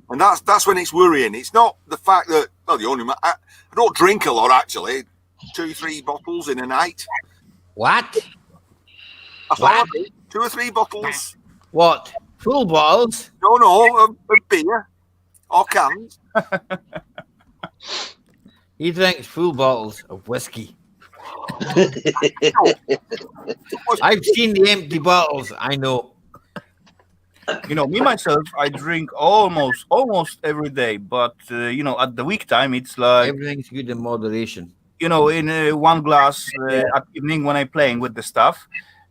And that's when it's worrying. It's not the fact that, I don't drink a lot, actually. 2-3 bottles in a night. What? That's all I do. 2 or 3 bottles. What? Full bottles? No, of beer or cans. He drinks full bottles of whiskey. I've seen the empty bottles. I know. Me myself, I drink almost every day, but at the week time, it's like Everything's good in moderation. in one glass at evening when I'm playing with the stuff.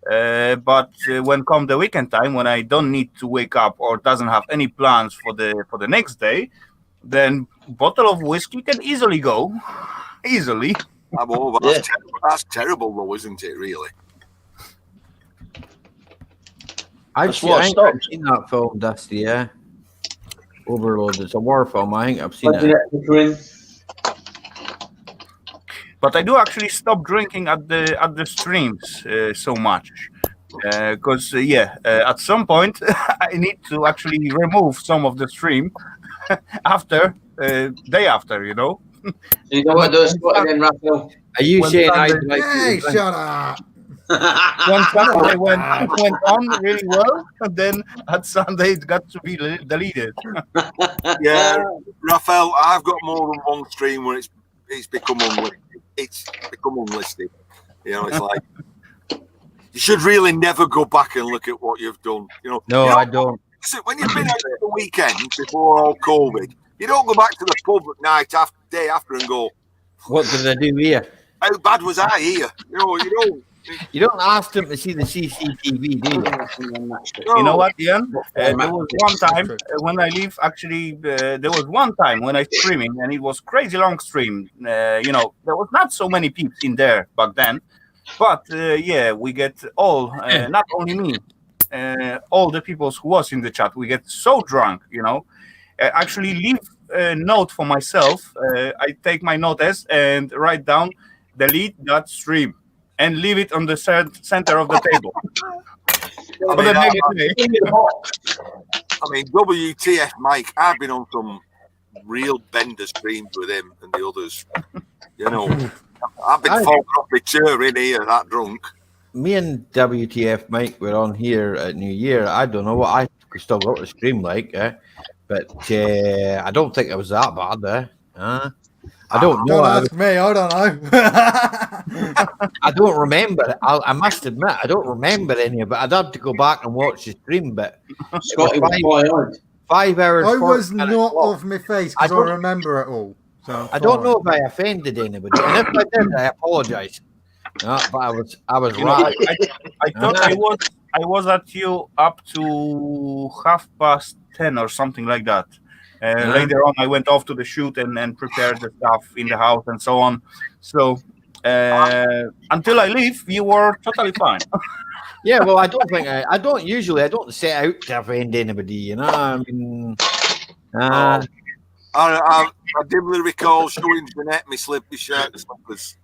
But when come the weekend time, when I don't need to wake up or doesn't have any plans for the next day, then bottle of whiskey can easily go. Easily. That's terrible, though, isn't it? Really. I've seen that film, Dusty. Yeah, Overload. It's a war film. I think I've seen it. But I do actually stop drinking at the streams so much. Because at some point I need to actually remove some of the stream after day after, You know what does what again, Raphael? Are you When saying I Sunday- like Hey, you? shut up. When Saturday went on really well, and then at Sunday it got to be deleted. Yeah, Raphael, I've got more than one stream where it's become unlisted. It's become unlisted. You know, it's like you should really never go back and look at what you've done. No, I don't. Listen, when you've been out at the weekend before all COVID, you don't go back to the pub at night day after and go, What did I do here? how bad was I here? You don't ask them to see the CCTV, do you? You know what, Ian? There was one time when I leave. Actually, there was one time when I streaming, and it was crazy long stream. There was not so many peeps in there back then, but we get all, not only me, all the people who was in the chat. We get so drunk, actually leave a note for myself. I take my notice and write down, delete that stream. And leave it on the center of the table. WTF, Mike? I've been on some real bender streams with him and the others. I've been falling off my chair in here, that drunk. Me and WTF Mike were on here at New Year. I don't know what I still got the stream like, but I don't think it was that bad. I don't know. Don't ask me. I don't know. I don't remember. I must admit, I don't remember any of it. I'd have to go back and watch the stream, but Scotty was quite odd. 5 hours. I was not off my face because I remember it all. So I don't know if I offended anybody, and if I did, I apologise. No, but I was right. I thought I was at you up to 10:30 or something like that. Later on, I went off to the shoot and prepared the stuff in the house and so on. So until I leave, you were totally fine. Yeah, well, I don't usually set out to offend anybody, I mean, I dimly recall showing Jeanette my slippy shirt and slippers.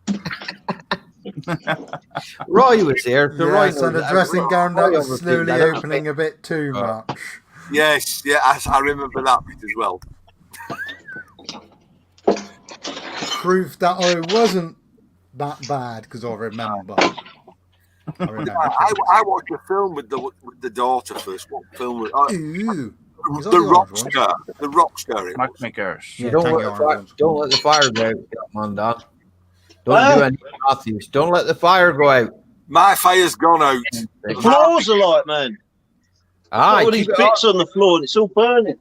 Roy was there. So Roy and the dressing gown that was slowly opening a bit too much. Yes, I remember that bit as well. Proof that I wasn't that bad because I remember. I watched a film with the daughter first. What film was The Rockstar. The Rockstar. Matchmakers. Yeah, don't let the fire go out. Come on, Dad. Don't do any Matthews. Don't let the fire go out. My fire's gone out. The floors are like, man. All these bits on the floor and it's all burning.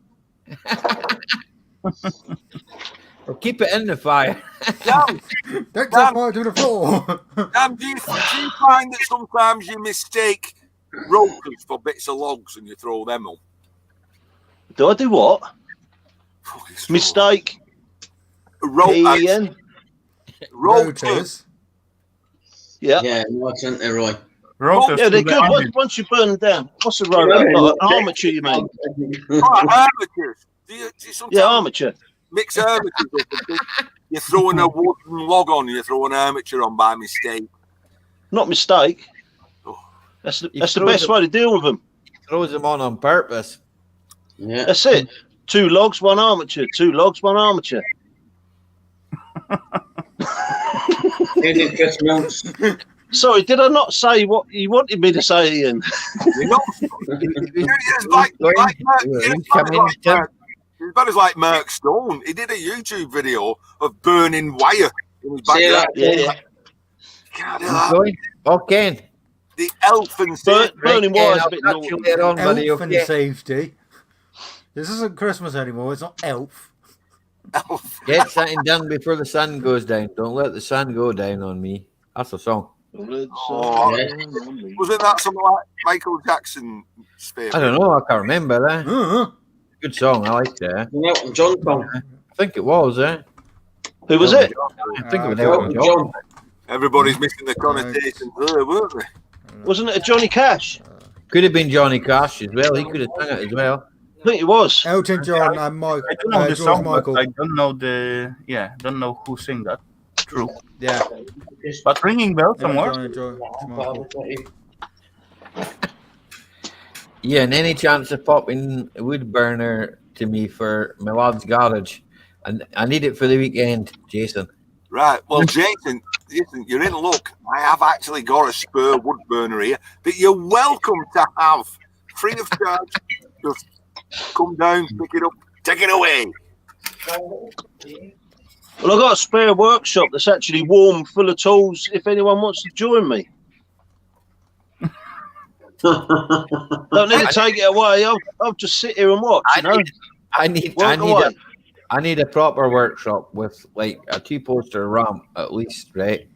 Or keep it in the fire. Damn. Don't set fire to the floor. Damn, do you find that sometimes you mistake ropers for bits of logs and you throw them up? Do I do what? Mistake. Rotors. Yeah. Yeah, nice, aren't they, Roy? Rotors. Yeah, they're good. Once you burn them down. What's a rotor? Like an armature, you mean? Armatures. Do you sometimes armature. mix armatures up and you're throwing a wooden log on, you're throwing an armature on by mistake? Not mistake. That's the best way to deal with them. He throws them on purpose. Yeah. That's it. 2 logs, 1 armature. 2 logs, 1 armature. Sorry, did I not say what you wanted me to say, Ian? You're not. It's as bad as like Mark Stone. He did a YouTube video of burning wire in his backyard. Yeah. Can't do that. Okay. The elf and burning wire is a bit naughty. Elf and safety. This isn't Christmas anymore. It's not elf. Get something done before the sun goes down. Don't let the sun go down on me. That's a song. Wasn't that something like Michael Jackson's favorite? I don't know. I can't remember that. Good song. I liked it. Elton John song. I think it was. Who was it? I think it was Elton John. Everybody's missing the connotations there, weren't they? Wasn't it a Johnny Cash? Could have been Johnny Cash as well. He could have sung it as well. I think it was. Elton John and Mike. I don't know the song, Michael. but I don't know don't know who sing that. True. Yeah. But ringing bell somewhere. Yeah, and any chance of popping a wood burner to me for my lad's garage? And I need it for the weekend, Jason. Right. Well, Jason, listen, you're in luck. I have actually got a spare wood burner here that you're welcome to have, free of charge. Just come down, pick it up, take it away. Well, I've got a spare workshop that's actually warm, full of tools. If anyone wants to join me, don't need to take it away. I'll just sit here and watch. I need a proper workshop with like a 2-poster ramp at least, right,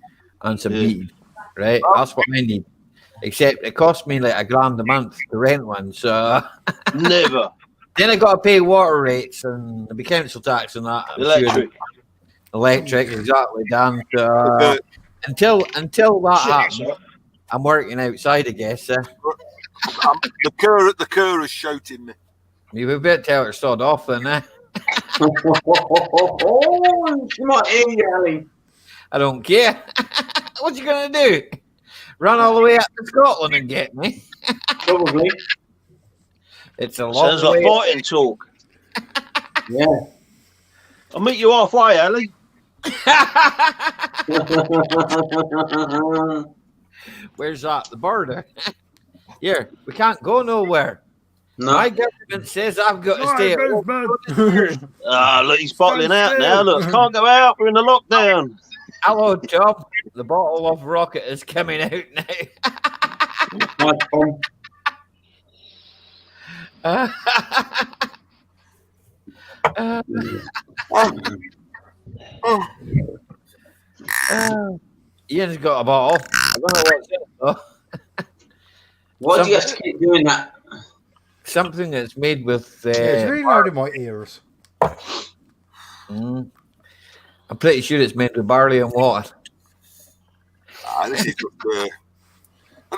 and some heating, right. That's what I need. Except it costs me like $1,000 a month to rent one, so never. Then I got to pay water rates and the council tax and that. Electric, exactly, Dan. So, until that happens, I'm working outside, I guess. The cur is shouting me. You better tell her to start off then, eh? She might hear you, Ali. I don't care. What you gonna do? Run all the way up to Scotland and get me? Probably. It's a long Sounds like way. fighting talk. Yeah. I'll meet you halfway, Ali. Where's that? The border? Here, we can't go nowhere. No. My government says I've got to stay at home. Look, he's bottling out now. Look, can't go out. We're in the lockdown. Hello, Tom. The bottle of rocket is coming out now. Nice one. Ian's got a bottle. I don't know what's in it though. Why do you have to keep doing that? Something that's made with. It's really loud in my ears. I'm pretty sure it's made with barley and water. This is just,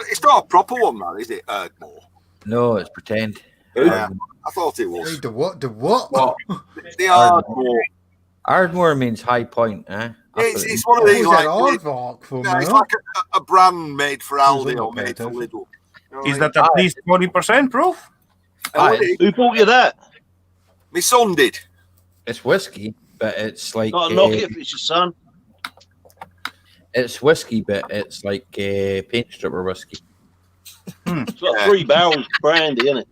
it's not a proper one, man, is it? Ardmore. No, it's pretend. Yeah, I thought it was. The what? The what? The Ardmore. Ardmore means high point, eh? It's one of these like. It's like a brand made for Aldi or made for Lidl. Is that at least 40% proof? Who bought you that? My son did. It's whiskey, but it's like. Not a knock it if it's your son. It's whiskey, but it's like paint stripper whiskey. It's got 3 barrels brandy in it.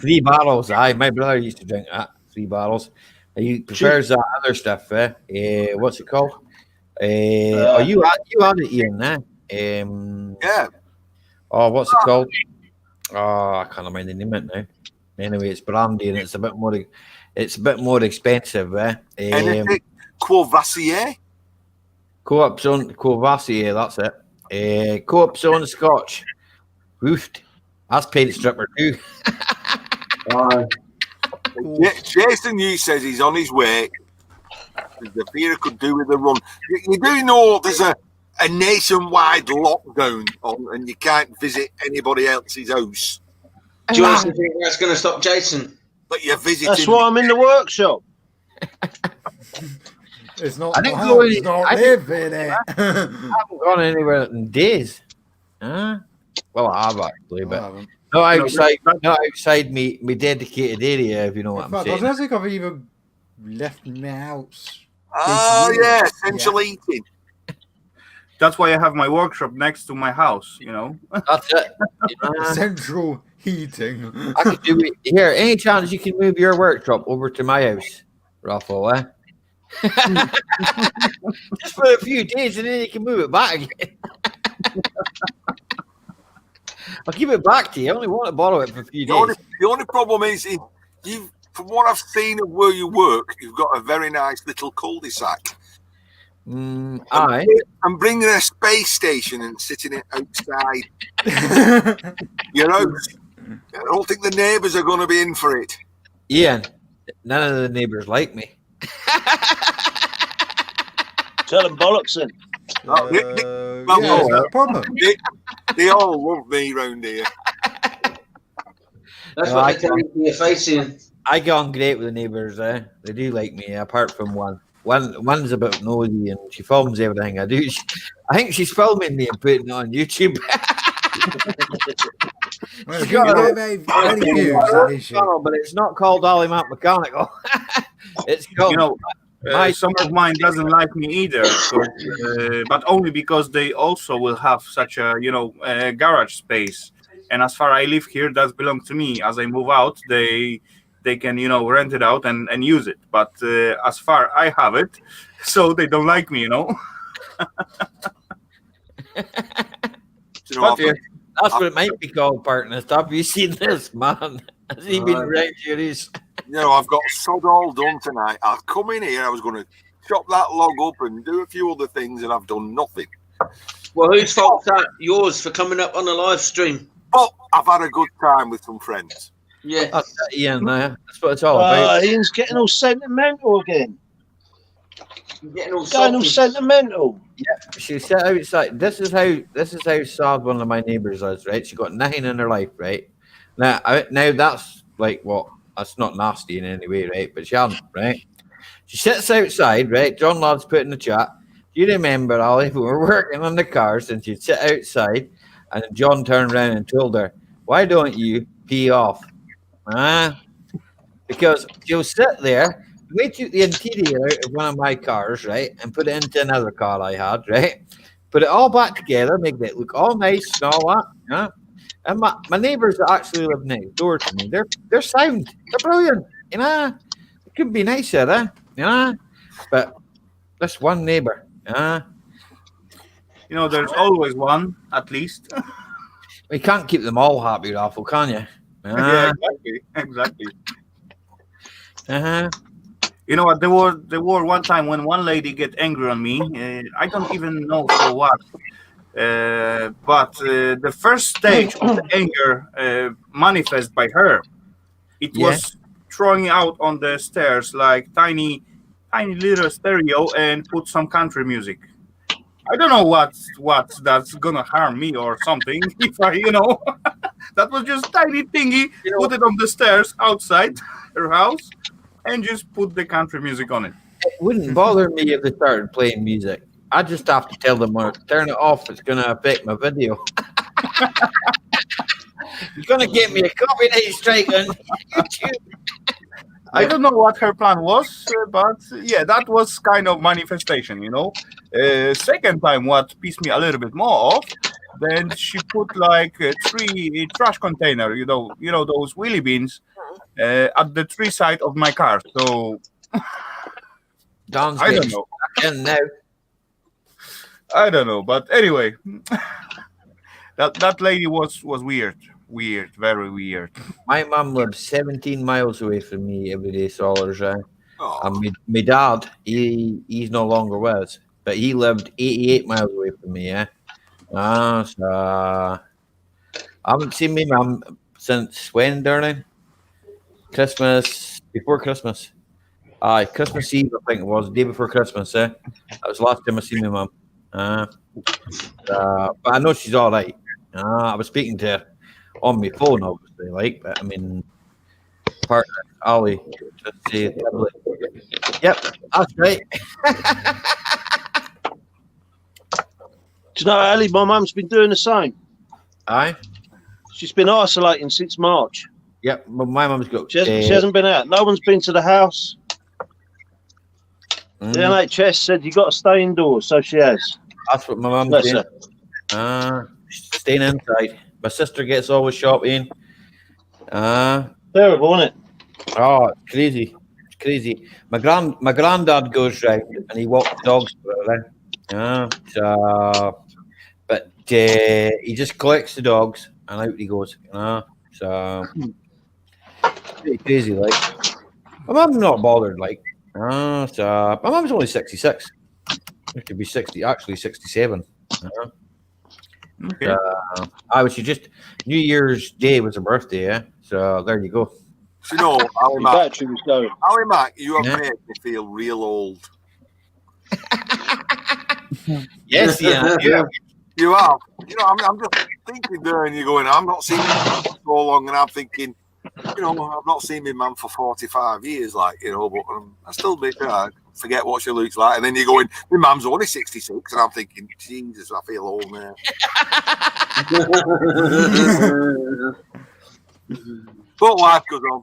3 barrels. Aye, my brother used to drink that. 3 barrels. He prefers that other stuff. What's it called? You had it, Ian. Yeah. Oh, what's it called? Oh, I can't remember the name of it now. Anyway, it's brandy and it's a bit more. It's a bit more expensive. Courvoisier. Courvoisier. That's it. Co-op's own Scotch. Roofed. That's paint stripper too. Jason Hugh says he's on his way. The beer could do with a run. You do know there's a nationwide lockdown on, and you can't visit anybody else's house. Do you honestly think that's going to stop Jason? But you're visiting. That's why I'm in the workshop. It's not. I didn't wow, go it's not living it. I haven't gone anywhere in days. Well, I have actually, but not outside me dedicated area. If you know what I'm saying. I don't think I've even left my house. Oh yeah, essential eating. That's why I have my workshop next to my house. You know. That's it. Central heating. I could do it here. Any chance you can move your workshop over to my house, Raffle? Just for a few days, and then you can move it back again. I'll give it back to you. I only want to borrow it for a few days. The only problem is, from what I've seen of where you work, you've got a very nice little cul-de-sac. Aye. I'm bringing a space station and sitting it outside. You know, I don't think the neighbours are going to be in for it. Ian, none of the neighbours like me. Tell them bollocks in. They all love me round here. That's what they tell you your face in. I get on great with the neighbours. They do like me, apart from one. One's a bit nosy and she films everything I do. I think she's filming me and putting it on YouTube. Well, She's got very, a- very, very views, that is she? No, but it's not called Ali Mack Mechanical. It's called. You know, My- some of mine doesn't like me either, but only because they also will have such a garage space. And as far I live here, that belongs to me. As I move out, they can rent it out and use it. But as far I have it, so they don't like me. You know, But that's what it might be called, partner. Have you seen this man? Has he been right serious? you know, I've got sod all done tonight. I've come in here. I was going to chop that log up and do a few other things, and I've done nothing. Well, whose fault's that? Yours for coming up on the live stream. But I've had a good time with some friends. Yeah. That's Ian. That's what it's all about. Ian's getting all sentimental again. You're getting all Going all soppy. sentimental. She sat outside. This is how sad one of my neighbours is. Right, she got nothing in her life. Right now that's like what. That's not nasty in any way, right? But she hasn't, right? She sits outside, right? John Ladd's put in the chat. Do you remember, Ali, when we were working on the cars and she'd sit outside and John turned around and told her, why don't you pee off? Because she'll sit there, we took the interior out of one of my cars, right? And put it into another car I had, right? Put it all back together, make it look all nice and all that, yeah? And my neighbours that actually live next door to me, they're sound. They're brilliant. It couldn't be nicer, But this one neighbour, There's always one, at least. You can't keep them all happy, Raffle, can you? Yeah, exactly. You know what? There were one time when one lady get angry on me. I don't even know for what. But the first stage of the anger manifest by her. It was throwing out on the stairs like tiny little stereo and put some country music. I don't know what that's gonna harm me or something. If I, that was just tiny thingy. Put it on the stairs outside her house and just put the country music on it. It wouldn't bother me if they started playing music. I just have to tell them, turn it off. It's going to affect my video. You're going to get me a copyright strike on YouTube. I don't know what her plan was, but yeah, that was kind of manifestation, Second time, what pissed me a little bit more off, then she put like 3 trash container, those wheelie bins, at the 3 side of my car. So Don's I don't know. Now. I don't know, but anyway, that lady was weird, very weird. My mum lives 17 miles away from me every day, Solars. And my dad, he's no longer with us, but he lived 88 miles away from me. So I haven't seen my mum since when, darling? Before Christmas. Christmas Eve, I think it was, the day before Christmas. That was the last time I seen my mum. But I know she's all right. I was speaking to her on my phone, obviously, but I mean, partner Ali, just say tablet. Yep, that's right. Do you know, Ali, my mum's been doing the same. Aye. She's been isolating since March. Yep, but my mum's got. She hasn't been out. No one's been to the house. The NHS said you got to stay indoors, so she has. That's what my mum's doing. Staying inside. My sister gets always shopping. Terrible, isn't it? Oh, it's crazy. It's crazy. My granddad goes round and he walks dogs for her. But he just collects the dogs and out he goes. So it's pretty crazy, like. My mum's not bothered, like. So my mum's only 66. It could be 60, actually 67. Okay. She just New Year's Day was her birthday, So there you go. So, Ali Mack, Ali Mack, you have made me feel real old. Yes, yeah. You have. I'm just thinking there, and you're going, I've not seen him for so long, and I'm thinking, I've not seen my man for 45 years, but I still make it. forget what she looks like, and then you're going, my mum's only 66, and I'm thinking, Jesus, I feel old now. But life goes on.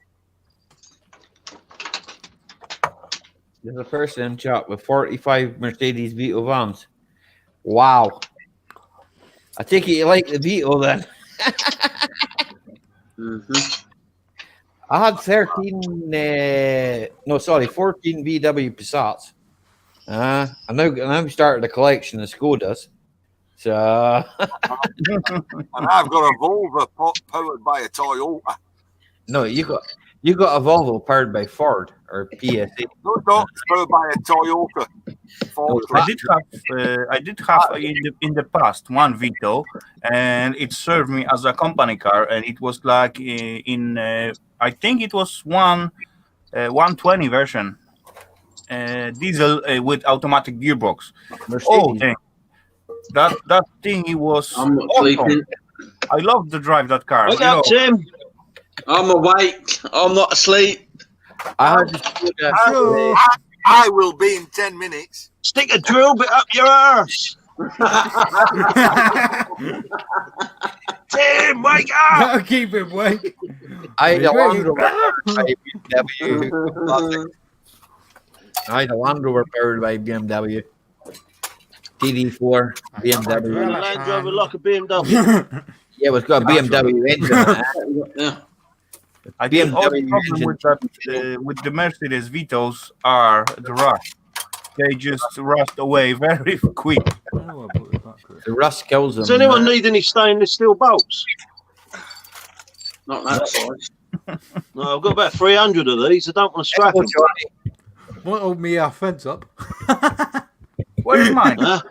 There's a person in chat with 45 Mercedes Vito vans. Wow. I take it you like the Vito then. I had 14 VW Passats. I now started a collection of Skodas. So And I've got a Volvo powered by a Toyota. no, you got a Volvo powered by Ford or PSA. No, it's powered by a Toyota. Ford. I did have in the past one Vito, and it served me as a company car, and it was like I think it was 120 version, diesel with automatic gearbox. Mercedes. Oh, dang. That thing, it was I'm not awesome. sleeping. I love to drive that car. Wake up, Tim. I'm awake. I'm not asleep. I had to I will be in 10 minutes. Stick a drill bit up your arse. Tim, wake up. Gotta keep him awake. I had a Wait. Land Rover powered by BMW. I had a Land Rover powered by BMW. TD4 BMW. Land Rover like a BMW. Yeah, it's got a BMW engine on it. Yeah. I think all the BMW problem engine. with that with the Mercedes Vitos are the rust. They just rust away very quick. The rust kills them. Does anyone need any stainless steel bolts? Not that size. No, I've got about 300 of these. I don't want to scrap them. Might hold me our fence up. Where's mine? Huh?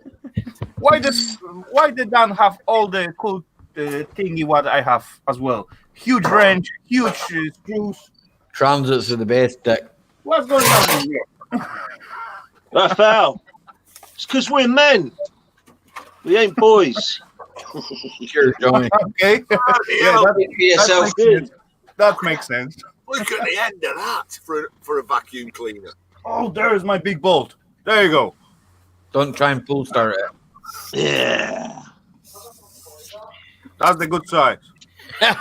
Why did Dan have all the cool thingy what I have as well? Huge wrench, huge screws. Transits are the best, Dick. What's going on here? Raphael, it's because we're men. We ain't boys. Sure, Johnny. Okay. Yeah, think for yourself. That makes sense. Look at the end of that for a vacuum cleaner. Oh, there's my big bolt. There you go. Don't try and pull start it. Yeah. That's the good size. What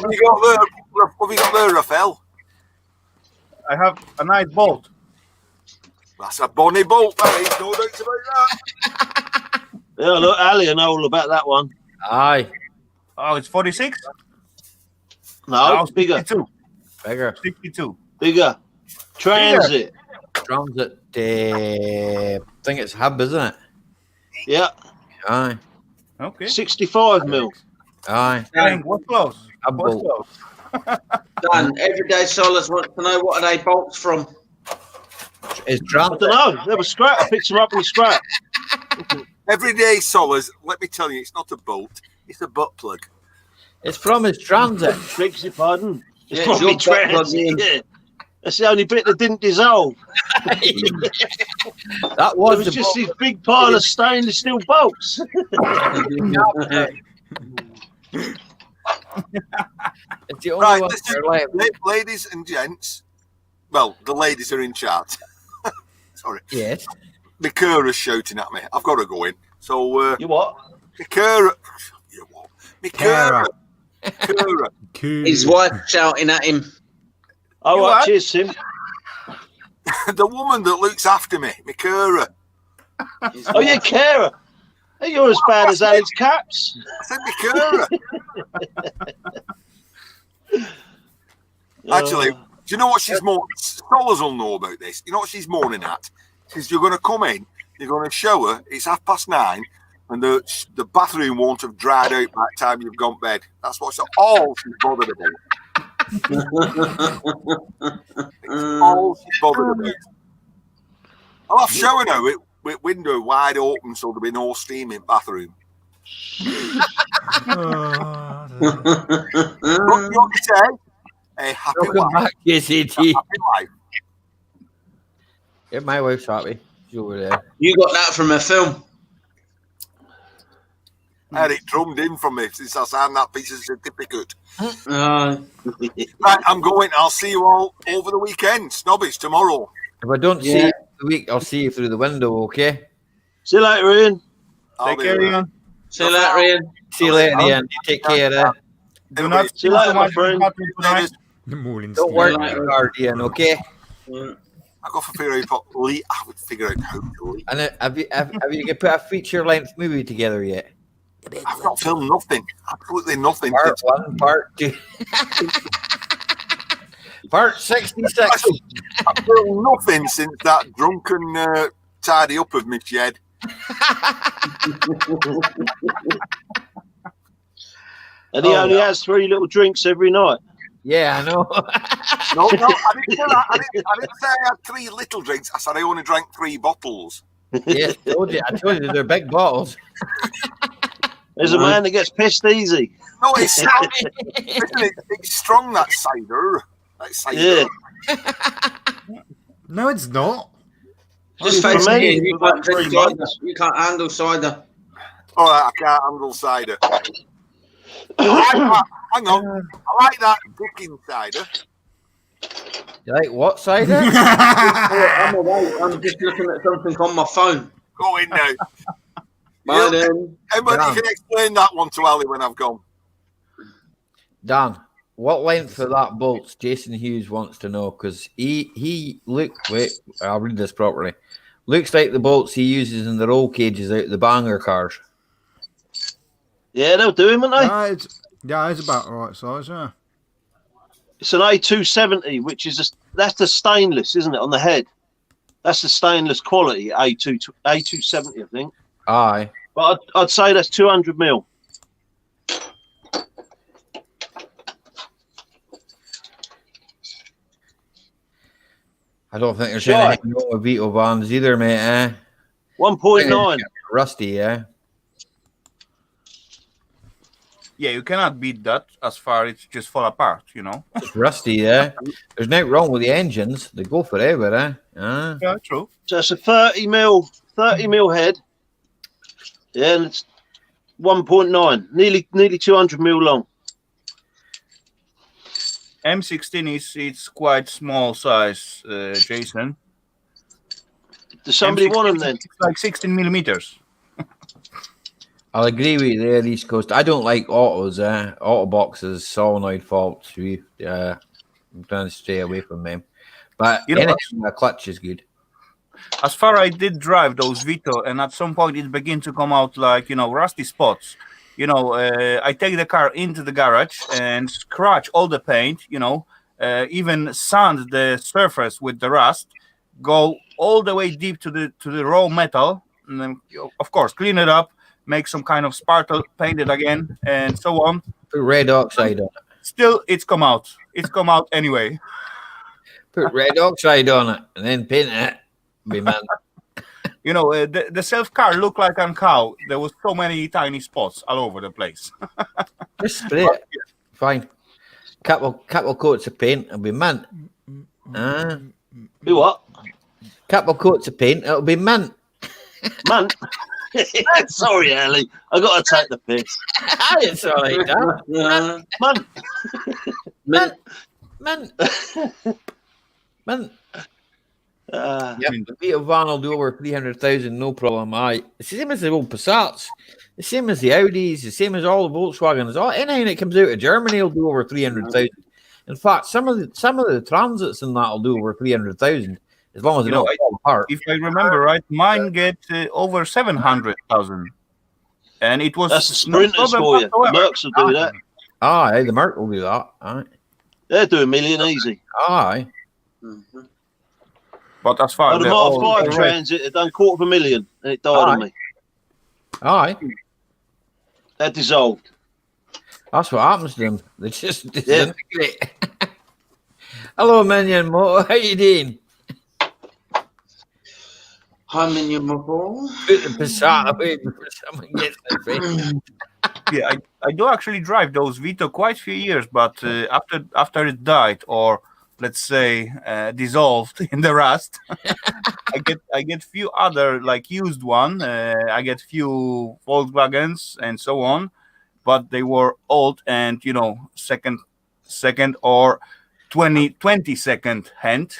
have you got there? What have you got there, Raphael? I have a nice bolt. That's a bonny bolt, that is. No doubts about that. Yeah, look, Ali, I know all about that one. Aye, Oh, it's 46? No, it's bigger. 62. bigger. 62. Bigger. Transit. Transit, I think it's hub, isn't it? Yeah. Aye, Okay. 65 mil. aye. Dang, what's close? Hub What's bolt. close? Dan, everyday Solars wants to know, what are they bolts from? It's I transit. don't know. They were scrap. I picked them up in the scrap. Everyday Solars, let me tell you, it's not a bolt, it's a butt plug. It's from his transit. Begs your pardon. It's Yeah, probably it's your butt plug, transit. Ian. Yeah. That's the only bit that didn't dissolve. That It was was the just bolt. this big pile of stainless steel bolts. It's the only Right, one listen, for left. ladies and gents. Well, the ladies are in chat. Sorry. Yes. Mikura's shouting at me. I've got to go in. So, You what? Mikura. You what? Mikura. Mikura. His wife shouting at him. Oh, You right, what? cheers, Tim. The woman that looks after me. Mikura. Oh, yeah, Kara. Hey, you're as bad as Alex Caps. I said Mikura. Actually, do you know what she's mourning? Scholars will know about this. You know what she's mourning at? She's you're going to come in, you're going to shower, it's 9:30, and the bathroom won't have dried out by the time you've gone to bed. That's what's all she's bothered about. It's all she's bothered about. I'll have shower now with window wide open so there'll be no steam in bathroom. What you want to say? A happy Welcome wife. back, KCT. Happy wife. Yeah, my wife's happy. She's over there. You got that from a film. I had it drummed in from me since I signed that piece of certificate. Uh, Right, I'm going. I'll see you all over the weekend. Snobbies tomorrow. If I don't see you for the week, I'll see you through the window, okay? See you later, Ian. Take care, Ian. See you later, Ian. See you later, Ian. You take care, Do not See you spend later, too my much friend. battery tonight. The morning. Don't work too hard, Ian, okay? I got for figure out I would figure out how to leak. And have you put a feature-length movie together yet? I've not filmed nothing. Absolutely nothing. Part 1, Part 2. Part 66. I've filmed nothing since that drunken tidy up of my shed. And he only has 3 little drinks every night. Yeah, I know. No, I didn't say that. I didn't say I had 3 little drinks. I said I only drank 3 bottles. Yes, I told you they're big bottles. There's a man that gets pissed easy. No, it's strong. It's strong, that cider. That cider. Yeah. No, it's not. Just For face me, it, you about can't 3 drink cider. months. You can't handle cider. All right, I can't handle cider. I like that. Hang on. I like that cooking cider. You like what cider? I'm away. I'm just looking at something on my phone. Go in now. Pardon. Everybody can explain that one to Ali when I've gone. Dan, what length for that bolts? Jason Hughes wants to know because he wait, I'll read this properly. Looks like the bolts he uses in the roll cages out the banger cars. Yeah, they'll do him, won't they? It's about the right size, yeah. It's an A270, which is that's the stainless, isn't it, on the head? That's the stainless quality, A270, I think. Aye. But I'd say that's 200 mil. I don't think there's Sure. anything wrong with Vito bands either, mate. 1.9. Rusty, yeah. Yeah, you cannot beat that as far it's just fall apart, you know. It's rusty, yeah. There's nothing wrong with the engines. They go forever, Yeah, true. So it's a 30 mil head. Yeah, and it's 1.9, nearly 200 mil long. M16 it's quite small size, Jason. Does somebody M16 want them then? It's like 16 millimeters. I'll agree with you there, East Coast. I don't like autos, auto boxes, solenoid faults. I'm trying to stay away from them. But You know anything with a clutch is good. As far I did drive those Vito, and at some point it began to come out like, rusty spots. I take the car into the garage and scratch all the paint, even sand the surface with the rust, go all the way deep to the raw metal, and then, of course, clean it up, make some kind of sparkle, paint it again, and so on. Put red oxide on it. Still, it's come out. It's come out anyway. Put red oxide on it and then paint it. Be man. The self car looked like a cow. There was so many tiny spots all over the place. Just spray it. Fine. Couple coats of paint, it'll be mint. Do what? Couple coats of paint, it'll be mint. Man. Sorry, Ali. I got to take the piss. It's all right, Dan. Man. Mint. The Vito van will do over 300,000, no problem. It's the same as the old Passats, the same as the Audis, the same as all the Volkswagens. Anything that comes out of Germany will do over 300,000. In fact, some of the transits in that will do over 300,000, as long as they don't fall apart. If I remember right, mine get over 700,000, and it was That's the sprinters for you. Mercs will do that. Aye, the Merc will do that. Aye. They're doing a million easy. Aye. Mm-hmm. But as far as the Mark 5 Transit, it done $250,000 and it died on me. Aye. They're dissolved. That's what happens to them. They just disintegrate. Hello, Minion Mo. How you doing? Hi, Minion Mo. Put the Passat away before someone gets their face. Yeah, I do actually drive those Vito quite a few years, but after it died, or let's say dissolved in the rust, I get few other like used one. I get few Volkswagens and so on, but they were old and second or 20 second hand.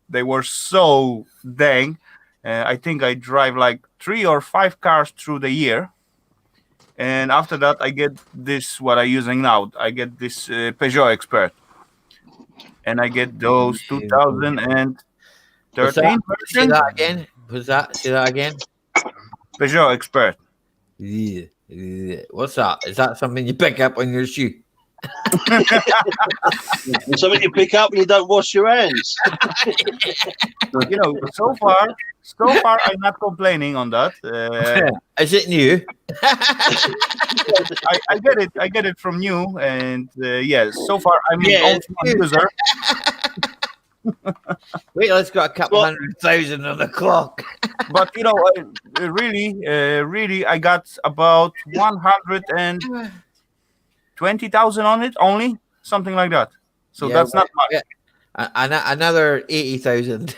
They were so dang. I think I drive like 3 or 5 cars through the year. And after that, I get this, what I'm using now. I get this Peugeot Expert. And I get those 2013 Say version that again. Say that again. Peugeot Expert. Yeah. What's that? Is that something you pick up on your shoe? Something you pick up and you don't wash your hands. So far I'm not complaining on that. Is it new? I get it from you, and yes, so far I'm also a user. Wait, let's got a couple 100,000 on the clock. But really, I got about 120,000 on it only, something like that. So that's not much. Yeah. Another 80,000.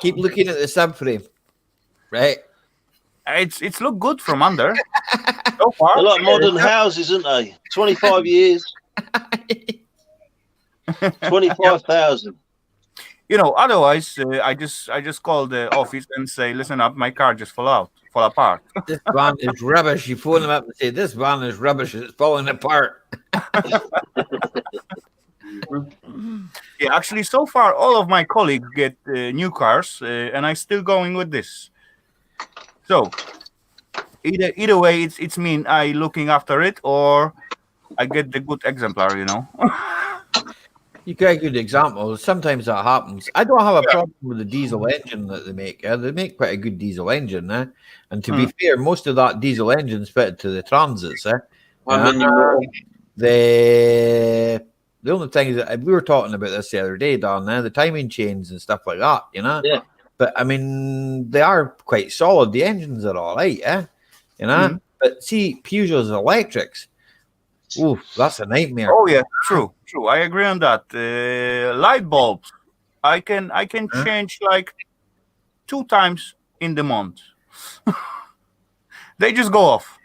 Keep looking at the subframe, right? It's look good from under. So far, They're like modern houses, aren't they? 25 years. 25,000. Otherwise, I just call the office and say, listen up, my car just fall apart. This van is rubbish. You phone them up and say, this van is rubbish. It's falling apart. Yeah, actually, so far, all of my colleagues get new cars, and I'm still going with this. So, either way, it's mean I looking after it, or I get the good exemplar, You get a good example. Sometimes that happens. I don't have a problem with the diesel engine that they make. They make quite a good diesel engine, and to be fair, most of that diesel engine's fitted to the transits. The only thing is that we were talking about this the other day, Dan, the timing chains and stuff like that, Yeah. But I mean, they are quite solid. The engines are all right, But see, Peugeot's electrics. Ooh, that's a nightmare. Oh yeah, true. I agree on that. Light bulbs, I can change like 2 times in the month. They just go off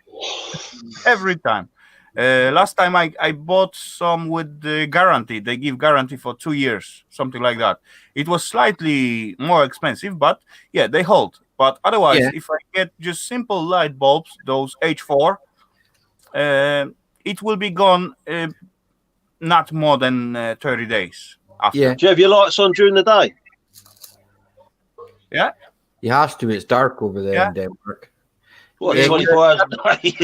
every time. Last time I bought some with the guarantee. They give guarantee for 2 years, something like that. It was slightly more expensive, but yeah, they hold. But otherwise, if I get just simple light bulbs, those H4, it will be gone not more than 30 days after. Yeah. Do you have your lights on during the day? Yeah. You have to. It's dark over there in Denmark. What, Yeah, 24 hours a day?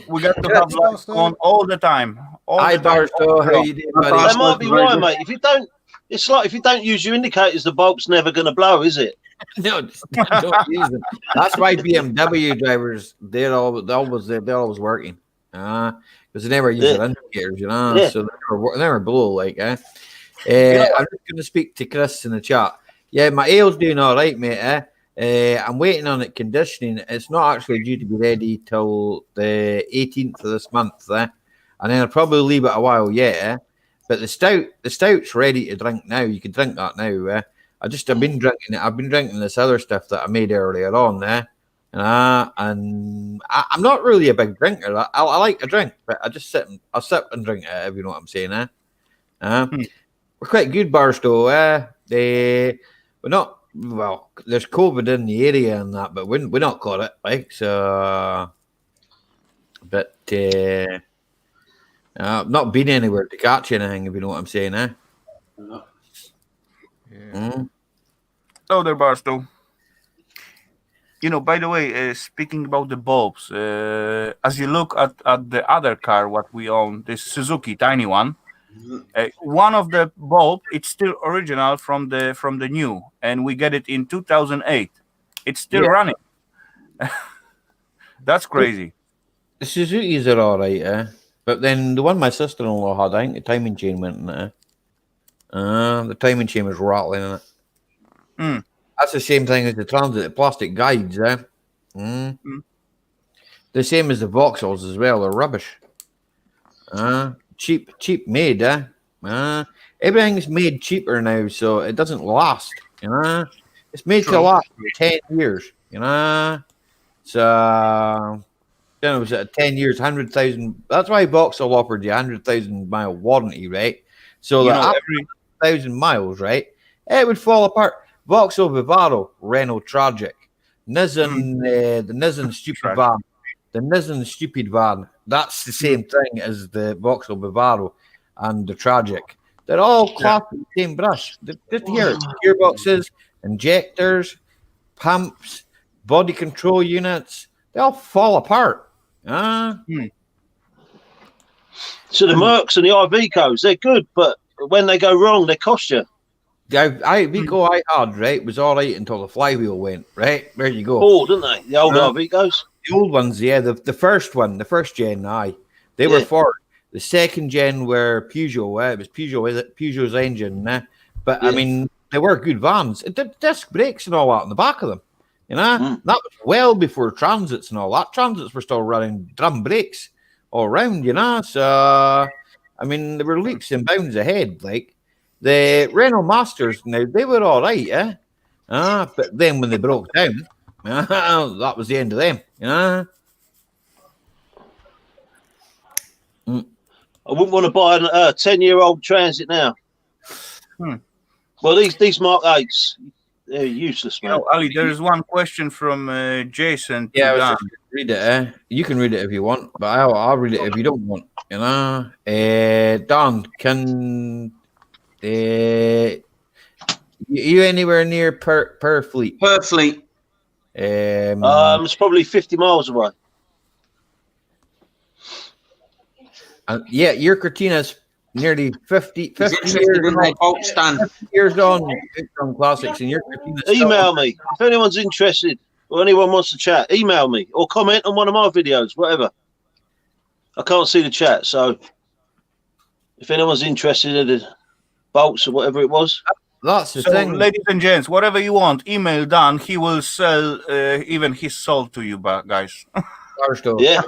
We got to have lights on all the time. Hi, Barstow. How you doing, buddy? That might be why, mate. It's like if you don't use your indicators, the bulb's never going to blow, is it? No, don't use them. That's why BMW drivers they're always working. Because they never use their indicators, so they never blow I'm just going to speak to Chris in the chat. Yeah, my ale's doing all right, mate. I'm waiting on it conditioning. It's not actually due to be ready till the 18th of this month, and then I'll probably leave it a while yet. But the stout's ready to drink now. You can drink that now. I've been drinking it. I've been drinking this other stuff that I made earlier on and I'm not really a big drinker. I like a drink, but I'll sip and drink it, if you know what I'm saying. We're quite good, Barstow. We're not. Well, there's COVID in the area and that, but we're not caught it, so. But I've not been anywhere to catch anything, if you know what I'm saying, Oh, there, Barstow. By the way, speaking about the bulbs, as you look at the other car, what we own, this Suzuki tiny one, one of the bulb, it's still original from the new, and we get it in 2008. It's still running. That's crazy. The Suzukis are all right, but then the one my sister-in-law had, I think the timing chain went in it. The timing chain was rattling in it. That's the same thing as the transit, the plastic guides, The same as the Vauxhalls as well, they're rubbish. Cheap made, everything's made cheaper now, so it doesn't last, It's made to last for 10 years, So, it was at 10 years, 100,000. That's why Vauxhall offered you 100,000 mile warranty, right? So 100,000 miles, right? It would fall apart. Vauxhall Vivaro, Renault Tragic. Nissan, the Nissan Stupid Van. The Nissan Stupid Van. That's the same thing as the Vauxhall Vivaro and the Tragic. They're all clapped with the same brush. Just here, gearboxes, injectors, pumps, body control units, they all fall apart. So the Mercs and the Ivecos, they're good, but when they go wrong, they cost you. The Iveco I had, right, was all right until the flywheel went, right? There you go. Oh, didn't they? The old Ivecos? The old ones, yeah. The first one, the first gen, they were Ford. The second gen were Peugeot. It was Peugeot's engine. But, I mean, they were good vans. It did disc brakes and all that on the back of them. You know? That was well before transits and all that. Transits were still running drum brakes all around, you know? So, I mean, there were leaps and bounds ahead, like. The Renault Masters, now, they were all right, but then when they broke down, that was the end of them, you know? I wouldn't want to buy a 10-year-old Transit now. Well, these Mark 8s, they're useless, man. Ali, there is one question from Jason. Yeah, I was just gonna read it. You can read it if you want, but I'll read it if you don't want, you know? Dan, can... you anywhere near Purfleet? Purfleet. It's probably 50 miles away. Yeah, your Cortina's nearly 50 years, years on classics, and your Cortina's email me if anyone's interested or anyone wants to chat. Email me or comment on one of my videos, whatever. I can't see the chat, so if anyone's interested in the bolts or whatever it was. That's the thing. Ladies and gents, whatever you want, email Dan. He will sell even his soul to you, guys. Yeah.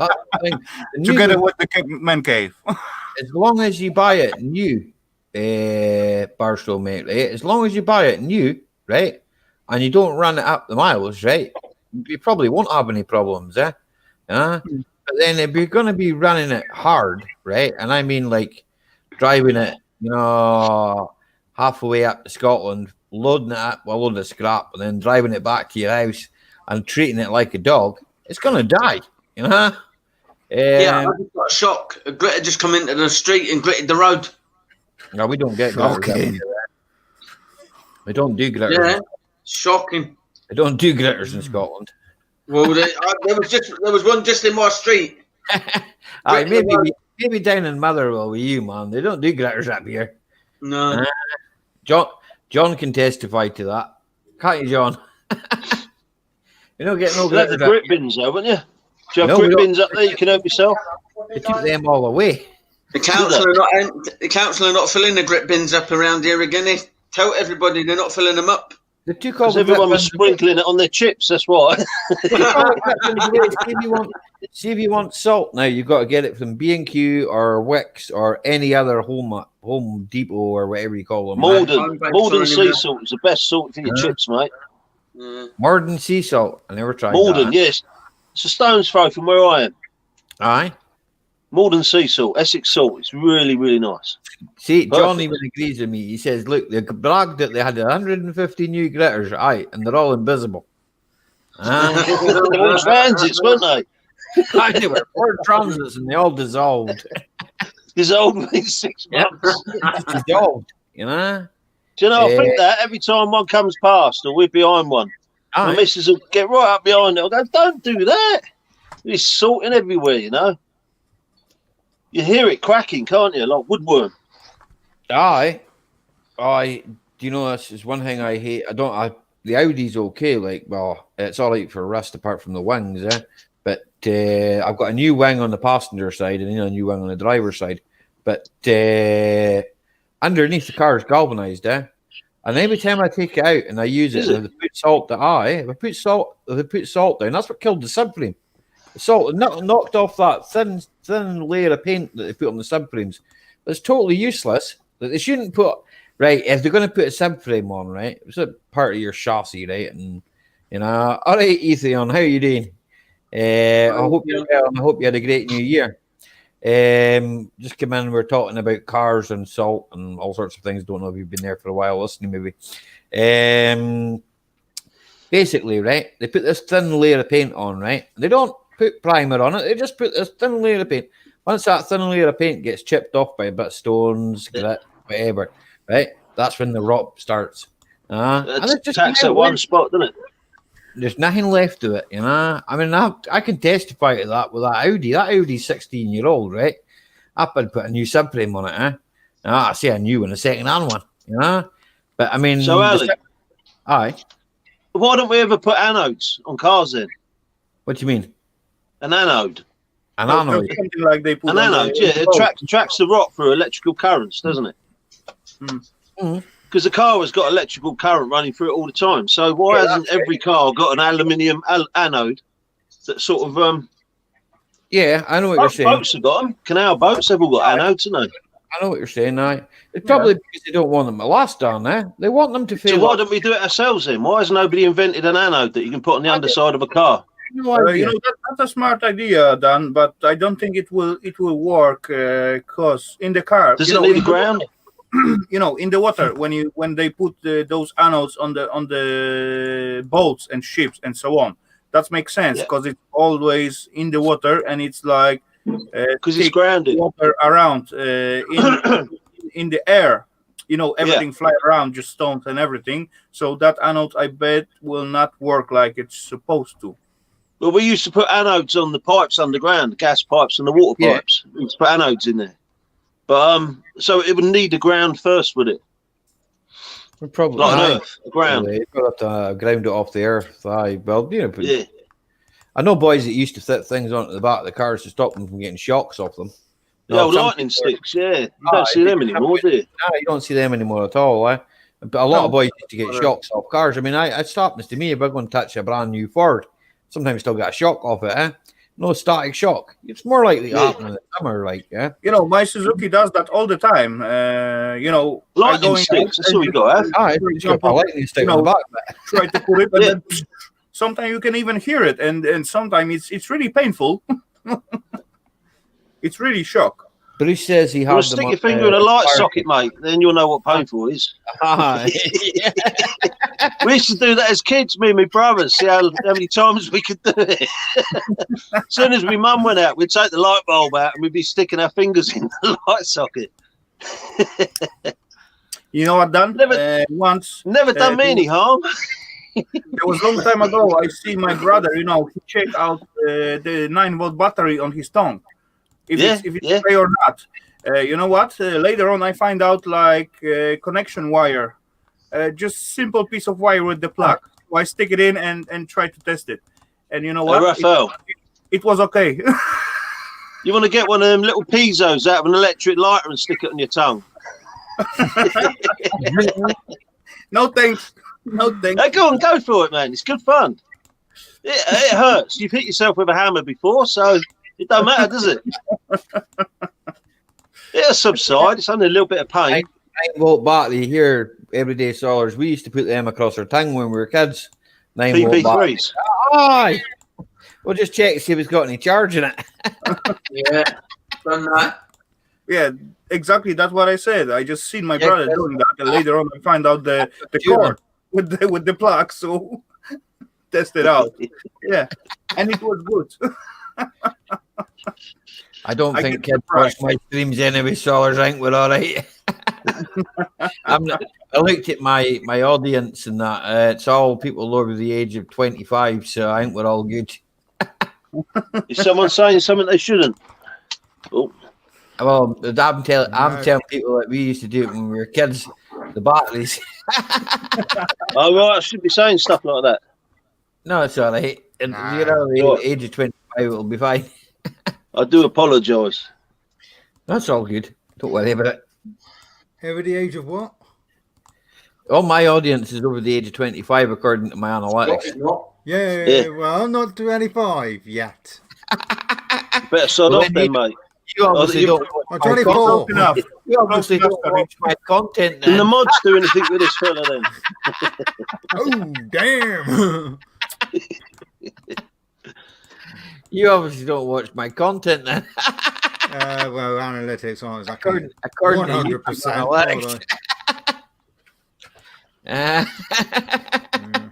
Together with the man cave. As long as you buy it new, Barstow, mate, right? As long as you buy it new, right? And you don't run it up the miles, right? You probably won't have any problems, But then if you're going to be running it hard, right? And I mean like driving it, you know, halfway up to Scotland, loading it up with a load of scrap, and then driving it back to your house and treating it like a dog, it's going to die, you know? I just got a shock. A gritter just come into the street and gritted the road. No, we don't get gritters. We don't do gritters. Yeah, shocking. We don't do gritters in Scotland. Well, there was one just in my street. Maybe down in Motherwell with you, man. They don't do gritters up here. No. John can testify to that. Can't you, John? You don't get no gritters. The grit bins, though, wouldn't you? Do you have grit bins up there you can help yourself? They took them all away. The council are not filling the grit bins up around here again. They tell everybody they're not filling them up. They took all everyone was sprinkling it on their chips, that's why. See if you want salt now, you've got to get it from B&Q or Wix or any other Home Depot or whatever you call them. Morden sea salt is the best salt for your chips, mate. Morden sea salt. I never tried Morden, that. yes. It's a stone's throw from where I am. Aye. Morden sea salt, Essex salt. It's really, really nice. See, John even agrees with me. He says, look, they bragged that they had 150 new gritters, aye, and they're all invisible. They're all transits, weren't they? Aye, they were 4 transits and they all dissolved. Dissolved within 6 months. Dissolved, you know? Do you know, I think that every time one comes past or we're behind one, my missus will get right up behind it. I'll go, don't do that. There's salting everywhere, you know? You hear it cracking, can't you? Like woodworm. Aye. Do you know, this is one thing I hate. The Audi's okay, like, well, it's all right for rust apart from the wings, But I've got a new wing on the passenger side and a new wing on the driver's side. But underneath the car is galvanized, And every time I take it out and I use it, if I put salt if I put salt down, that's what killed the subframe. The salt knocked off that thin layer of paint that they put on the subframes. It's totally useless. That they shouldn't put if they're going to put a subframe on, right? It's a part of your chassis, right? And all right, Ethan, how are you doing? I hope you're well, and I hope you had a great new year. Just came in. We're talking about cars and salt and all sorts of things. Don't know if you've been there for a while listening, maybe. Basically, right, they put this thin layer of paint on, right? They don't put primer on it. They just put this thin layer of paint. Once that thin layer of paint gets chipped off by a bit of stones, grit, whatever, right? That's when the rot starts. And it's just attacks at one spot, doesn't it? There's nothing left to it, you know. I mean, I can testify to that with that Audi. That Audi's 16-year-old, right? I've been put a new subframe on it, I say a new one, a second-hand one, you know. But I mean, so Ali, aye. Why don't we ever put anodes on cars then? What do you mean? An anode. An anode. Something like they put an anode, yeah. It tracks the rot through electrical currents, doesn't it? Because the car has got electrical current running through it all the time. So why hasn't every car got an aluminium anode that sort of Yeah, I know what you're saying. Boats have got them. Canal boats have all got anodes, haven't they? I know what you're saying. It's probably because they don't want them to last down there. They want them to fail. So why don't we do it ourselves then? Why has nobody invented an anode that you can put on the underside of a car? That's a smart idea, Dan, but I don't think it will work because in the car, does it need the ground? In the water, when they put those anodes on the boats and ships and so on, that makes sense because it's always in the water and it's like because it's grounded water around in the air. Everything fly around, just stones and everything. So that anode, I bet, will not work like it's supposed to. Well, we used to put anodes on the pipes underground, the gas pipes and the water pipes. We used to put anodes in there. But so it would need the ground first, would it? Probably not on Earth, the ground. You've got to ground it off the earth. I know boys that used to fit things onto the back of the cars to stop them from getting shocks off them. Lightning sticks, You don't see them anymore, do you? No, you don't see them anymore at all. But a lot of boys used to get shocks off cars. I mean, it happens to me if I go and touch a brand new Ford. Sometimes still got a shock off it, No static shock. It's more likely to happen in the summer, my Suzuki does that all the time. Lightning sticks, that's what we got, lightning stick on the back. Try to put it, but then sometimes you can even hear it, and sometimes it's really painful. It's really shock. Bruce says he has. Stick your finger in a light socket, mate. Then you'll know what painful is. We used to do that as kids, me and my brothers. See how many times we could do it. As soon as my mum went out, we'd take the light bulb out and we'd be sticking our fingers in the light socket. You know what, Dan? Never done me any harm. It was a long time ago. I see my brother. He checked out the 9-volt battery on his tongue. If it's okay or not. You know what? Later on, I find out connection wire, just simple piece of wire with the plug. So I stick it in and try to test it. And you know what? Raphael, it was okay. You want to get one of them little piezos out of an electric lighter and stick it on your tongue? No thanks. No thanks. Hey, go for it, man. It's good fun. It hurts. You've hit yourself with a hammer before, so it don't matter, does it? It'll subside. It's only a little bit of pain. 9-volt battery here, everyday solars. We used to put them across our tongue when we were kids. 9-volt PP3s. Aye. We'll just check to see if it's got any charge in it. Done that. Yeah, exactly. That's what I said. I just seen my brother doing that, and later on I find out the cord with the plug. So test it out. Yeah, and it was good. I don't think kids watch my streams anyway, Solars. I think we're all right. I looked at my audience and that. It's all people over the age of 25, so I think we're all good. Is someone saying something they shouldn't? Oh. Well, I'm telling people that we used to do it when we were kids. The batteries. Oh, well, I should be saying stuff like that. No, it's all right. And the age of 25, it'll be fine. I do apologise. That's all good. Don't worry about it. Over the age of what? All my audience is over the age of 25, according to my analytics. Yeah, well, I'm not 25 yet. Better sod off then, mate. You obviously don't watch 24. You obviously don't watch my content then. Can the mods do anything with this fella then? Oh, damn. You obviously don't watch my content then. Well, analytics aren't According exactly to you, 100%. I'm are gonna they?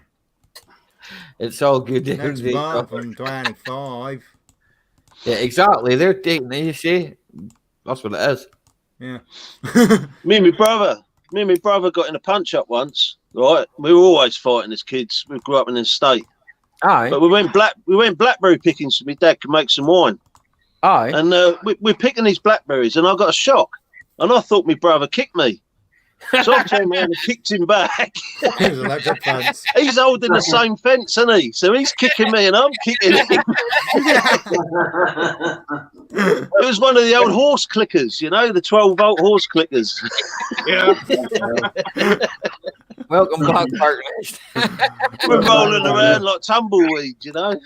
It's all good. Next month from 25. Yeah, exactly. They're taking it, you see. That's what it is. Yeah. Me and my brother got in a punch up once. Right, we were always fighting as kids. We grew up in the state, Aye. but we went blackberry picking so my dad could make some wine. Aye. And we're picking these blackberries, and I got a shock, and I thought my brother kicked me. So I turned around and kicked him back. He's electric fence. He's holding the same fence, isn't he? So he's kicking me and I'm kicking him. It was one of the old horse clickers, you know, the 12-volt horse clickers. Yeah. Welcome back, partners. We're rolling around like tumbleweed, you know.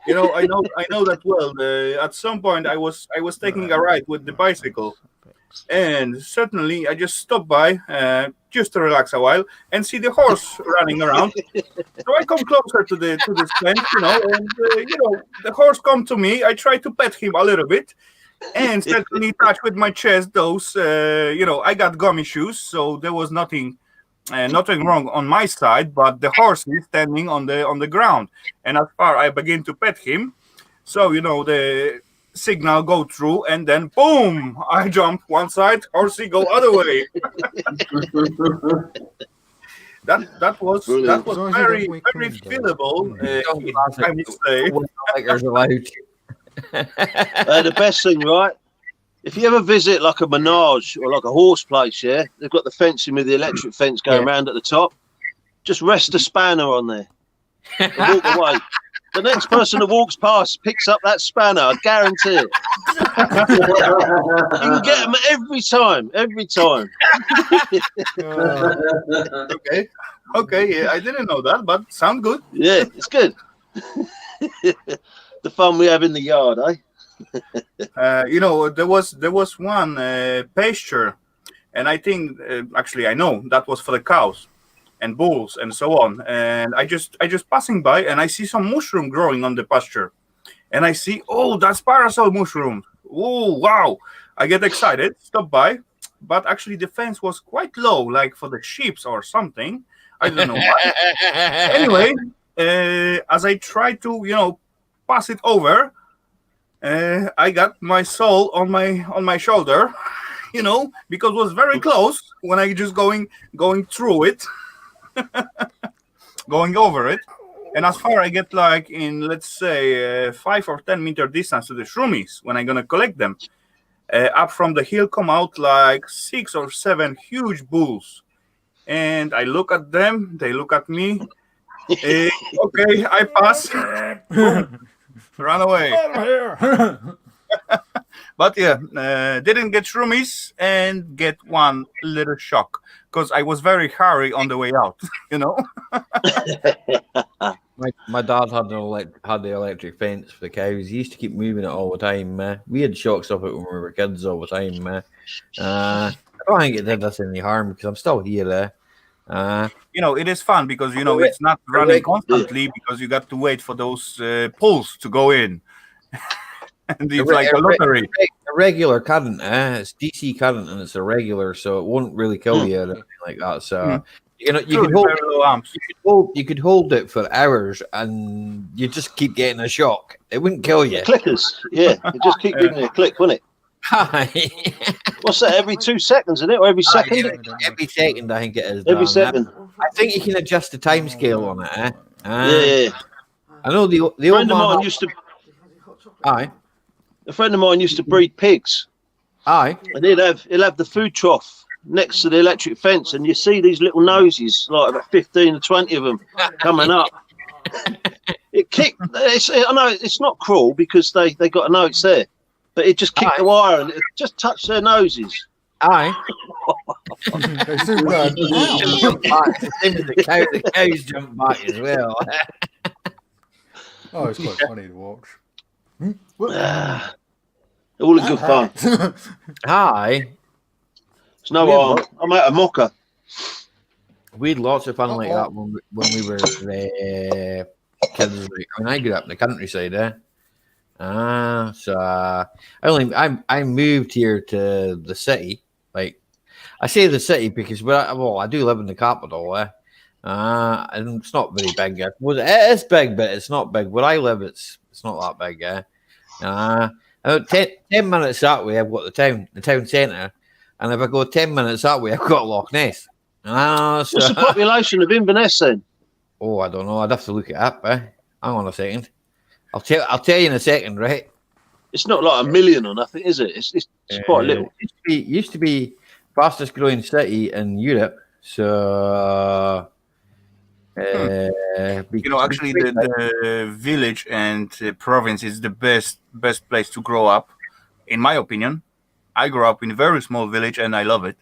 You know, I know that well. At some point, I was taking a ride with the bicycle, and suddenly I just stopped by just to relax a while and see the horse running around. So I come closer to this fence, you know, and the horse come to me. I try to pet him a little bit, and suddenly touch with my chest those. I got gummy shoes, so there was nothing wrong on my side, but the horse is standing on the ground, and as far I begin to pet him, so the signal go through, and then boom, I jump one side, horsey go other way. that was very very feelable. I would say. The best thing, right? If you ever visit like a menage or like a horse place, yeah, they've got the fencing with the electric fence going around at the top. Just rest a spanner on there and walk away. The next person that walks past picks up that spanner, I guarantee it. You can get them every time. Okay, yeah, I didn't know that, but sound good. Yeah, it's good. The fun we have in the yard, eh? There was one pasture, and I think actually I know that was for the cows and bulls and so on. And I just passing by, and I see some mushroom growing on the pasture, and I see, oh, that's parasol mushroom. Oh wow! I get excited, stop by, but actually the fence was quite low, like for the sheep or something. I don't know why. Anyway, as I try to pass it over. I got my soul on my shoulder, because it was very close when I just going through it, going over it, and as far I get like in, let's say, 5 or 10 meter distance to the shroomies when I'm gonna collect them, up from the hill come out like 6 or 7 huge bulls, and I look at them, they look at me. Okay, I pass. Run away. But yeah, didn't get shroomies and get one little shock because I was very hurry on the way out, My dad had the electric fence for the cows. He used to keep moving it all the time. We had shocks of it when we were kids all the time. I don't think it did us any harm because I'm still here there. It is fun because it's not running constantly because you got to wait for those pulls to go in. And it's like a lottery. A regular current, it's DC current, and it's a regular, so it won't really kill you or anything like that. So you could hold it for hours, and you just keep getting a shock. It wouldn't kill you. Clickers, yeah, you just keep giving it a click, wouldn't it? Hi. What's that? Every 2 seconds, isn't it? Or every second? Every second, I think it is. Every second. I think you can adjust the time scale on it. Yeah. I know the old friend of mine used to. Aye. A friend of mine used to breed pigs. Aye. And he'll have the food trough next to the electric fence, and you see these little noses, like about 15 or 20 of them, coming up. It kicked. I know it's not cruel because they got to know it's there. But it just kicked the wire and it just touched their noses. Aye. They soon run. The cows jump back as well. Oh, it's quite funny to watch. All in good fun. Hi. It's no harm. I'm at a mocker. We had lots of fun like that when we were kids. I grew up in the countryside, I moved here to the city. Like I say the city because I do live in the capital. And it's not very big. Well, it is big, but it's not big. Where I live, it's not that big. About 10 minutes that way, I've got the town centre, and if I go 10 minutes that way, I've got Loch Ness. What's the population of Inverness then? Oh, I don't know. I'd have to look it up. Hang on a second. I'll tell you in a second, right? It's not like 1 million or nothing, is it? It's quite little. Used to be fastest growing city in Europe. So, Actually, the village and province is the best place to grow up, in my opinion. I grew up in a very small village and I love it.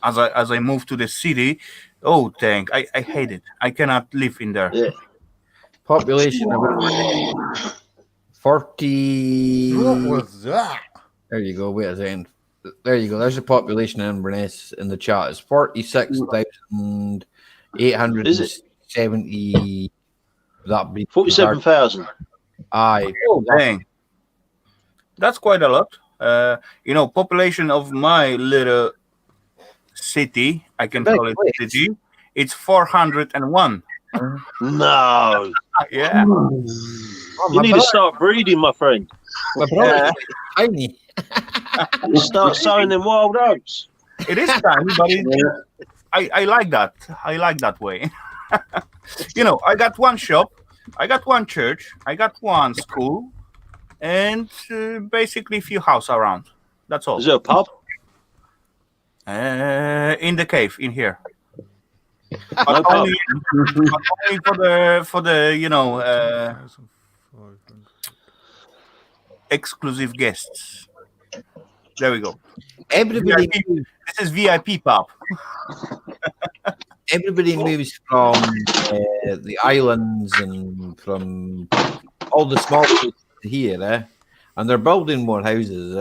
As I moved to the city, I hate it. I cannot live in there. Yeah. Population of 40. What was that? There you go. Wait a second. There you go. There's the population in Inverness in the chart. It's 46,870. That be 47,000. Aye. Oh, dang. That's quite a lot. Population of my little city, I can call it city, it's 401. No. Yeah. You need to start breeding, my friend. My brother tiny. Start sowing them wild oats. It is tiny, but I like that. I like that way. I got one shop, I got one church, I got one school, and basically a few houses around. That's all. Is there a pub? In the cave, in here. No pub. Only for the exclusive guests. There we go. Everybody. This is VIP pub. Everybody moves from the islands and from all the small places here, and they're building more houses.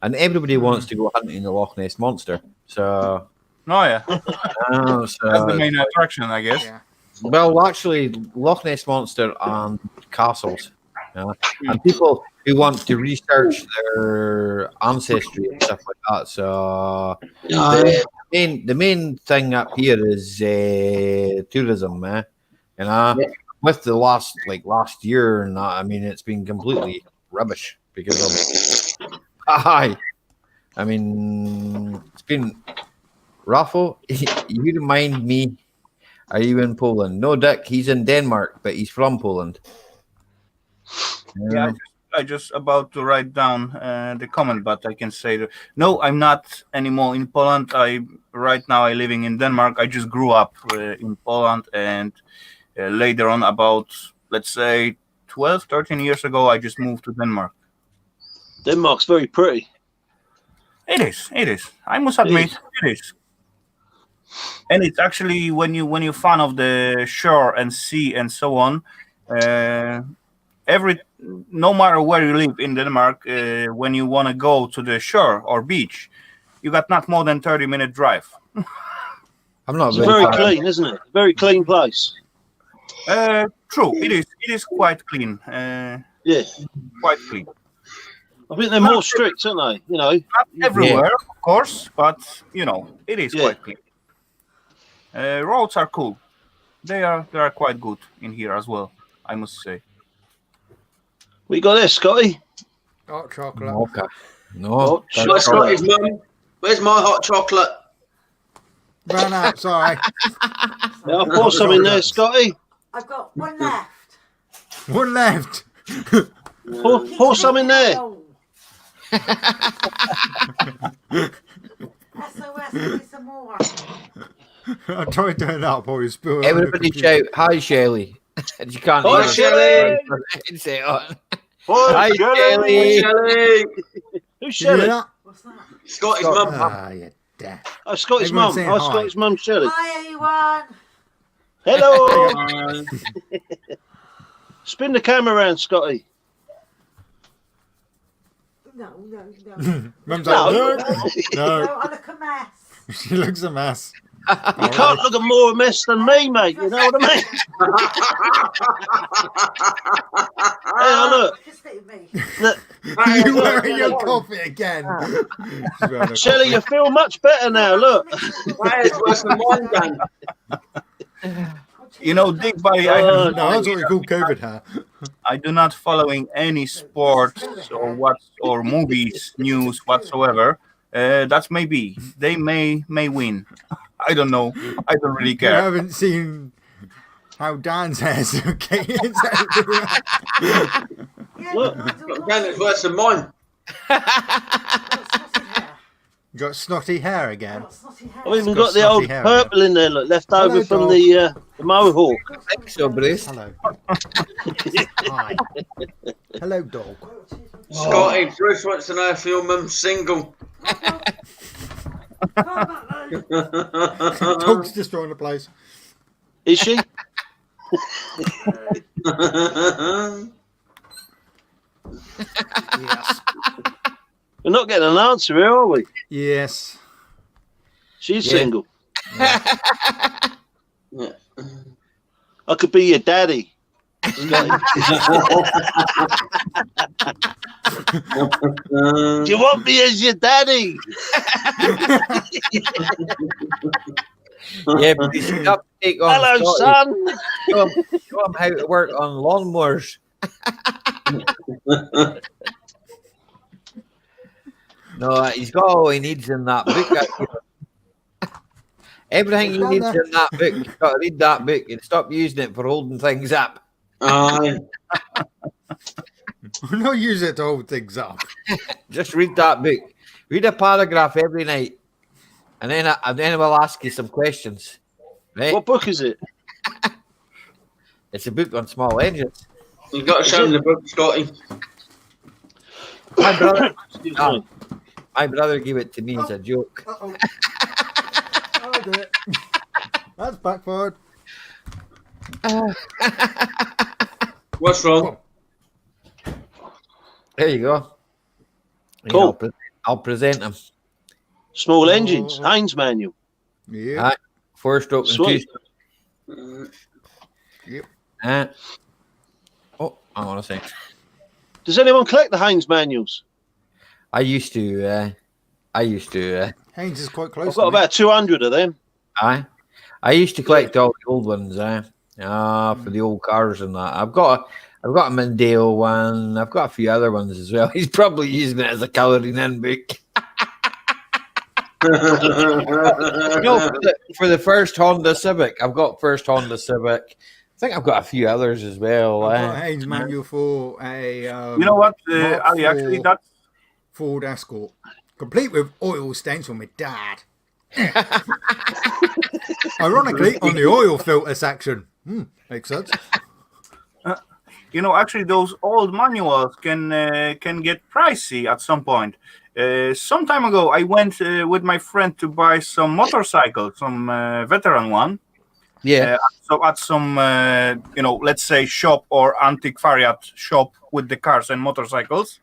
And everybody wants to go hunting the Loch Ness monster. So, that's the main attraction, I guess. Yeah. Well, actually, Loch Ness monster and castles, and people who want to research their ancestry and stuff like that. So, the main thing up here is tourism, With the last year and that, I mean, it's been completely rubbish because of. I mean, it's been Raffo. You remind me. Are you in Poland? No, Dick. He's in Denmark, but he's from Poland. Yeah, I just about to write down the comment, but I can say that no, I'm not anymore in Poland. Right now I living in Denmark. I just grew up in Poland, and later on, about let's say 12, 13 years ago, I just moved to Denmark. Denmark's very pretty. It is. I must admit, it is. And it's actually when you're fan of the shore and sea and so on, no matter where you live in Denmark, when you want to go to the shore or beach, you got not more than 30-minute drive. I'm not. It's very clean, isn't it? Very clean place. True. It is quite clean. Yeah, quite clean. I think they're more strict, aren't they? Not everywhere, of course, but it is quite clean. Roads are cool. They are quite good in here as well, I must say. We got this, Scotty. Hot chocolate. Okay. No. Where's Scotty's mum? Where's my hot chocolate? Ran out, sorry. Yeah, I'll pour some in there, Scotty. I've got one left. One left. Pour some in there. SOS, give me some more. I tried doing that, but we spilled. Everybody shout, "Hi, Shelley." You can't. Hi, Shelley. Say it on. Hi, Shelley. Shelley. Who's Shelley? What's that? Scotty's mum. Ah, you daft. Oh, Scotty's Everyone mum. saying Oh, hi. Scotty's mum, Shelley. Hi, everyone. Hello. Spin the camera around, Scotty. No. Mum's No. like, no. No, I look a mess. She looks a mess. You can't look at more a mess than me, mate. You know what I mean? Hey, look. You wearing your coffee again? Shelley, you feel much better now. Look. That is worse than mine, Dan. You know, Dick Buddy, No, that's what we call COVID hair. I do not following any sports or movies, news whatsoever. That's maybe they may win. I don't know. I don't really You care. haven't seen how Dan's hair's okay. Look. Dan is worse than mine. You got snotty hair again. I've even got the old hair purple in there, look, left Hello, over from dog. the mohawk. Thanks, so, Bruce. Hello. Hi. Hello, dog. Scotty, Bruce wants to know if your mum's single. Dog's destroying the place. Is she? Yes. We're not getting an answer here, are we? Yes. She's Yeah. single. Yeah. I could be your daddy. Do you want me as your daddy? Yeah, but you should have to take on Hello, Scotty. son. Show him how to work on lawnmowers. No, he's got all he needs in that book. Everything he needs in that book, you've got to read that book and stop using it for holding things up. Aye. I'm not using it to hold things up. Just read that book. Read a paragraph every night, and then we'll ask you some questions. Right? What book is it? It's a book on small engines. You've got to show him the book, Scotty. My brother, Excuse me. my brother gave it to me as a joke. Uh-oh. I did it. That's backfired. What's wrong? There you go. Cool. I'll present him. Small engines, Haynes manual. Yeah. Aye. 4-stroke and Sweet. 2-stroke. Yep. Oh, hang on a second. Does anyone collect the Haynes manuals? I used to. Haynes is quite close. I've got about 200 of them. I used to collect all the old ones. For the old cars and that. I've got a Mondeo one. I've got a few other ones as well. He's probably using it as a colouring in book. For the first Honda Civic, I've got first Honda Civic. I think I've got a few others as well. I've got a Haynes manual for a. You know what, Mark Ali? Actually, IV that's Ford Escort, complete with oil stains from my dad. Ironically, on the oil filter section. Makes sense. you know, actually, those old manuals can get pricey at some point. Some time ago, I went with my friend to buy some motorcycle, some veteran one. Yeah. So at some, let's say shop or antiquariat shop with the cars and motorcycles.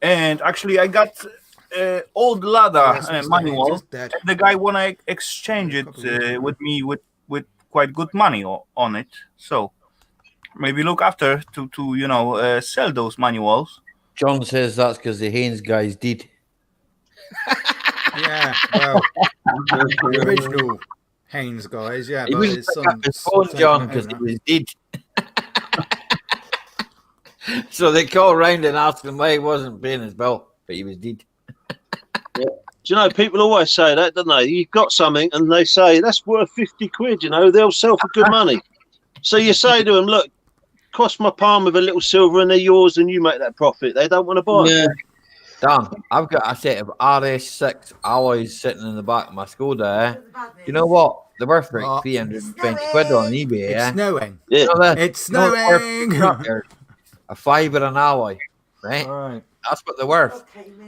And actually, I got old Lada manual. And the guy wanna exchange it with me with quite good money on it. So maybe look after to sell those manuals. John says that's because the Haynes guys did. Yeah, well, the original Haynes guys, yeah, He but wouldn't his pick son up his phone, John, because he was dead. So they call round and ask him why he wasn't paying his bill, but he was dead. Do you know, people always say that, don't they? You've got something and they say, that's worth 50 quid, they'll sell for good money. So you say to them, look, cost my palm with a little silver and they're yours and you make that profit. They don't want to buy it. Dan, I've got a set of RS6 alloys sitting in the back of my Skoda. You know what? They're worth like 320 quid on eBay. It's snowing. Yeah. You know that? It's You know what's snowing. worth a fiver an alloy, right? All right. That's what they're worth.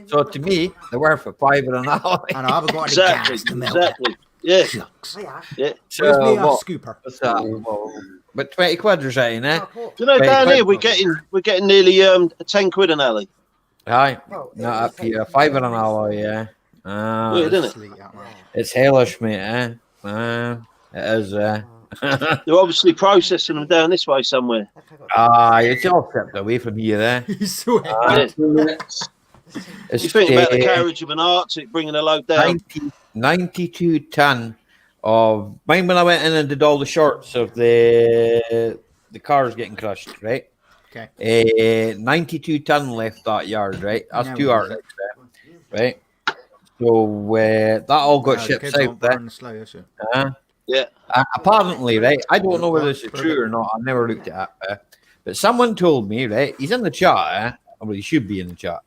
So to me, they're worth a fiver an alloy. And I haven't got any Exactly. gas to melt Exactly. Yeah. Shucks. Yeah. So Where's me what? scooper? What's that? Well, but 20 quid or something, eh? Do you know, down here we're getting nearly 10 quid an alley. Aye, not up here. A fiver an alloy, yeah. Weird, isn't it? Sleet out, man. It's hellish, mate, eh? It is. They're obviously processing them down this way somewhere. It's all kept away from here, eh? He's so Yeah. 2 minutes. It's You think about the carriage of an Arctic bringing a load down. 92 ton of. Mind when I went in and did all the shorts of the cars getting crushed, right? Okay. 92 ton left that yard, right? That's No, 2 it Arctics there, right? So that all got shipped kids south aren't there. burning slow, is it? Yeah. Apparently, right? I don't know whether this is true or not. I've never looked at it. But someone told me, right? He's in the chat, well, he should be in the chat.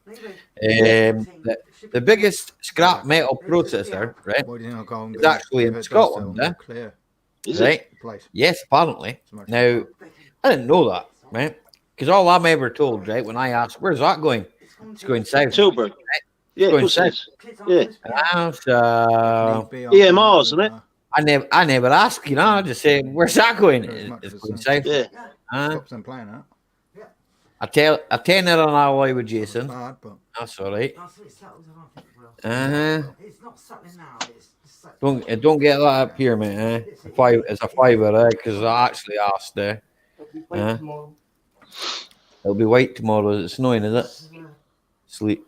The biggest scrap metal processor, right, Why do you think I'll go and is go- actually if in it does Scotland, still, eh? Clear. Is it? Right? Place. Yes, apparently. Now, I didn't know that, right? Because all I'm ever told, right, when I ask, where's that going? It's going south. Tilbury. Yeah, Going of course it south. is. Yeah. So, EMRs, isn't it? I never ask, you know. I just say, where's that going? It's going south. Yeah. Stops them playing that. I tenner an alloy with Jason. Bad, but That's all right. It's not settling now. It's Don't get that up here, mate. Eh? It's a fiver, because I actually asked there. It'll be white tomorrow. It's snowing, is it? Sleep.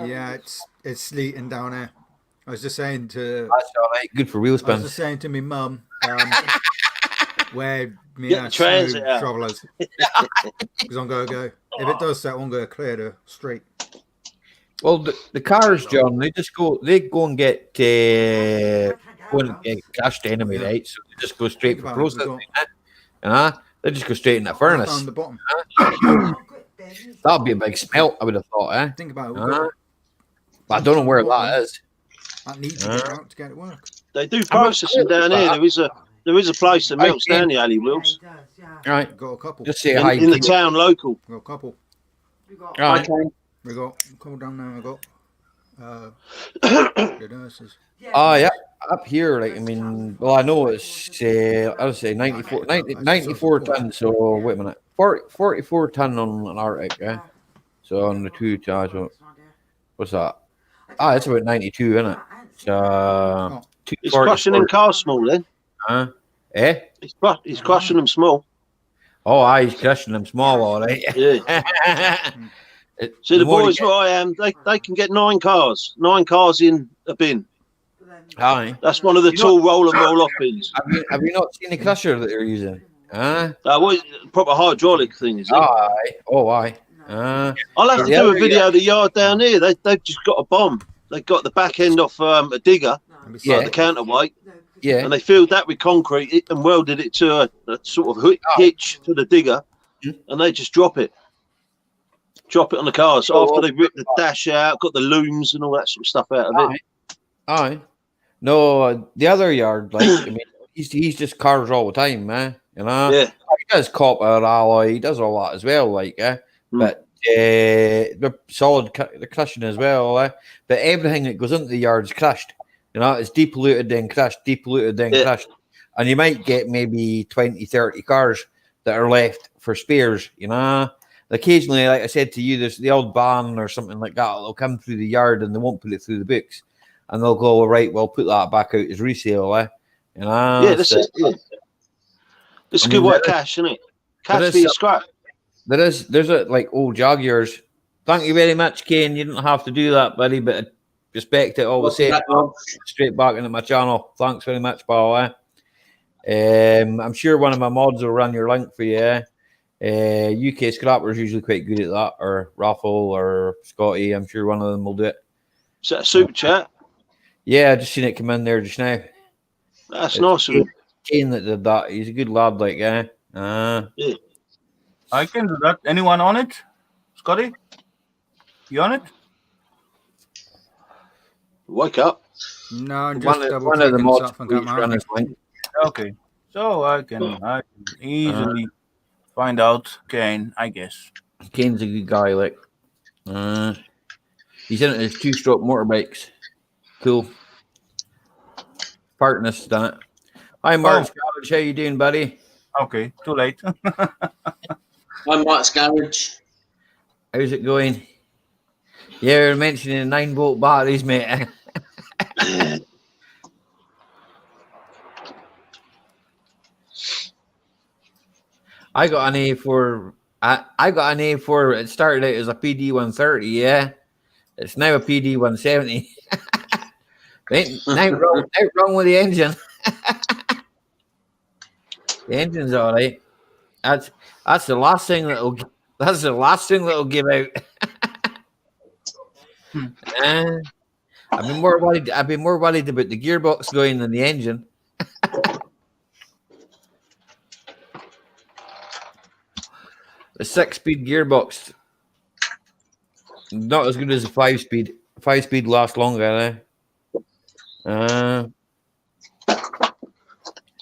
yeah, it's sleeting down here. I was just saying to That's all right. Good for wheel I was spins. just saying to my mum, where me Get and the transit snow out. travellers, because I'm going to go. If it does that, I'm going to clear the street. Well, the cars, John, they go and get cashed anyway, right? So they just go straight for processing. They just go straight in the furnace. Down the bottom. That'd be a big smelt, I would have thought, eh? Think about it. But I don't know where that is. I need to get out to get it work. They do processing down here. There is a place that melts down the alley wheels. Right. Got a couple. Just say hi. In the town local. Got a couple. Right. We got a couple down there. I got the nurses. Yeah, up here, like, I mean, well, I know it's, I would say 94 tons, so wait a minute, 44 ton on an Arctic, yeah? So on the 2 tons, what's that? It's about 92, isn't it? So, He's crushing in cars small then. Eh? He's crushing them small. Oh, he's crushing them small, all right. Yeah. See, the boys where I am, they can get 9 cars in a bin. Aye. That's one of the tall roll and roll off bins. Have you not seen the crusher that they're using? Proper hydraulic thing, is it? Aye. I'll have to do a video of the yard down here. They've just got a bomb. They got the back end off a digger, like the counterweight. Yeah. And they filled that with concrete and welded it to a sort of hitch to the digger, and they just drop it on the cars after they rip the dash out, got the looms and all that sort of stuff out of it. Aye. No, the other yard, like, I mean, he's just cars all the time, man. You know? Yeah. He does copper alloy, he does all that as well, like, but they're solid, the crushing as well, but everything that goes into the yard is crushed. You know, it's depolluted, then crushed, crushed. And you might get maybe 20, 30 cars that are left for spares, you know. Occasionally, like I said to you, there's the old van or something like that. They'll come through the yard and they won't put it through the books. And they'll go, all right, well, put that back out as resale, You know? Yeah, that's it. Yeah. It's a good way of cash, isn't it? Cash for your scrap. There's like old Jaguars. Thank you very much, Kane. You didn't have to do that, buddy, but I respect it all the same. Straight back into my channel. Thanks very much, pal. I'm sure one of my mods will run your link for you. UK Scrapper's usually quite good at that, or Raffle or Scotty. I'm sure one of them will do it. Is that a super chat? Yeah, I just seen it come in there just now. That's nice of him. Kane that did that. He's a good lad, like, Yeah. I can do that. Anyone on it? Scotty? You on it? Wake up. No, I'm just one of the mods runners. Okay. So I can easily find out Kane, I guess. Kane's a good guy, like. He's in it his 2-stroke motorbikes. Cool. Partners done it. Hi, Mark's Garage. How you doing, buddy? Okay, too late. I'm Mark's Garage. How's it going? Yeah, we're mentioning 9-volt batteries, mate. I got an A4. I got an A4. It started out as a PD 130. Yeah, it's now a PD 170. Ain't wrong with the engine. The engine's all right. That's the last thing that'll give out. I've been more worried about the gearbox going than the engine. The 6-speed gearbox, not as good as the 5-speed. 5-speed lasts longer.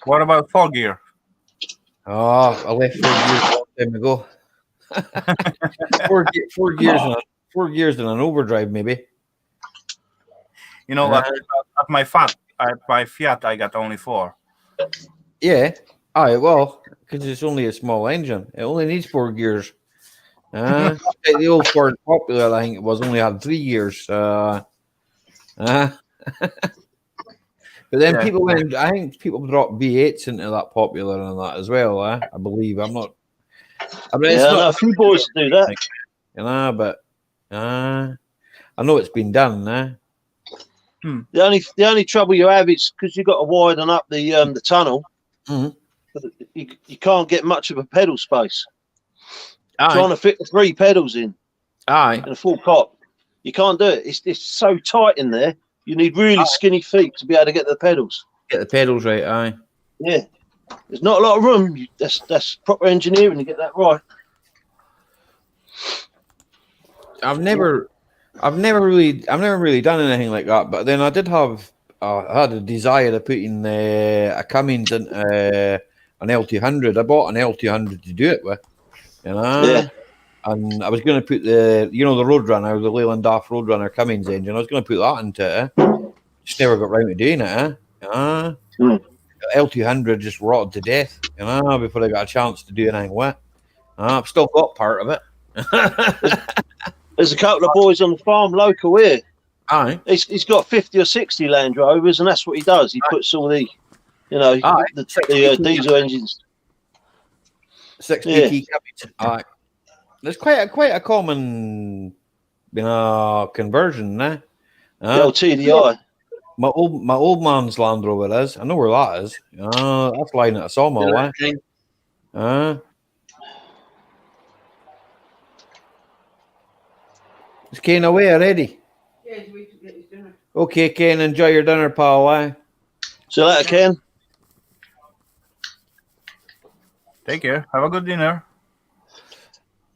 What about 4 gear? Oh, I left 4 gears a long time ago. 4 gears in an overdrive, maybe. You know, at my Fiat, I got only 4. Yeah. Well, because it's only a small engine. It only needs 4 gears. The old Ford Popular, I think it was, only had 3 gears. But then people went. I think people dropped V8s into that Popular and that as well. I believe. I'm not. I mean, it's not a few boys do that. But I know it's been done. The only trouble you have is because you've got to widen up the tunnel. Mm-hmm. You can't get much of a pedal space. Aye. Trying to fit the 3 pedals in a full cop, you can't do it. It's so tight in there. You need really skinny feet to be able to get the pedals. Get the pedals right. Aye. Yeah, there's not a lot of room. That's proper engineering to get that right. I've never really done anything like that. But then I did have. I had a desire to put in a Cummins and an LT100. I bought an LT100 to do it with. Yeah. And I was going to put the Roadrunner, the Leyland DAF Roadrunner Cummins engine. I was going to put that into it. Just never got round to doing it. LT100 just rotted to death. Before I got a chance to do anything with it. I've still got part of it. There's a couple of boys on the farm local here. Aye. He's got 50 or 60 Land Rovers, and that's what he does. He puts all the, the diesel engines. 6PT Cummins. Aye. There's quite a common, conversion, the old TDI. My old man's Land Rover is. I know where that is. That's lying at a sawmill. Is Kane away already? Yeah, he's waiting to get his dinner. Okay, Kane, enjoy your dinner, pal. See you later, Ken. Take care. Have a good dinner.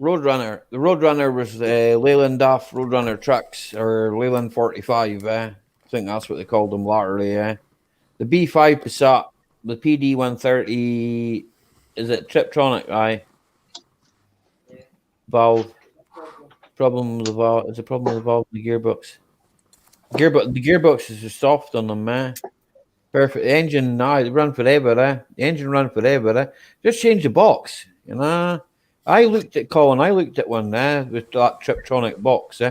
Roadrunner. The Roadrunner was Leyland DAF Roadrunner trucks, or Leyland 45. I think that's what they called them latterly. The B5 Passat, the PD 130. Is it Triptronic? Aye. Valve. Problem with the valve. It's a problem with the valve in the gearbox. The gearbox is just soft on them, Perfect. The engine, they run forever, The engine run forever, Just change the box, I looked at one, with that Triptronic box,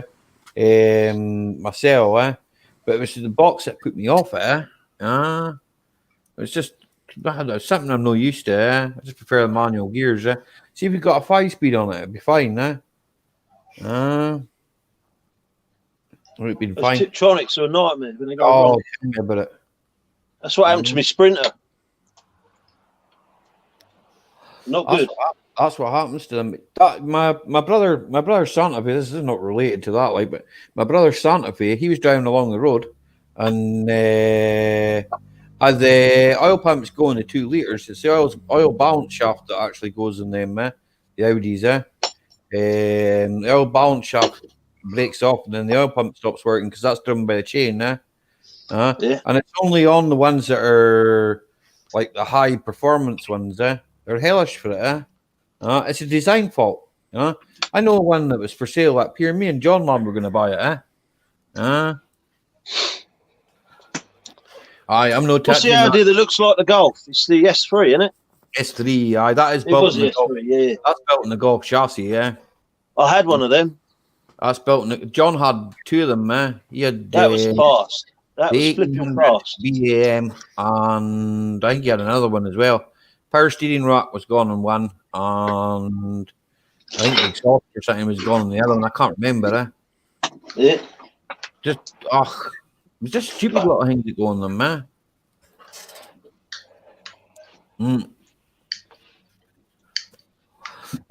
myself, but it was the box that put me off it, It was just something I'm not used to, I just prefer the manual gears, See if you've got a 5-speed on it, it'd be fine, It'd been fine. Tiptronics are a nightmare when they go wrong. Tell me about it. That's what happened to me Sprinter. Not good. That's what happens to them. My brother Santa Fe. This is not related to that, but my brother Santa Fe. He was driving along the road, and as the oil pumps go into 2 liters, it's the oil balance shaft that actually goes in them. The Audis, the oil balance shaft breaks off, and then the oil pump stops working because that's driven by the chain. And it's only on the ones that are like the high performance ones. They're hellish for it. It's a design fault. I know one that was for sale up here. Me and John Mom were going to buy it. I'm no. What's the Audi that looks like the Golf? It's the S3, isn't it? S3. That is built in the Golf. Yeah. That's built in the Golf chassis. Yeah. I had one of them. That's built in. John had 2 of them. He had. That was fast. That was flipping fast. BAM, and I think he had another one as well. power steering rock was gone on one, and I think the exhaust or something was gone on the other one. I can't remember. Yeah. Just it was just stupid little things that go on them, man.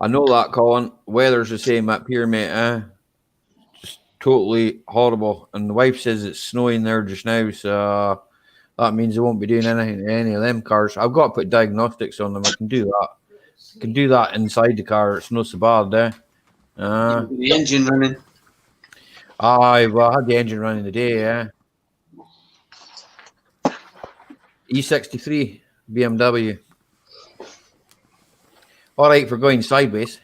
I know that, Colin. Weather's the same up here, mate. Just totally horrible. And the wife says it's snowing there just now, so that means I won't be doing anything to any of them cars. I've got to put diagnostics on them. I can do that. I can do that inside the car. It's not so bad, the engine running. Well, I had the engine running today, yeah. E63 BMW. All right, for going sideways.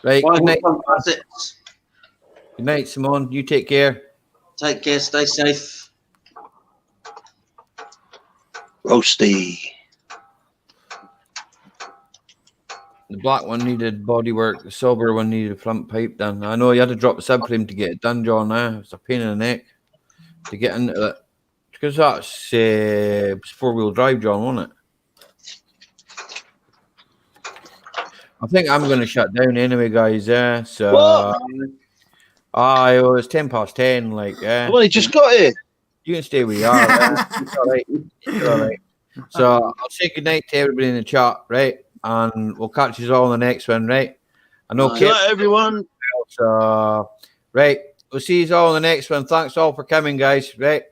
Right, good night. Good night, Simone. You take care. Take care. Stay safe. Roasty. The black one needed bodywork. The silver one needed a front pipe done. I know you had to drop the subframe to get it done, John. It's a pain in the neck to get into it. Because that's 4-wheel drive, John, wasn't it? I think I'm going to shut down anyway, guys. So, What? It's 10:10. Like, Well, he just got here. You can stay where you are. It's all right. It's all right. So I'll say goodnight to everybody in the chat, right? And we'll catch you all in the next one, right? I know, Good night, everyone. So, right, we'll see you all in the next one. Thanks all for coming, guys. Right.